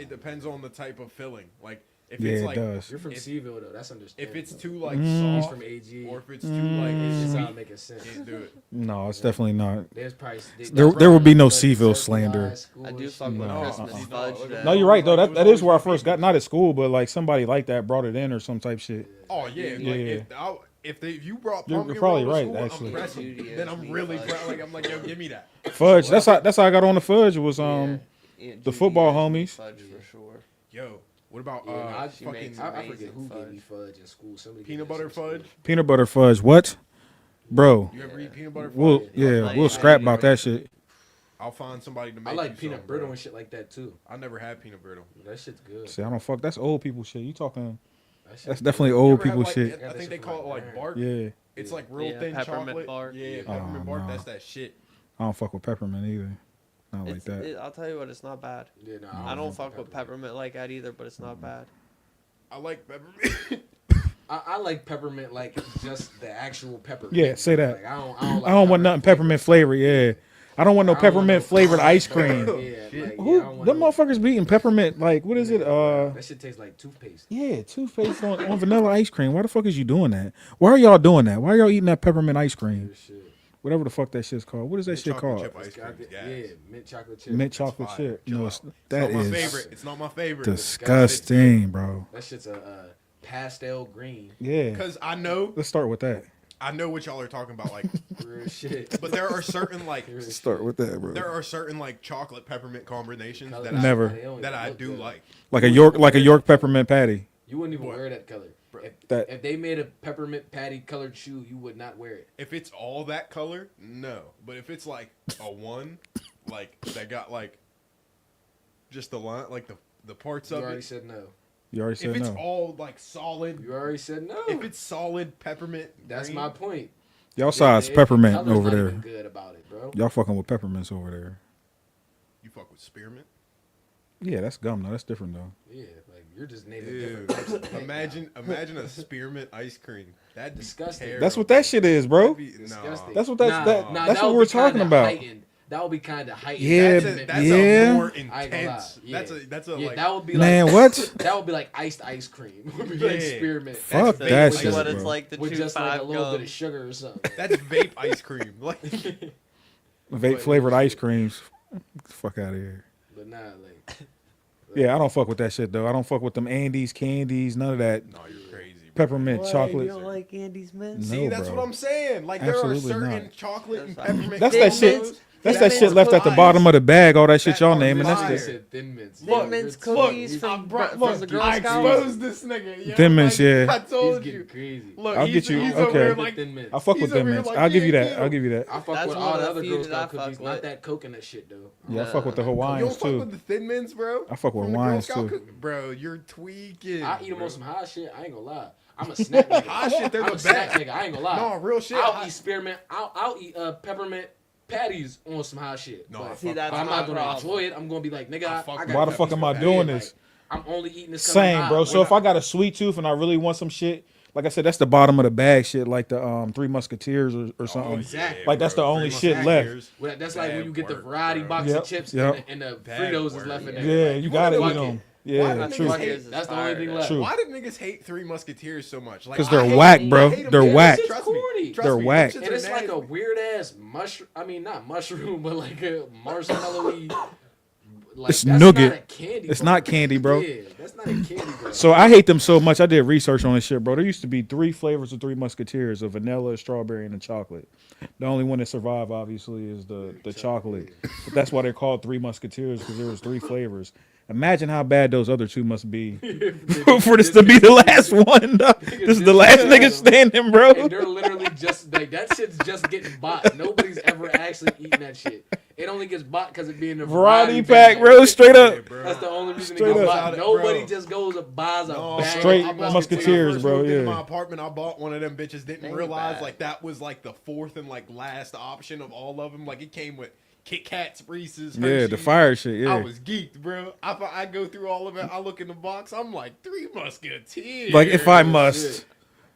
depends on the type of filling. Like if Yeah, it's it like does. You're from if- Seville though. That's understandable. if it's too like He's soft from AG. or if it's too like It's it's not sweet, making sense. can't do it. No, it's definitely not. There's probably There would be no Seville slander. I do fuck with No, Christmas uh-uh. fudge. No, though. No, you're right though. It That was that is where I always first got. Not at school, but like somebody like that brought it in or some type shit. Oh yeah, Yeah. like if you brought You're pumpkin probably roll to right, school, actually. I'm pressing. Studios Then I'm meat really fudge. proud. Like I'm like, yo, give me that. Fudge. That's how I got on the fudge. Was Yeah, the football Judy homies. has fudge for sure. Yo, what about Yeah, no, I- She fucking makes I forget amazing who gave fudge. me fudge in school. Somebody gave peanut me that butter shit in school. fudge? peanut butter fudge. What, bro? You ever eat peanut butter fudge? We'll Yeah, we'll yeah, scrap yeah. about that shit. I'll find somebody to make. I you like peanut some, brittle bro. and shit like that too. I never had peanut brittle. That shit's good. See, I don't fuck. That's old people shit. You talking? That shit's That's good. definitely You old ever had, people like, shit. I Got that think they shit call it from like my bark. Yeah, It's like real Yeah, thin peppermint chocolate. bark. Yeah, Oh, peppermint bark. no. That's that shit. I don't fuck with peppermint either. Not like that. I'll tell you what, it's not bad. Yeah, no, I don't fuck with peppermint like that either, but it's not bad. I like peppermint. I like peppermint, like just the actual peppermint. Yeah, say that. Like, I don't. Like I don't want nothing peppermint flavor. Yeah, I don't want no I don't want peppermint no flavored caramel, ice cream. bro. Yeah, like, yeah, I Who don't want them no- motherfuckers be eating peppermint? Like what is it? That shit tastes like toothpaste. Yeah, toothpaste on vanilla ice cream. Why the fuck is you doing that? Why are y'all doing that? Why are y'all eating that peppermint ice cream? Good shit. Whatever the fuck that shit's called. What is that Mint shit chocolate called? chip ice It's got cream. the- Yes. Yeah, mint chocolate chip. Mint That's chocolate fire. chip. Chill No, out. that It's not is my favorite. It's not my favorite. disgusting, bro. That shit's a pastel green. Yeah. Because I know Let's start with that. what y'all are talking about. Like, Real shit. but there are certain like Real shit. Start with that, bro. there are certain like chocolate peppermint combinations Color- that Never. They don't that even I look do good. like. Like a York peppermint patty. You wouldn't even What? wear that color. That- If they made a peppermint patty colored shoe, you would not wear it. If it's all that color, no. But if it's like a one, like that got like just the line, like the parts You of already it. said no. You already If said it's no. all like solid, You already said no. if it's solid peppermint, That's green, my point. Y'all size The peppermint color's over not there. even good about it, bro. Y'all fucking with peppermints over there. You fuck with spearmint. Yeah, that's gum though. That's different though. Yeah, like you're just naming Dude, different types of cake imagine a spearmint ice cream. That'd be Disgusting. terrible. That's what that shit is, bro. That'd be- Disgusting. That's what that's Nah, that. nah, that's that what would we're be kinda talking about. heightened. That would be kind of heightened. Yeah, That's yeah. a more I ain't gonna lie. intense. Yeah. That's a Yeah, like that would be Man, like what? that would be like iced ice cream. Would be like Yeah. spearmint. Fuck That's that vape shit, what bro. it's like to with chew just like a 5 little bit of gums. sugar or something. that's vape ice cream. Like Vape flavored ice creams. Get the fuck out of here. But nah, like Yeah, I don't fuck with that shit though. I don't fuck with them Andes candies, none of that no, you're crazy. Bro. peppermint What? chocolate. You don't like Andy's mints? No, See, that's bro. what I'm saying. Like Absolutely there are certain not. chocolate and That's fine. peppermint. That's that shit. combos That's that Thin shit Mints left at the cookies. bottom of the bag. All that shit That y'all are naming. That's fire. I the said Thin Mints. Thin You're Mints too- cookies he's- from Look, the Girl I Scouts. exposed this nigga. Yo. Thin Mints, yeah. I told He's you. getting crazy. Look, I'll he's, get you- He's okay. over here like Thin Mints. I fuck He's with over them here mints. like, I'll give you yeah, that. get I'll him. give you that. I fuck That's with one all of the the other few Girl that I Scout fuck cookies, with. not that coconut shit though. Yeah, I fuck with the You Hawaiians don't fuck too. with the Thin Mints, bro? I fuck with From the Girl Hawaiians Scout too. Bro, you're tweaking. I eat them bro. on some hot shit. I ain't gonna lie. I'm a snack nigga. Hot shit, they're I'm the a snack best. nigga. I ain't gonna lie. No, real shit. I'll eat spearmint. I'll eat peppermint patties on some hot shit. No, but I See, fuck- that's I'm my not gonna problem. enjoy it. I'm gonna be like, nigga, I I fuck got with Why the Yeah, fuck am I yeah, doing like, this? I'm only eating this coming Same, hot. bro. So When if I got a sweet tooth and I really want some shit, like I said, that's the bottom of the bag shit, like the Three Musketeers or something. exactly. Like, that's the only Three shit Musketeers. Well, that's like when you get the Bad variety work, box Yep, of chips yep. and the Bad Fritos is work. left in there. Yeah, Like, you gotta fuck eat it. them. Why Yeah, do true. niggas Fuck hate- it. That's the fire, only thing though. left. True. Why did niggas hate Three Musketeers so much? Like, 'Cause I they're hate whack, them. bro. I hate them. They're Yeah, whack. Trust me. Corny. Trust They're me, them whack. shits And are it's like a nasty. weird ass mushroom. I mean, not mushroom, but like a marshmallowy. Like, It's that's nougat. Not a candy It's bar. not candy, bro. Yeah, that's not a candy bar. So I hate them so much. I did research on this shit, bro. There used to be 3 flavors of Three Musketeers: of vanilla, strawberry, and a chocolate. The only one that survived, obviously, is the chocolate. But that's why they're called Three Musketeers, because there was 3 flavors. Imagine how bad those other 2 must be for this to be the last one. Dog. This is the last nigga standing, bro. And they're literally just like that shit's just getting bought. Nobody's ever actually eating that shit. It only gets bought because it being a Variety pack, bro. Straight up. Yeah, bro. That's the only reason Straight it gets up. bought. Bro. Nobody just goes and buys a No, bag Straight of bro, Musketeers, when I first bro, moved into yeah. my apartment, I bought one of them bitches. Didn't They realize bad. like that was like the 4th and like last option of all of them. Like it came with Kit Kats, Reese's, Yeah, the Hershey's. fire shit. I Yeah. was geeked, bro. I go through all of it. I look in the box. I'm like, Three Musketeers. Like if I must.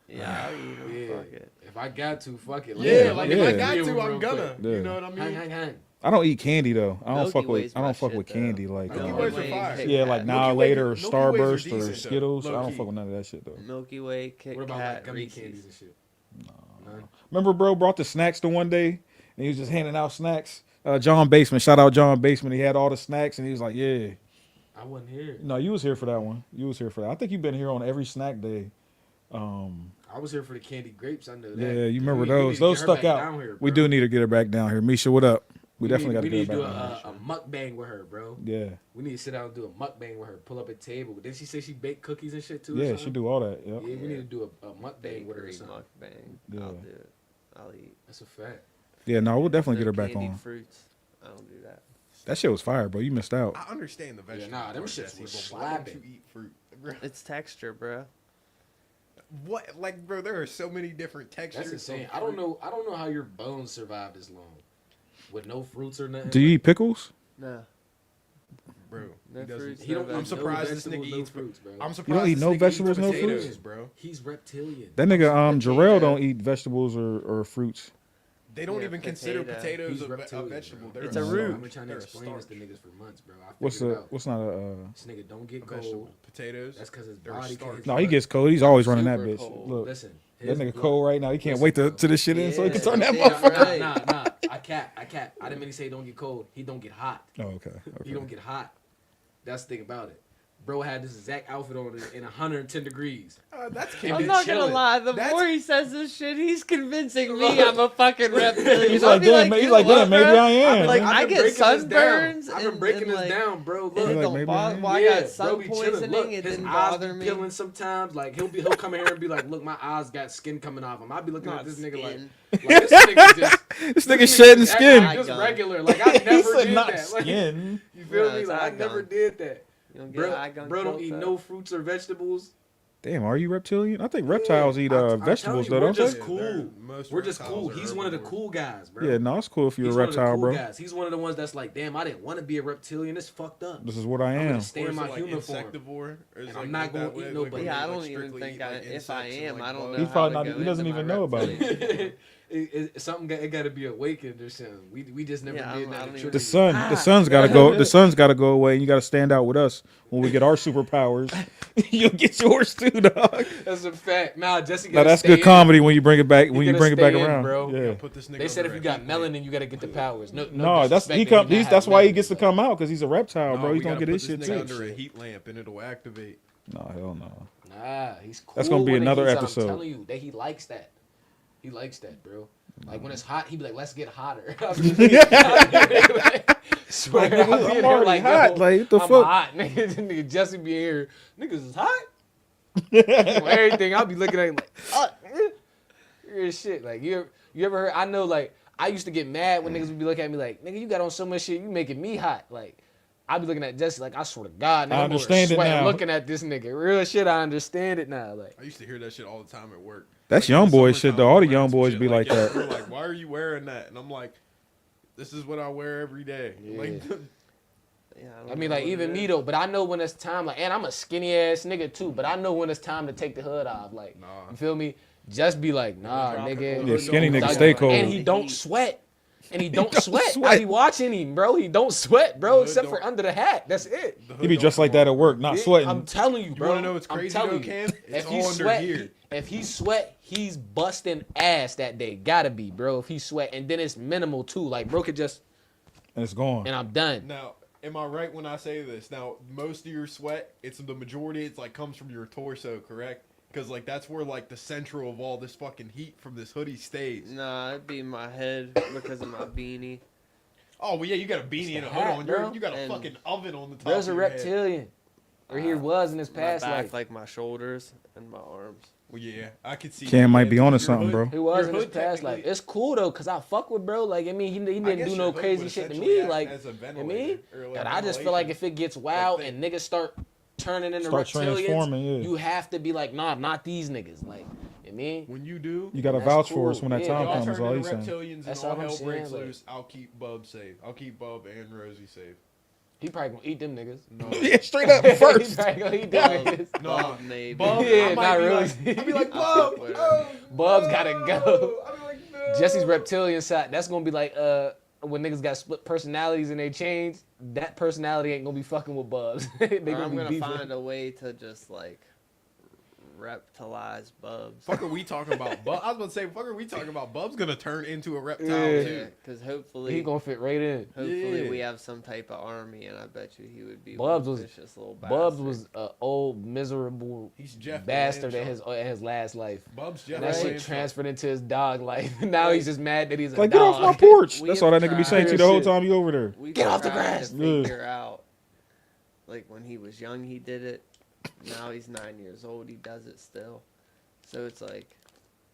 Yeah, I'll eat 'em, Yeah. fuck it. If I got to, fuck it. Yeah, like if I Yeah. got Real to, I'm quick. gonna. Yeah. You know what I mean? Hang. I don't eat candy though. I don't Milky fuck Way's with. I my don't fuck shit, with though. candy like. Milky Milky Ways are Way, fire. Kit Yeah, Kat. like Milky Now Way- Later or Milky Ways are Starburst or decent, though. Skittles. I don't Low-key. fuck with none of that shit though. Milky Way, Kit What about like Kat, gummy Reese's. candies and shit? None? Remember, bro brought the snacks the one day and he was just handing out snacks. John Baseman, shout out John Baseman. He had all the snacks and he was like, "Yeah." I wasn't here. No, you was here for that one. You was here for that. I think you've been here on every snack day. I was here for the candy grapes. I know that. Yeah, you remember We need those? to Those get her stuck back out. down here, We bro. do need to get her back down here. Misha, what up? We definitely got to we get need her to back do down here. a mukbang with her, bro. Yeah, We need to sit down and do a mukbang with her. Pull up a table. Didn't she say she baked cookies and shit too? or yeah, something? she do all that. Yep. Yeah, we need to do a mukbang with her or Bakery something. mukbang. Yeah. I'll do it. I'll eat. That's a fact. Yeah, no, we'll definitely get her No back candied on. fruits. I don't do that. That shit was fire, bro. You missed out. I understand the vegetable. nah, them part, shits Jesse, was but why don't slapping. you eat fruit, bro? It's texture, bro. What, like, bro? There are so many different textures. That's of insane. I fruit. don't know how your bones survived this long with no fruits or nothing. Do you eat pickles? No. bro. No he doesn't- fruits, He don't. no I'm eat surprised this vegetables, nigga no eats fruits, bro. I'm surprised. eat this no nigga eats vegetables, no potatoes, fruits? bro. He's reptilian. That nigga Reptilian. Jarrell don't eat vegetables or fruits. They don't Yeah, even consider potato. potatoes He's a reptilian, vegetable. bro. They're It's a starch. root. I've been trying to They're a explain this to starch. niggas for months, bro. I What's figured it the out. what's not a This nigga don't get A vegetable. cold. Potatoes. That's because his They're body starch. can't. no, he gets cold. He's always running that Super bitch. cold. Look, Listen, that nigga look, cold right now. He can't listen, wait to bro. this shit in so he can Yeah, turn that yeah, motherfucker. right. Nah. I cap. I didn't mean to say don't get cold. He don't get hot. Oh, okay. He don't get hot. That's the thing about it. Bro had this exact outfit on in 110 degrees. That's I'm Kendrick not gonna chilling. lie. The That's- more he says this shit, he's convincing me I'm a fucking reptilian. He's I'll like, be damn, he's you like, know damn, what, maybe bro? I am. Like, man. I get sunburns. I've been breaking and this like, down, bro. And Look. it Like, don't maybe bother. I Why I Yeah, got sun bro be chilling. poisoning? Look, It his didn't eyes bother be me. peeling sometimes. Like he'll come in here and be like, "Look, my eyes got skin coming off him." I'll be looking Not at this nigga skin. like this nigga just This nigga shedding just skin. act just Gun. regular. Like I He never said did not that. Like, skin. you feel No, me? it's Like I eye never gun. did that. You don't get eye Bro, gun bro don't killed, eat though. no fruits or vegetables. Damn, are you reptilian? I think reptiles eat I'm vegetables telling though, you, don't we're they? just cool. Most We're just reptiles cool. are He's one of the herbivores. cool guys, bro. Yeah, no, it's cool if you're He's a one of the reptile, cool bro. guys. He's one of the ones that's like, damn, I didn't want to be a reptilian. It's fucked up. This is what I I'm am. gonna stay Or in is my it like human form. insectivore? Or is And it I'm like not gonna that eat way, nobody. like Yeah, I like don't even strictly think eat, like, if I insects and, am, like, I don't bugs? know. He's probably how not- to he go doesn't into even my know about it. reptilian. Something it got to be awakened or something. We just never Yeah, did I that. don't in even- The Trinity. sun, the sun's gotta go. The sun's gotta go away, and you gotta stand out with us when we get our superpowers. You'll get yours too, dog. That's a fact. Nah, Jesse. Now gotta that's stay good in. comedy when you bring it back. When you gotta bring it back stay in, around, bro. yeah. Put this nigga They said if under you a got heat lamp. melanin, you gotta get the powers. No, No, that's disrespect he if come. you He's not that's have why he melanin, gets to but- come out because he's a reptile, No, bro. we He's gonna gotta get put his shit this nigga too. under a heat lamp and it'll activate. No, hell no. Nah, he's cool. That's gonna be when it another heats up. episode. I'm telling you that he likes that. He likes that, bro. Like when it's hot, he be like, "Let's get hotter." Swear, Like, nigga, I'll be I'm in there already like, hot. yo, Like, what the I'm fuck? hot, nigga. This nigga Jesse be here. Niggas is hot. Everything. I'll be looking at him like, you're shit. Like you ever heard? I know. Like I used to get mad when niggas would be looking at me like, "Nigga, you got on so much shit, you making me hot." Like I be looking at Jesse like, I swear to God, nigga, I I'm understand it sweating now. looking at this nigga. Real shit, I understand it now. Like. I used to hear that shit all the time at work. That's Like, in young the boy shit, summertime, though. All the wearing young some boys shit be like yo, that. They're like, why are you wearing that? And I'm like, this is what I wear every day. Like, Yeah, I don't mean, know like what even it me is. though, but I know when it's time. Like, and I'm a skinny ass nigga too, but I know when it's time to take the hood off. Like, Nah. you feel me? Just be like, nah, Drop it nigga. on Yeah, the skinny hood, niggas dog. stay cold. And he The don't heat. sweat. And he don't, don't sweat. I sweat. be watching him, bro. He don't sweat, bro, hood except for don't- under the hat. That's it. the He hood be don't just like come that off. at work, not Yeah, sweating. I'm telling you, You bro. wanna know what's I'm crazy telling though, you. Cam? If It's he all under sweat, here. if he sweat, he's busting ass that day. Gotta be, bro. If he sweat, and then it's minimal too. Like, bro could just, And it's gone. and I'm done. Now, am I right when I say this? Now, most of your sweat, it's the majority. It's like comes from your torso, correct? Because like that's where like the central of all this fucking heat from this hoodie stays. Nah, it'd be my head because of my beanie. Oh well, yeah, you got a beanie and a hood hat, on. bro. You got a And fucking oven on the top. There's a of your head. reptilian, or he was in his My past back, life. like my shoulders and my arms. Well, yeah, I could see. Cam might be yeah, onto your something, hood- bro. He was your in his hood past life. technically- It's cool though, cause I fuck with bro. Like I mean, he I didn't guess do your no hood crazy would shit to essentially me. act Like as a you know what I ventilator mean, or like and I just feel like ventilation. if it gets wild thing. and niggas start turning into Start reptilians, transforming, yeah. you have to be like, nah, not these niggas. Like, you know what I mean, When you do, You got to That's vouch for us cool. when that Yeah, time y'all comes. turn Is all into he's saying. reptilians That's and all all I'm hell saying, breaks like- loose. I'll keep Bub safe. I'll keep Bub and Rosie safe. he probably gonna eat them niggas. No, Yeah, straight up he first. probably gonna eat them Bub, niggas. No. Bub, maybe. Bub, Yeah, I might not be really. like, I'll be like, I'll Bub, fuck with oh, Bub's gotta go. I'll be like, no. Jesse's reptilian side. That's gonna be like when niggas got split personalities and they change. That personality ain't gonna be fucking with Bubs. they Or I'm be gonna beefing. find a way to just like reptilize Bubs. Fuck are we talking about? Bub? I was about to say, fuck are we talking about? Bub's gonna turn into a reptile Yeah. too. Because hopefully, He gonna fit right in. hopefully Yeah. we have some type of army, and I bet you he would be Bubs one was- vicious little bastard. Bubs was an old miserable He's Jeff bastard Lanshaw. at his last life. Bub's Jeff And that shit Lanshaw. transferred into his dog life. Now he's just mad that he's a Like, get dog. off my porch. We That's have all that nigga be saying to you the whole Shit. time you over there. We Get off the tried grass. To Yeah. figure out, like when he was young, he did it. Now he's 9 years old. He does it still. So it's like,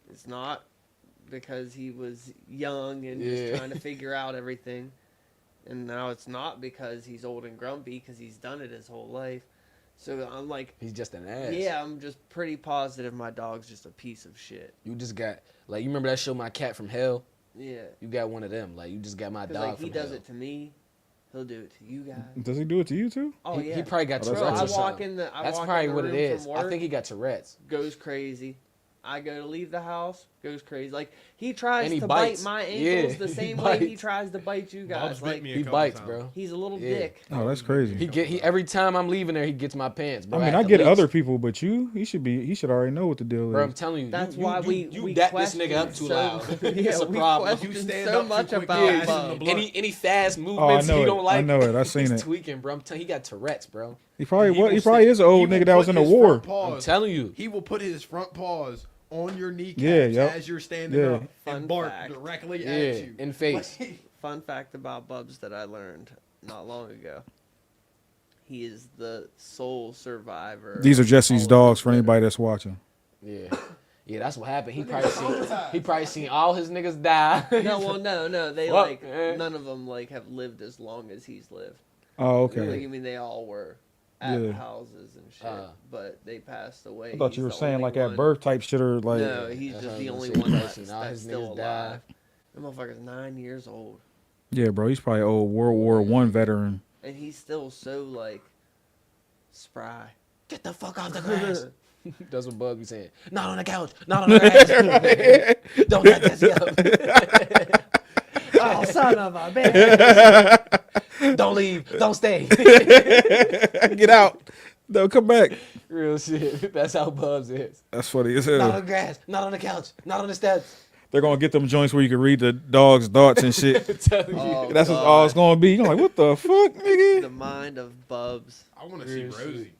it's not because he was young and Yeah. just trying to figure out everything, and now it's not because he's old and grumpy because he's done it his whole life. So I'm like, He's just an ass. yeah, I'm just pretty positive my dog's just a piece of shit. You just got like you remember that show My Cat from Hell? Yeah, You got one of them. Like you just got my because dog like from he does hell. it to me, he'll do it to you guys. Does he do it to you too? Oh he, yeah, he probably got Oh, that's Tourette's Bro, I or walk something. in the. I That's walk probably in the what it room is. from I work, think he got Tourette's. goes crazy. I go to leave the house, goes crazy. Like he tries And he to bites. bite my ankles Yeah, the he same way he bites. tries to bite you guys. Bob's bit Like me a He couple bites, times. bro. he's a little Yeah. dick. Oh, that's crazy. He every time I'm leaving there, he gets my pants, bro. I mean, at I the get least. other people, but he should already know what the deal Bro, I'm is. telling you, That's you, why you we dap this nigga up questioned too so- loud. Yeah, It's a we problem. questioned You stand so up too much quick, about yeah, Bub. blood. Any fast movements know he it. don't like, I know it. I seen he's it. tweaking, bro. I'm telling you, he got Tourette's, bro. He probably He will he probably stick- is an old he will nigga that was put in the his war. front paws- I'm telling you. He will put his front paws on your kneecaps yep. as you're standing Yeah. up Fun and bark fact. directly Yeah, at you. in face. Like, Fun fact about Bubs that I learned not long ago. He is the sole survivor. These are of Jesse's all of dogs his for anybody that's watching. Yeah. Yeah, that's what happened. He probably seen all his niggas die. No, well, no. They Well, like none of them like have lived as long as he's lived. Oh, Like, okay. I mean, they all were at Yeah. houses and shit, but they passed away. I thought you He's were the saying only like one. at birth type shit or like. No, he's That's just what the I was only gonna one say. that's, Seen all that's his still niggas die. alive. That motherfucker's 9 years old, Yeah, bro, he's probably old World War One veteran. and he's still so like spry. Get the fuck off the grass. That's what Bug be saying. Not on the couch. Not on the grass. Don't let this go. Oh, son of a bitch! Don't leave. Don't stay. Get out. No, come back. Real shit. That's how Bubs is. That's funny as Not on hell. the grass. Not on the couch. Not on the steps. They're gonna get them joints where you can read the dog's thoughts and shit. Telling you. Oh, That's what God. all it's gonna be. You're like, what the fuck, nigga? The mind of Bubs. I want to see Real shit. Rosie.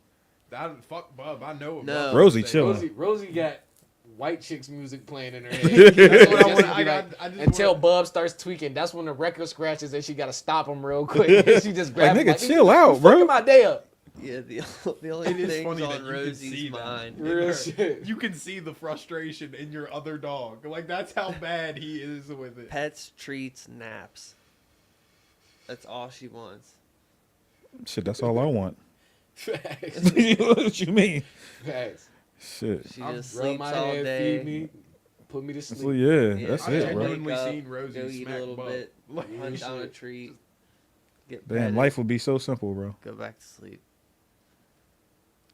Fuck Bub. I know what No. Bub Rosie would say. chilling. Rosie got white chicks music playing in her head. That's what I Just want. to I be got. like- I just Until wanna- Bub starts tweaking, that's when the record scratches and she gotta stop him real quick. She just grabs Like, him nigga, chill out, "You bro." fucking my day up. Yeah, the only It is things funny on that you can see Rosie's that. mind. in Real her. shit. You can see the frustration in your other dog. Like that's how bad he is with it. Pets, treats, naps. That's all she wants. Shit, that's all I want. Facts. What you mean? Facts. Shit. She I'm- just Rub sleeps my all head, day. feed me, put me to So, sleep. yeah, that's I it, bro. genuinely Wake up, seen Rosie go eat smack a little Bub. bit, Like, hunt down a shit. treat, get Damn, petted, life would be so simple, bro. go back to sleep.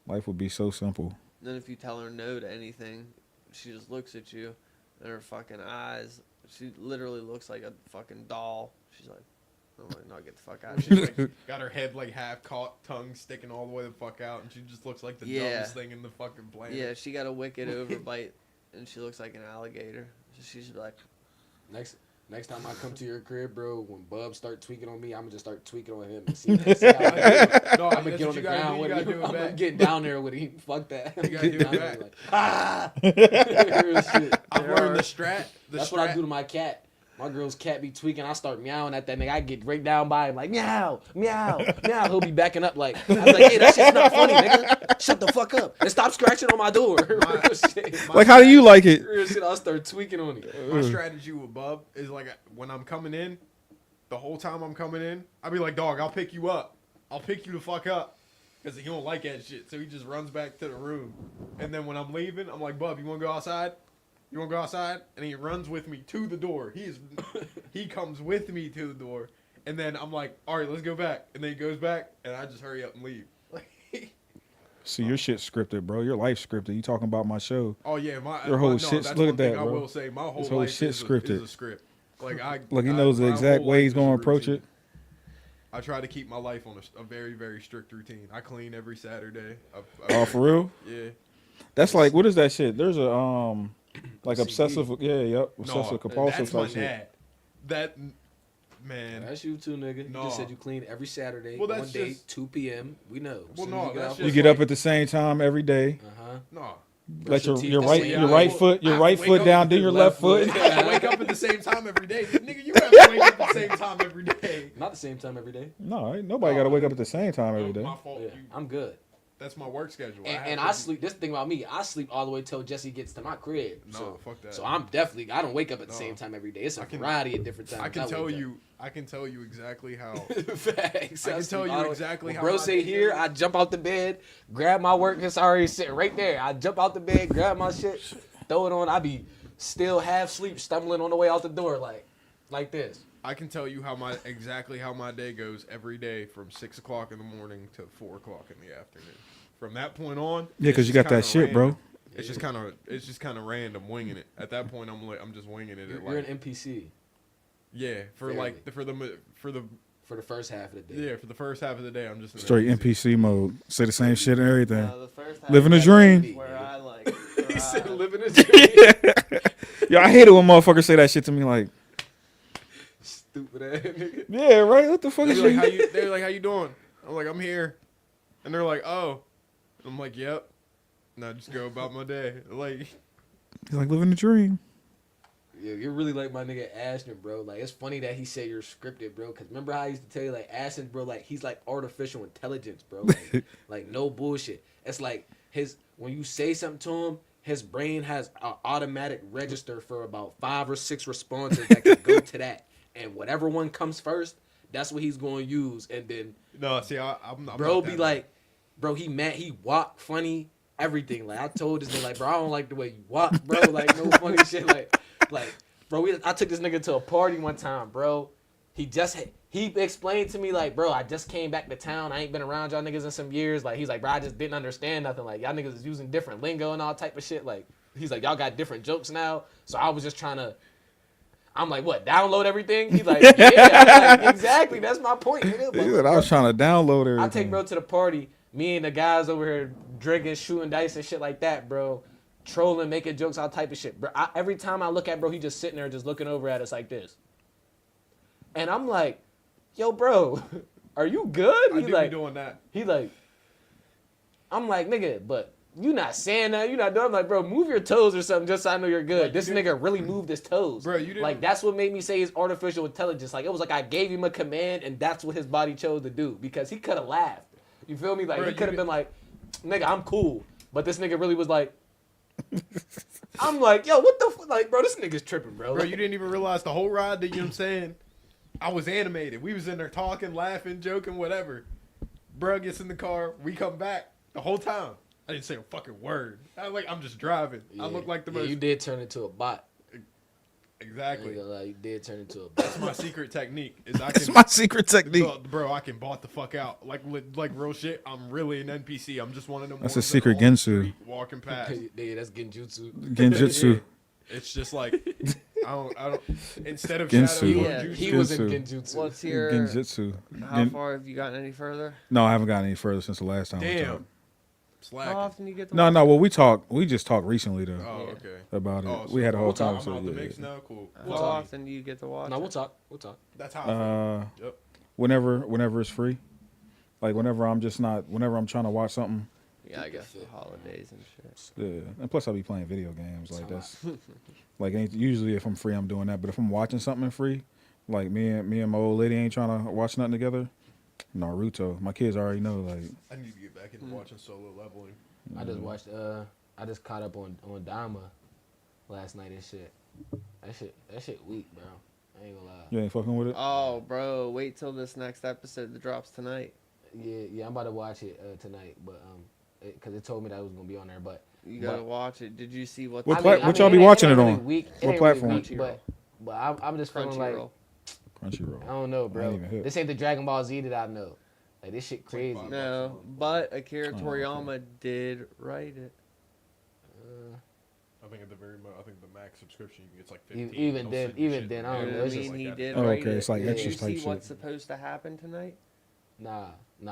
Life would be so simple. Then if you tell her no to anything, she just looks at you, and her fucking eyes, she literally looks like a fucking doll. She's like, I'm like, no, get the fuck out of She's here. like, got her head like half caught, tongue sticking all the way the fuck out, and she just looks like the Yeah. dumbest thing in the fucking planet. Yeah, she got a wicked overbite, and she looks like an alligator. So she's like, Next time I come to your crib, bro, when Bub start tweaking on me, I'm gonna just start tweaking on him and see how I No, I'm gonna that's get what on the you gotta ground do. with You gotta him. do it I'm back. getting down there with him. Fuck that. You gotta do it Down there back. like, ah! Real shit. I've learned the strat. That's what I do to my cat. My girl's cat be tweaking. I start meowing at that nigga. I get right down by him like meow, meow, meow. He'll be backing up like, I'm like, hey, that shit's not funny, nigga. Shut the fuck up and stop scratching on my door. Real shit. Like, how do you like it? Real shit. I'll start tweaking on him. My strategy with Bub is like when I'm coming in, the whole time I'm coming in, I'll be like, dog, I'll pick you up. I'll pick you the fuck up. Because he don't like that shit. So he just runs back to the room. And then when I'm leaving, I'm like, Bub, you want to go outside? You want to go outside? And he runs with me to the door. He comes with me to the door. And then I'm like, all right, let's go back. And then he goes back, and I just hurry up and leave. See, your shit's scripted, bro. Your life's scripted. You talking about my show. Oh, yeah. Your whole no, shit's- that's look one at that, thing I bro. will say. My whole This whole life shit's is scripted. a script. Like, Like, he knows the my exact whole way life he's is going a to approach routine. it. I try to keep my life on a very, very strict routine. I clean every Saturday. Oh, for real? Yeah. That's like, what is that shit? There's a, like OCD. obsessive, yep, obsessive No, compulsive that's my type shit. dad. That, man. That's you too, nigga. You No. just said you clean every Saturday, Well, one that's day, just- 2 p.m. We know. Well, Soon no, as you get that's off just You work. get up at the same time every day. Uh-huh. No. Let your your teeth your the right same your time. right foot your I right wake foot up down, with then your your left foot. I have to wake up at the same time every day. Nigga, you have to wake up at the same time every day. Not the same time every day. No, ain't nobody got to wake up at the same time every day. My fault. Yeah, I'm good. That's my work schedule. And I sleep. This thing about me, I sleep all the way till Jesse gets to my crib. No, so, fuck that. So I'm definitely. I don't wake up at the No. same time every day. It's a I can- variety of different times. I can tell wake up. you. I can tell you exactly how. Facts. I can sleep tell you all the way- exactly when how bro my say day here, goes. I jump out the bed, grab my work. It's already sitting right there. I jump out the bed, grab my shit, throw it on. I be still half sleep, stumbling on the way out the door, like this. I can tell you exactly how my day goes every day from 6 o'clock in the morning to 4 o'clock in the afternoon. From that point on, Yeah, because it's you got that kinda shit, bro. random. It's just kind of random, winging it. At that point, I'm just winging it. You're an NPC yeah, for like for the for the first half of the day. yeah for the first half of the day, I'm just in Straight NPC. NPC mode. Say the same shit and everything. The first half Living a of that dream. is Where I like. Where He said, I- "Living a dream." Yo, I hate it when motherfuckers say that shit to me. Like, Stupid ass nigga. yeah, right. What the fuck They're is like, you? they're like, how you doing? I'm like, I'm here, and they're like, oh, I'm like, yep. And I just go about my day. Like, He's like living the dream. Yeah, you're really like my nigga Ashton, bro. Like, it's funny that he said you're scripted, bro. Cause remember how I used to tell you, like, Ashton, bro, like, he's like artificial intelligence, bro. Like no bullshit. It's like when you say something to him, his brain has an automatic register for about 5 or 6 responses that can go to that, and whatever one comes first, that's what he's going to use. And then, no, see, I'm bro, not be that like, bro, he mad, he walk funny, everything. Like I told this nigga, like, bro, I don't like the way you walk, bro. Like no funny shit, like, bro, I took this nigga to a party one time, bro. He explained to me, like, bro, I just came back to town. I ain't been around y'all niggas in some years. Like, he's like, bro, I just didn't understand nothing. Like, y'all niggas is using different lingo and all type of shit. Like, he's like, y'all got different jokes now. So I was just trying to, I'm like, what, download everything? He's like, yeah. I'm like, exactly. That's my point, nigga. But, He said, I was trying to download everything. I take bro to the party. Me and the guys over here drinking, shooting dice and shit like that, bro. Trolling, making jokes, all type of shit. Bro, every time I look at bro, he just sitting there just looking over at us like this. And I'm like, yo, bro, are you good? I He do like, be doing that. he like, I'm like, nigga, but you not saying that. You not doing. I'm like, bro, move your toes or something just so I know you're good. Like, This you nigga really moved his toes. Bro, you didn't- Like, that's what made me say he's artificial intelligence. Like, it was like I gave him a command and that's what his body chose to do because he could have laughed. You feel me? Like, Bro, he you could have did- been like, nigga, I'm cool. But this nigga really was like, I'm like, yo, what the fuck? Like, bro, this nigga's tripping, bro. Bro, you didn't even realize the whole ride that, you know what I'm saying? I was animated. We was in there talking, laughing, joking, whatever. Bro gets in the car. We come back the whole time. I didn't say a fucking word. I'm just driving. I look like the most. You did turn into a bot. Exactly. You did turn into a That's bot. my secret technique. Is I That's can, my secret technique. bro, I can bot the fuck out. Like real shit. I'm really an NPC. I'm just one of them. That's a ones that secret are on the Gensu. street Walking past. Yeah, that's Genjutsu. Genjutsu. It's just like I don't. Instead of Gensu. shadow, Yeah, jutsu, He was in Genjutsu. Genjutsu. What's your? Genjutsu. How far have you gotten any further? No, I haven't gotten any further since the last time we talked. Damn. Slacking. How often you get to? No, watch no. it? Well, we just talked recently though Oh, Yeah. okay. about it. Oh, so we had a whole we'll talk I'm conversation. out the yeah, mix yeah. now. Cool. How Well, often do you get to watch? No, it? we'll talk. We'll talk. That's how I feel. Yep. Whenever it's free, like whenever I'm trying to watch something. Yeah, I guess the holidays and shit. Yeah, and plus I'll be playing video games. Like that's like usually if I'm free I'm doing that. But if I'm watching something free, like me and my old lady ain't trying to watch nothing together. Naruto. My kids already know. Like I need to get back into watching Solo Leveling. I just watched. I just caught up on Dama last night and shit. That shit weak, bro. I ain't gonna lie. you ain't fucking with it. Oh, bro, wait till this next episode that drops tonight. Yeah, I'm about to watch it tonight, but because it told me that it was gonna be on there, but You gotta But- watch it. Did you see what? What I what y'all be ain't watching it really on? weak. What ain't platform? Really weak, but I'm just feeling like Crunchyroll. Crunchyroll. I don't know, I bro. ain't even hit. This ain't the Dragon Ball Z that I know. Like this shit crazy. $5. No, but Akira Oh, okay. Toriyama did write it. I think at the I think the max subscription you can get like Even 15. then- Don't send even shit then, to I me. don't You know, know what it's I just mean? like He that. did Oh, write okay, it. it's like Did extra you type see shit. what's supposed to happen tonight? Nah,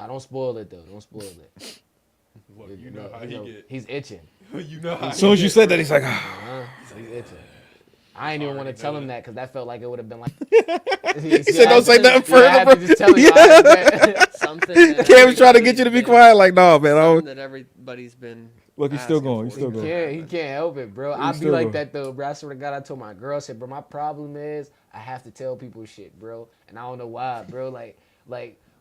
don't spoil it though. Don't spoil it. Look, you know how he get. He's itching. You know how As he soon as you get, said bro. that, he's like, ah. He's itching. I ain't even want to Already tell know him that. that because that felt like it would have been like. He said, "Don't say nothing I had further, to just tell him. bro." I bet. Something. that Cam was trying to get you to be everybody's quiet. Like, no, man. I Something don't. that everybody's been. Look, he's still asking going. He's for still to going. Yeah, he happen. can't help it, bro. I be still like go. that though, bro. I swear to God, I told my girl, I said, bro, my problem is I have to tell people shit, bro, and I don't know why, bro. Like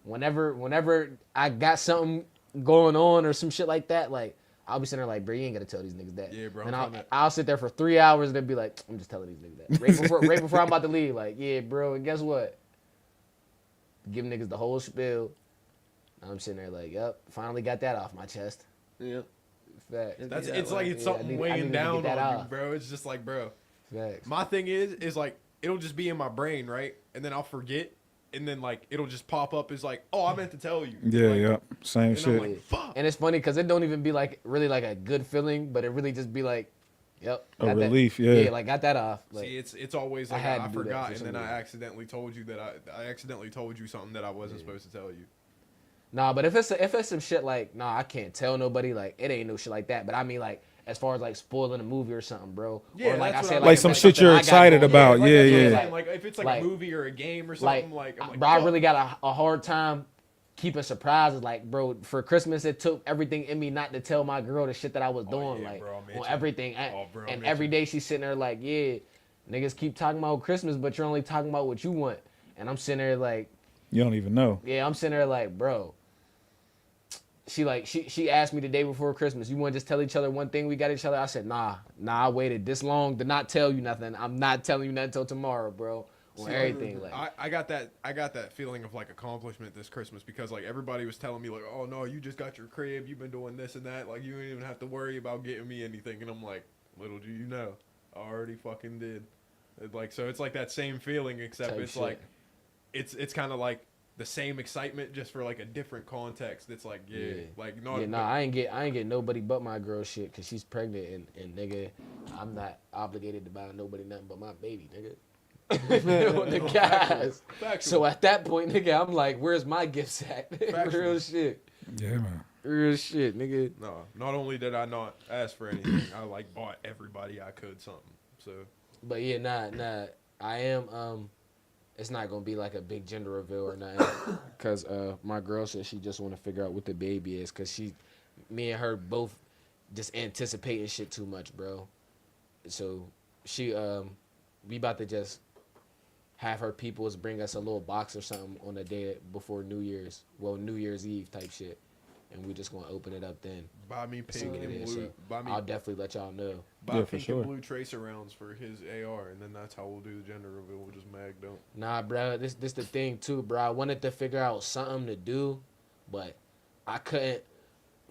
whenever I got something going on or some shit like that, like I'll be sitting there like, bro, you ain't gotta tell these niggas that. Yeah, bro, And I'm trying to- I'll sit there for 3 hours and then be like, I'm just telling these niggas that. Right before I'm about to leave, like, yeah, bro. And guess what? Give niggas the whole spiel. I'm sitting there like, yep, finally got that off my chest. Yep. Facts. That's Yeah, it's like like- it's yeah, I something need- I weighing need to down get that on you, off. bro. It's just like, bro. Facts. My thing is like it'll just be in my brain, right? And then I'll forget, and then like it'll just pop up as like, oh, I meant to tell you. Yeah, Like, yeah, same And I'm shit. like, fuck. And it's funny because it don't even be like really like a good feeling, but it really just be like, yep, A got that- relief, yeah. like got that off. Like, See, it's always I like had I to do that forgot, for and some then I reason. accidentally told you that I accidentally told you something that I wasn't supposed to tell you. nah, but if it's some shit like, nah, I can't tell nobody. Like, it ain't no shit like that. But I mean, like, as far as like spoiling a movie or something, bro. Yeah, or like that's I what said, I'm- Like if some it's shit something you're I got excited going about. on. Yeah, that's what I'm yeah. saying. Like if it's like, Like- a movie or a game or Like, something, like I'm like, bro, I fuck. really got a hard time keeping surprises. Like, bro, for Christmas, it took everything in me not to tell my girl the shit that I was doing. yeah, like, bro, I on mentioned- everything. bro, I And every mentioned- day she's sitting there like, yeah, niggas keep talking about Christmas, but you're only talking about what you want. And I'm sitting there like, You don't even know. yeah, I'm sitting there like, bro. She asked me the day before Christmas, you want to just tell each other one thing we got each other? I said, nah, I waited this long to not tell you nothing. I'm not telling you nothing until tomorrow, bro. On See, everything. Like, I got that feeling of like accomplishment this Christmas because like everybody was telling me like, oh no, you just got your crib, you've been doing this and that, like you don't even have to worry about getting me anything, and I'm like, little do you know, I already fucking did. Like, so it's like that same feeling, except Type it's shit. like it's kind of like the same excitement just for like a different context. It's like like not yeah, nah, I ain't get nobody but my girl shit because she's pregnant and nigga, I'm not obligated to buy nobody nothing but my baby, nigga. The guys. Factual. So at that point, nigga, I'm like, where's my gifts at? Factual. Real shit. Yeah, man. Real shit, nigga. No, not only did I not ask for anything, I like bought everybody I could something. So But yeah, nah. I am it's not gonna be like a big gender reveal or nothing. Cause my girl said she just wanna figure out what the baby is, cause me and her both just anticipating shit too much, bro. So she we about to just have her peoples bring us a little box or something on the day before New Year's. Well, New Year's Eve type shit. And we just gonna open it up then. buy me See pink what it and is. blue. So Buy me I'll definitely let y'all know. buy Yeah, for pink sure. and blue tracer rounds for his AR, and then that's how we'll do the gender reveal. We'll just mag don't. Nah, bro, this the thing too, bro. I wanted to figure out something to do, but I couldn't.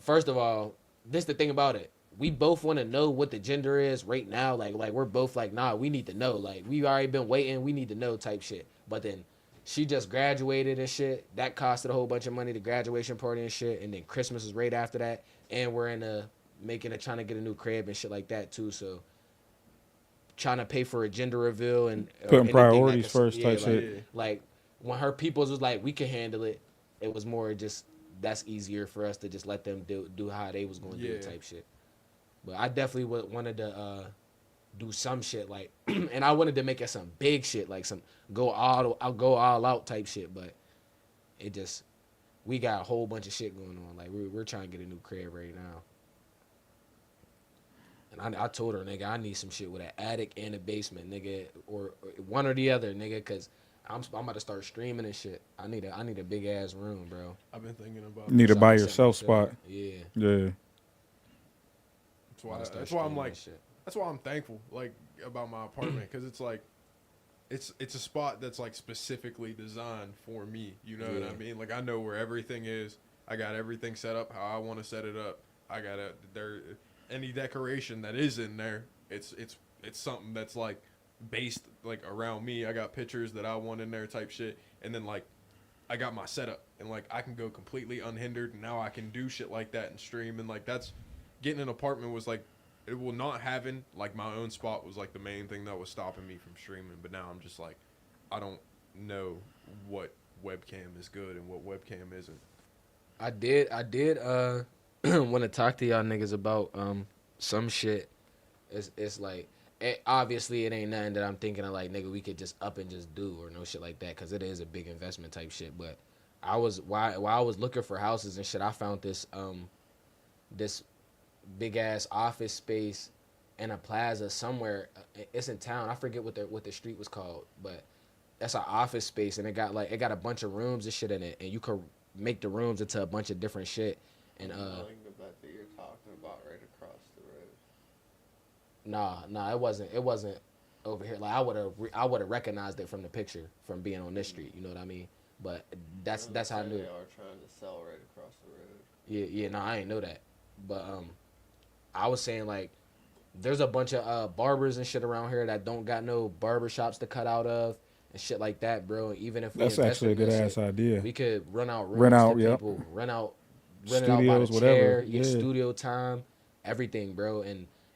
First of all, this the thing about it. We both want to know what the gender is right now. Like we're both like, nah, we need to know. Like we already been waiting, we need to know type shit. But then she just graduated and shit. That costed a whole bunch of money, the graduation party and shit. And then Christmas is right after that, and we're trying to get a new crib and shit like that too. So trying to pay for a gender reveal and Putting anything that priorities could- first type like, shit. Like when her peoples was like, we can handle it. It was more just that's easier for us to just let them do how they was going to do it Yeah. type shit. But I definitely wanted to do some shit like, and I wanted to make it some big shit like some I'll go all out type shit. But it just we got a whole bunch of shit going on. Like we're trying to get a new crib right now. And I told her, nigga, I need some shit with an attic and a basement, nigga, or one or the other, nigga, cause I'm about to start streaming and shit. I need a big ass room, bro. I've been thinking about. Need to So buy I set yourself myself- spot. Yeah. Yeah. That's why. I'ma start That's why I'm streaming like. and shit. That's why I'm thankful, like, about my apartment, because it's like, it's a spot that's like specifically designed for me. You know what I Yeah. mean? Like I know where everything is. I got everything set up how I want to set it up. I got any decoration that is in there. It's something that's like based like around me. I got pictures that I want in there type shit, and then like I got my setup, and like I can go completely unhindered. And now I can do shit like that and stream, and like that's getting an apartment was like. It will not having like my own spot was like the main thing that was stopping me from streaming. But now I'm just like, I don't know what webcam is good and what webcam isn't. I did want to talk to y'all niggas about some shit. It's like obviously it ain't nothing that I'm thinking of like nigga we could just up and just do or no shit like that because it is a big investment type shit. But while I was looking for houses and shit, I found this this big ass office space in a plaza somewhere. It's in town. I forget what the street was called, but that's an office space and it got a bunch of rooms and shit in it, and you could make the rooms into a bunch of different shit. And Knowing about that you're talking about right across the road. nah, it wasn't over here. Like I would have recognized it from the picture from being on this street. You know what I mean? But that's how I knew. They It. are trying to sell right across the road. Yeah, no, I ain't know that. But I was saying like, there's a bunch of barbers and shit around here that don't got no barber shops to cut out of, and shit like that, bro. Even if we That's invest actually a in that good shit, ass idea. we could rent out rooms Rent out, to yep. people, rent it out by Studios, the whatever. chair, get Yeah. studio time, everything, bro.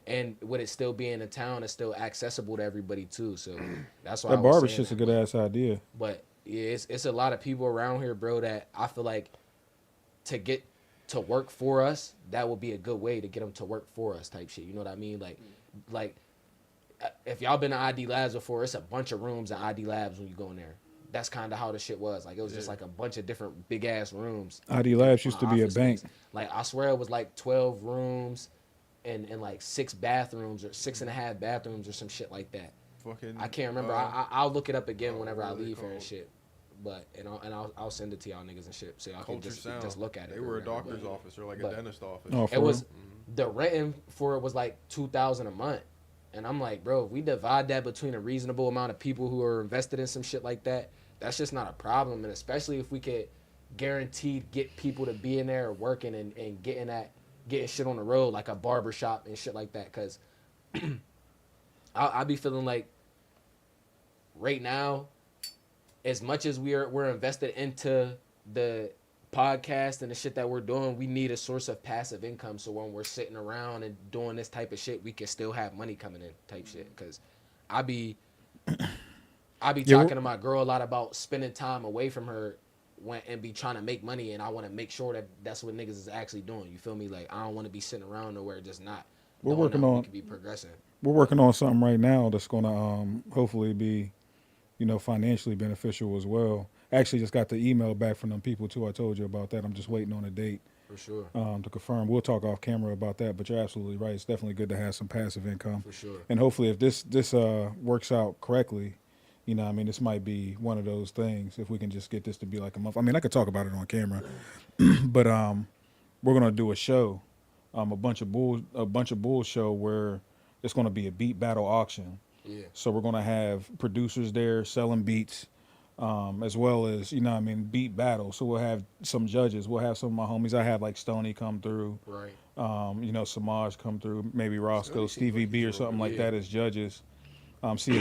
And with it still being in town, it's still accessible to everybody too. So that's why I That was barber saying shit's a that. good ass idea. But yeah, it's a lot of people around here, bro, that I feel like to get to work for us, that would be a good way to get them to work for us type shit. You know what I mean? Like if y'all been to ID Labs before, it's a bunch of rooms in ID Labs when you go in there. That's kind of how the shit was. Like, it was just like a bunch of different big ass rooms. ID Labs used to be a Office bank. space. Like, I swear it was like 12 rooms and like 6 bathrooms or 6.5 bathrooms or some shit like that. Fucking. I can't remember. I'll look it up again whenever I what are they leave here and called? shit. But I'll send it to y'all niggas and shit, so y'all can Culture Sound. just look at it. They or were a whatever, doctor's but office or like but- a dentist office. Oh, for it was real? the renting for it was like $2,000 a month, and I'm like, bro, if we divide that between a reasonable amount of people who are invested in some shit like that, that's just not a problem. And especially if we could guaranteed get people to be in there working and getting shit on the road, like a barber shop and shit like that, because I'll be feeling like right now, as much as we're invested into the podcast and the shit that we're doing, we need a source of passive income. So when we're sitting around and doing this type of shit, we can still have money coming in type shit. Because I be talking to my girl a lot about spending time away from her and be trying to make money, and I want to make sure that that's what niggas is actually doing. You feel me? Like, I don't want to be sitting around nowhere just not. We're doing working nothing. on- We could be progressing. We're working on something right now that's going to hopefully be, financially beneficial as well. Actually, just got the email back from them people too. I told you about that. I'm just waiting on a date For sure. to confirm. We'll talk off camera about that. But you're absolutely right. It's definitely good to have some passive income. For sure. And hopefully, if this works out correctly, this might be one of those things. If we can just get this to be like a month. I mean, I could talk about it on camera, but we're gonna do a show, a bunch of bull show where it's gonna be a beat battle auction. Yeah. So we're gonna have producers there selling beats, as well as beat battle. So we'll have some judges. We'll have some of my homies. I have like Stoney come through. Right. Samaj come through. Maybe Roscoe, Stoney seems Stevie like B, he's or something over like there. that as judges. See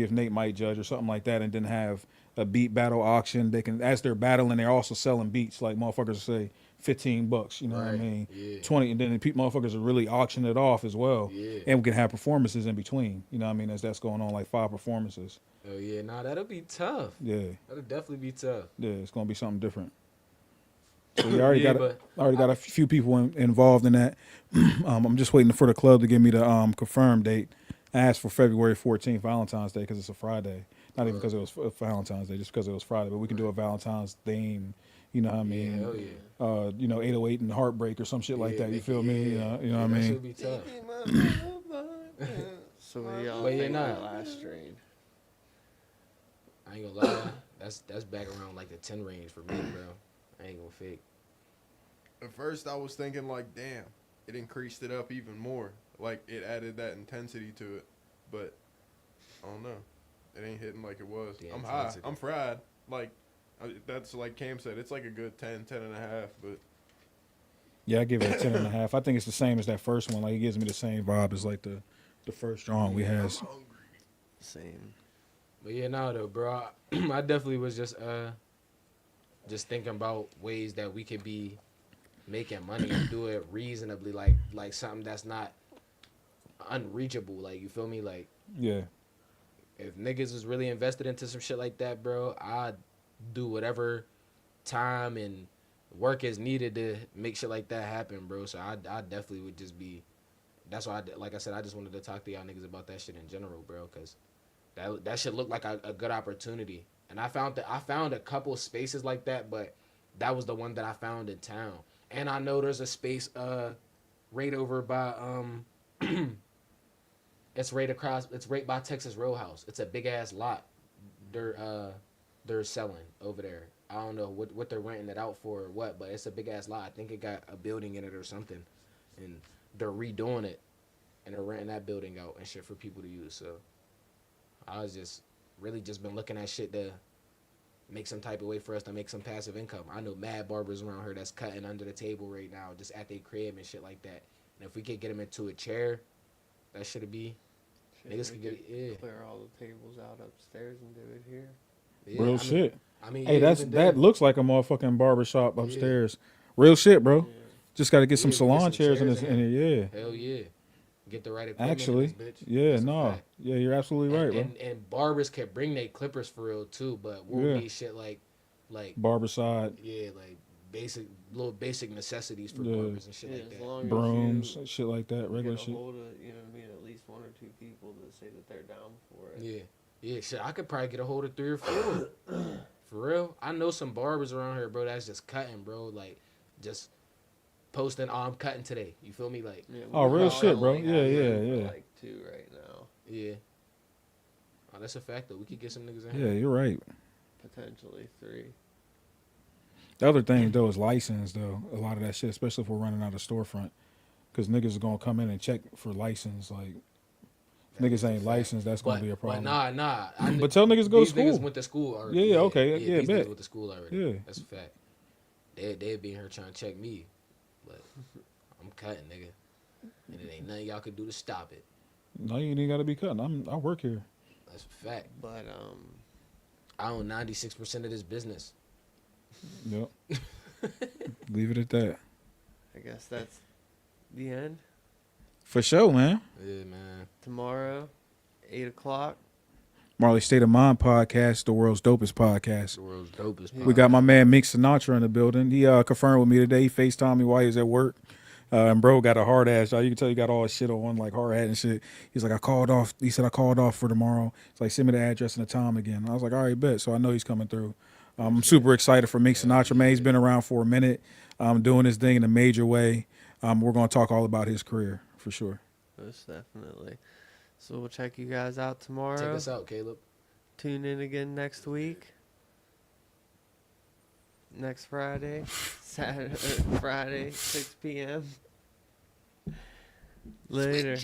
if Nate might judge or something like that, and then have a beat battle auction. They can, as they're battling, they're also selling beats. Like motherfuckers say $15. You know what I Right. mean? Yeah. 20, and then the motherfuckers are really auction it off as well. Yeah. And we can have performances in between. You know what I mean? As that's going on, like 5 performances. Oh yeah, nah, that'll be tough. Yeah, That'll definitely be tough. yeah, it's gonna be something different. So we already Yeah, got a few people involved in that. I'm just waiting for the club to give me the confirmed date. I asked for February 14th, Valentine's Day, because it's a Friday. Not even because it was Valentine's Day, just because it was Friday. But we can do a Valentine's theme. You know what I mean? hell yeah. 808 and Heartbreak or some shit like that. You feel me? Yeah. You know what I That mean? should be tough. So what do y'all But yeah, think of nah. that last trade? I ain't gonna lie. That's back around like the 10 range for me, bro. I ain't gonna fake. At first, I was thinking like, damn, it increased it up even more. Like it added that intensity to it, but I don't know. It ain't hitting like it was. The I'm high. intensity. I'm fried. Like that's like Cam said. It's like a good 10, 10 and a half. But Yeah, I give it a 10 and a half. I think it's the same as that first one. Like it gives me the same vibe as like the first drawing we had. Same. But yeah, no though, bro. I definitely was just thinking about ways that we could be making money and do it reasonably, like something that's not unreachable. Like, you feel me? Like, Yeah. if niggas is really invested into some shit like that, bro, I'd do whatever time and work is needed to make shit like that happen, bro. So I definitely would just be. That's why, like I said, I just wanted to talk to y'all niggas about that shit in general, bro, because that shit looked like a good opportunity. And I found a couple spaces like that, but that was the one that I found in town. And I know there's a space right over by it's right by Texas Roadhouse. It's a big ass lot. They're selling over there. I don't know what they're renting it out for or what, but it's a big ass lot. I think it got a building in it or something. And they're redoing it and they're renting that building out and shit for people to use. So I was just really just been looking at shit to make some type of way for us to make some passive income. I know mad barbers around here that's cutting under the table right now, just at their crib and shit like that. And if we could get them into a chair, that should be Niggas we can get yeah. clear all the tables out upstairs and do it here. Yeah, Real I mean, shit. I mean, Hey, yeah, that's even that then, looks like a motherfucking barbershop Yeah. upstairs. Real shit, bro. Yeah. Just got to get some Yeah, we get salon some chairs in chairs this. in In it, yeah. hell yeah. Get the right equipment Actually, in this bitch. yeah, That's a no, fact. yeah, you're absolutely right, bro. And barbers can bring their clippers for real too, but we'll Yeah. need shit like Barber side, yeah, like basic necessities for Yeah. barbers and shit Yeah, like as that. long as brooms, you shit like that, regular get a shit. hold of, you know what I mean, at least one or two people that say that they're down for it. Yeah. Yeah, shit, I could probably get a hold of 3 or 4. For real. I know some barbers around here, bro, that's just cutting, bro. Like, just posting, oh, I'm cutting today. You feel me? Like, Yeah, Oh, we're real probably shit, bro. only Yeah, having yeah, room for, yeah. like 2 right now, yeah. Oh, that's a fact, though. We could get some niggas in Yeah, here. you're right. potentially 3. The other thing though is license though. A lot of that shit, especially if we're running out of storefront, because niggas is gonna come in and check for license. Like, if That is niggas a ain't fact. licensed, that's gonna be a problem. But nah. But tell niggas go to These niggas school. went to school already. Yeah, okay, yeah, these bet. niggas went to school already. Yeah. That's a fact. They'd be in here trying to check me. But I'm cutting, nigga. And it ain't nothing y'all could do to stop it. No, you ain't gotta be cutting. I work here. That's a fact. But I own 96% of this business. Yep. Leave it at that. I guess that's the end. For sure, man. Yeah, man. Tomorrow, 8 o'clock. Marley State of Mind podcast, the world's dopest podcast. The world's dopest. We got my man Mink Sinatra in the building. He confirmed with me today. He FaceTimed me while he was at work. And bro got a hard ass, y'all. You can tell he got all his shit on, like hard hat and shit. He's like, I called off. He said, I called off for tomorrow. It's like, send me the address and the time again. And I was like, all right, bet. So I know he's coming through. I'm super excited for Mink Sinatra, man. He's been around for a minute, doing his thing in a major way. We're going to talk all about his career for sure. Most definitely. So we'll check you guys out tomorrow. Take us out, Caleb. Tune in again next week. Next Friday. Friday, 6 p.m. Later.